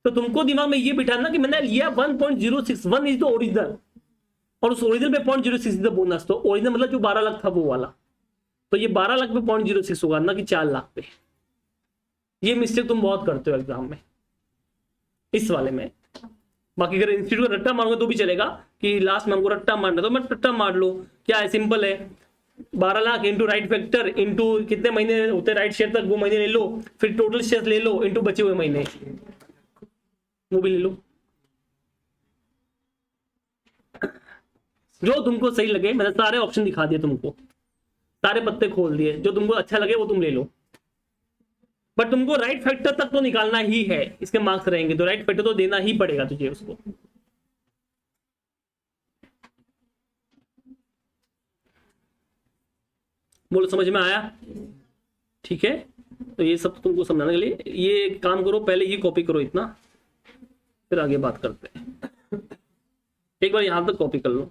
तो तुमको दिमाग में ये बिठाना कि मैंने लिया 1.061 इज द ओरिजिनल, और उस ओरिजिनल पे 0.06 इज द बोनस। तो ओरिजिनल मतलब जो 12 लाख था वो वाला, तो ये 12 लाख पे 0.06 होगा ना कि 4 लाख पे। ये मिस्टेक तुम बहुत करते हो एग्जाम में इस वाले में। बाकी अगर इंस्टीट्यूट का रट्टा मारोगे तो भी चलेगा कि लास्ट में हमको रट्टा मारना, तो मैं रट्टा मार लो, क्या है, सिंपल है। 12 lakh into right factor into कितने महीने होते राइट शेयर तक, वो महीने ले लो, फिर टोटल शेयर ले लो इंटू बचे हुए महीने, वो भी ले लो, जो तुमको सही लगे। मैंने सारे ऑप्शन दिखा दिए तुमको, सारे पत्ते खोल दिए, जो तुमको अच्छा लगे वो तुम ले लो। बट तुमको राइट फैक्टर तक तो निकालना ही है, इसके मार्क्स रहेंगे तो राइट फैक्टर तो देना ही पड़ेगा तुझे उसको। बोलो समझ में आया? ठीक है, तो ये सब तुमको समझाने के लिए ये काम करो, पहले ये कॉपी करो इतना, फिर आगे बात करते हैं। एक बार यहां तक कॉपी कर लो।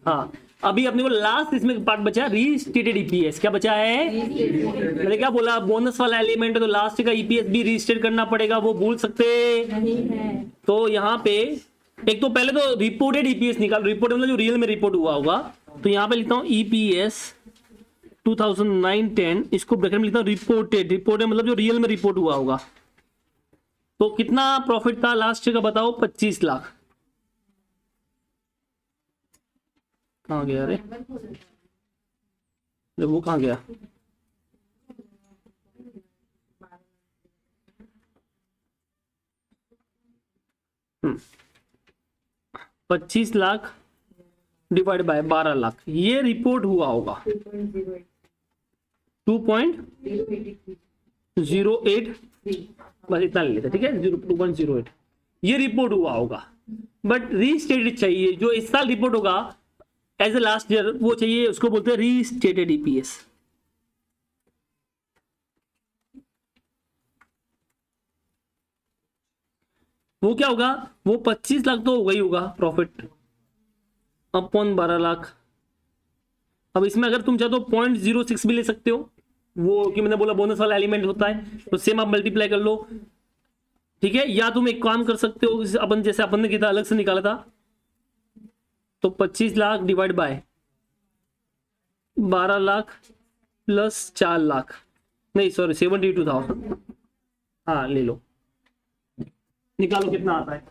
हाँ अभी अपने को लास्ट इसमें पार्ट बचा रीस्टेटेड ईपीएस। क्या बचा है? मैंने क्या बोला, बोनस वाला एलिमेंट है तो लास्ट का ईपीएस भी रीस्टेट करना पड़ेगा, वो भूल सकते नहीं है। तो यहाँ पे एक तो पहले तो रिपोर्टेड ईपीएस निकाल, रिपोर्ट मतलब जो रियल में रिपोर्ट हुआ होगा। तो यहाँ पे लिखता हूँ ईपीएस 2009-10, इसको ब्रैकेट में लिखता हूँ रिपोर्टेड। रिपोर्टेड मतलब जो रियल में रिपोर्ट हुआ होगा। तो कितना प्रॉफिट था लास्ट का बताओ? 25 लाख। कहाँ गया? अरे वो कहाँ गया? हम्म 25 लाख डिवाइड बाय 12 लाख, ये रिपोर्ट हुआ होगा 2.08, बस इतना ले लेते, ठीक है, 2.08 ये रिपोर्ट हुआ होगा। बट रीस्टेटेड चाहिए, जो इस साल रिपोर्ट होगा एज ए लास्ट ईयर, वो चाहिए, उसको बोलते हैं रीस्टेटेड ईपीएस। वो क्या होगा? वो 25 लाख तो होगा ही होगा प्रॉफिट अपॉन 12 लाख। अब इसमें अगर तुम चाहो तो 0.06 भी ले सकते हो, वो कि मैंने बोला बोनस वाला एलिमेंट होता है, तो सेम आप मल्टीप्लाई कर लो, ठीक है। या तुम एक काम कर सकते हो, अपन जैसे अपन ने किया था अलग से निकाला था, तो 25 lakh divide bye 12 lakh plus 4 lakh, नहीं सॉरी 72,000, हाँ ले लो, निकालो कितना आता है।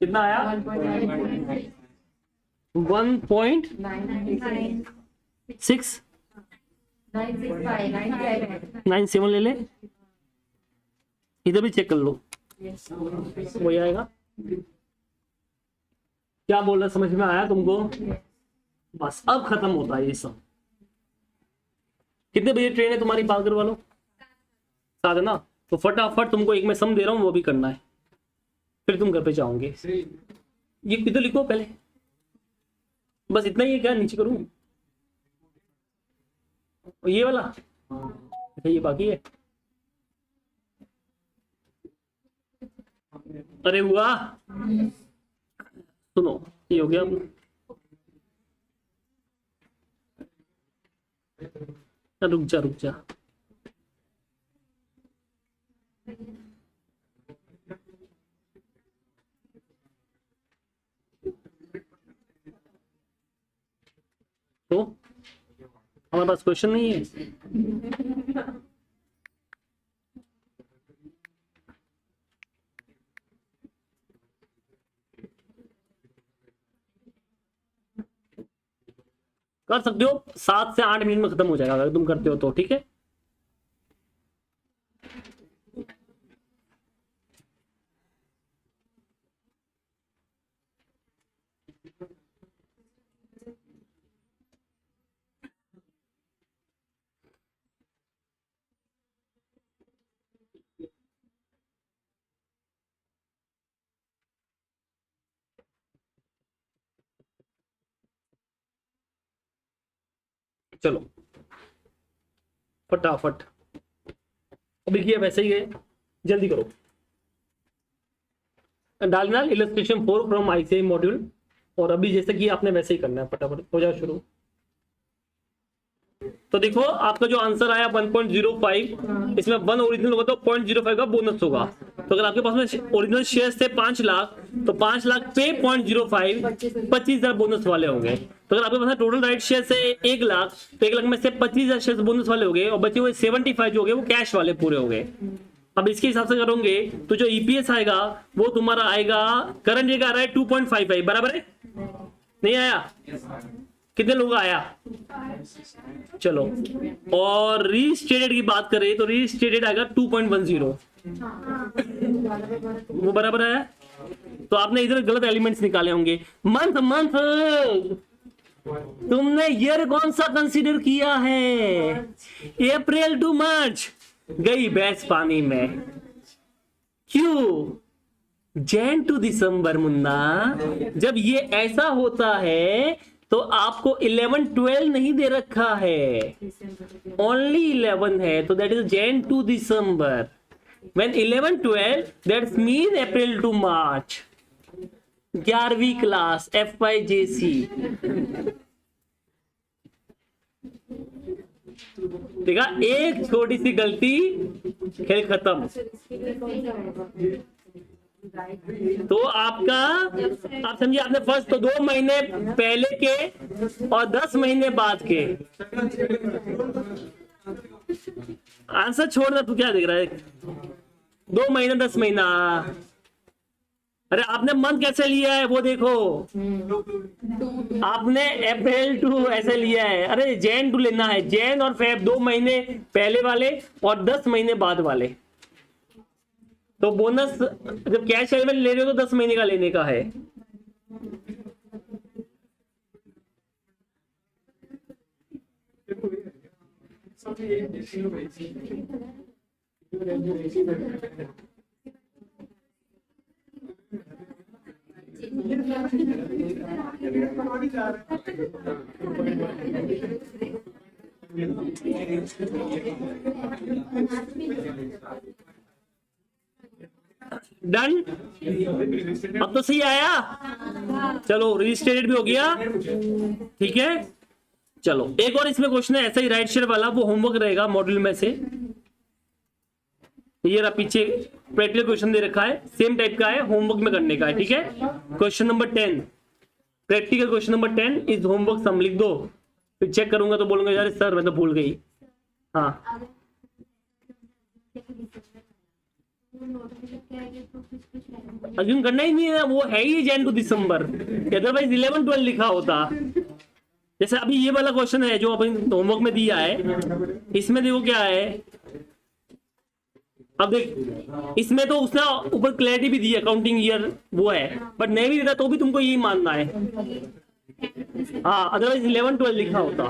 कितना आया? 1.6 9.7 ले ले, इधर भी चेक कर लो, वही आएगा। क्या बोल रहा, समझ में आया तुमको? बस अब खत्म होता है ये सब। कितने बजे ट्रेन है तुम्हारी पालघर वालों? 7 है ना, तो फटाफट तुमको एक मैं सम दे रहा हूँ वो भी करना है, फिर तुम घर पे जाओगे। ये इधर लिखो पहले, बस इतना ही है। क्या नीचे करूं ये वाला? अच्छा ये बाकी है। अरे हुआ, सुनो ये हो गया। रुक जा रुक जा, तो हमारे पास क्वेश्चन नहीं है। कर सकते हो, 7 से 8 मिनट में खत्म हो जाएगा अगर तुम करते हो तो, ठीक है। चलो फटाफट, अभी किया वैसे ही है, जल्दी करो। डालना इलस्ट्रेशन 4 फ्रॉम ICI मॉड्यूल, और अभी जैसे कि आपने वैसे ही करना है, फटाफट हो जाओ शुरू। तो देखो आपका जो आंसर आया 1.05, इसमें 1 ओरिजिनल होगा तो 0.05 का बोनस होगा। तो अगर आपके पास में ओरिजिनल शेयर्स थे 5 लाख, तो 5 लाख पे 0.05 25,000 बोनस वाले होंगे। तो अगर आपके पास टोटल राइट शेयर से 1 लाख, तो 1 लाख में से 25,000 शेयर बोनस वाले हो गए, और बचे हुए 75 जो हो गए वो कैश वाले पूरे हो गए। अब इसके हिसाब से करोगे तो जो EPS आएगा वो तुम्हारा आएगा, करंट ये आ रहा है 2.55, बराबर है, नहीं आया? कितने लोग आया? चलो, और रीस्टेटेड की बात करें तो रीस्टेटेड आएगा 2.10, वो बराबर है। तो आपने इधर गलत एलिमेंट्स निकाले होंगे। मंथ तुमने ईयर कौन सा कंसीडर किया है? अप्रैल टू मार्च, गई भैंस पानी में। क्यों? जैन टू दिसंबर मुन्ना। जब ये ऐसा होता है तो आपको 11-12 नहीं दे रखा है, ओनली 11 है, तो that is Jan to December. When 11-12 that means April to March। 11वीं क्लास FYJC। देखा, एक छोटी सी गलती, खेल खत्म। तो आपका, आप समझिए, आपने फर्स्ट तो 2 महीने पहले के और 10 महीने बाद के आंसर छोड़ना। तू क्या देख रहा है? 2 महीना 10 महीना, अरे आपने मंथ कैसे लिया है वो देखो, आपने अप्रैल टू ऐसे लिया है। अरे जैन टू लेना है, जैन और फेब 2 महीने पहले वाले और 10 महीने बाद वाले। तो बोनस जब कैश एलिमेंट ले रहे हो तो 10 महीने का लेने का है। डन, अब तो सही आया। चलो रजिस्ट्रेटेड भी हो गया, ठीक है। चलो एक और इसमें क्वेश्चन है ऐसा ही राइट शेयर वाला, वो होमवर्क रहेगा मॉड्यूल में से। ये रहा पीछे प्रैक्टिकल क्वेश्चन दे रखा है, सेम टाइप का है, होमवर्क में करने का है, ठीक है। Question number 10, practical question number 10 is homework. Sum लिख दो, फिर चेक करूंगा तो बोलूंगा यार सर मैं तो भूल गई। हाँ अजून करना ही नहीं है, वो है ही जैन टू दिसंबर, अदरवाइज 11-12 लिखा होता। जैसे अभी ये वाला क्वेश्चन है जो अपन होमवर्क में दिया है, इसमें देखो क्या है। अब देख, इसमें तो उसने ऊपर क्लैरिटी भी दी है, काउंटिंग ईयर वो है, बट नहीं भी देता तो भी तुमको यही मानना है। हाँ अदरवाइज 11-12 लिखा होता।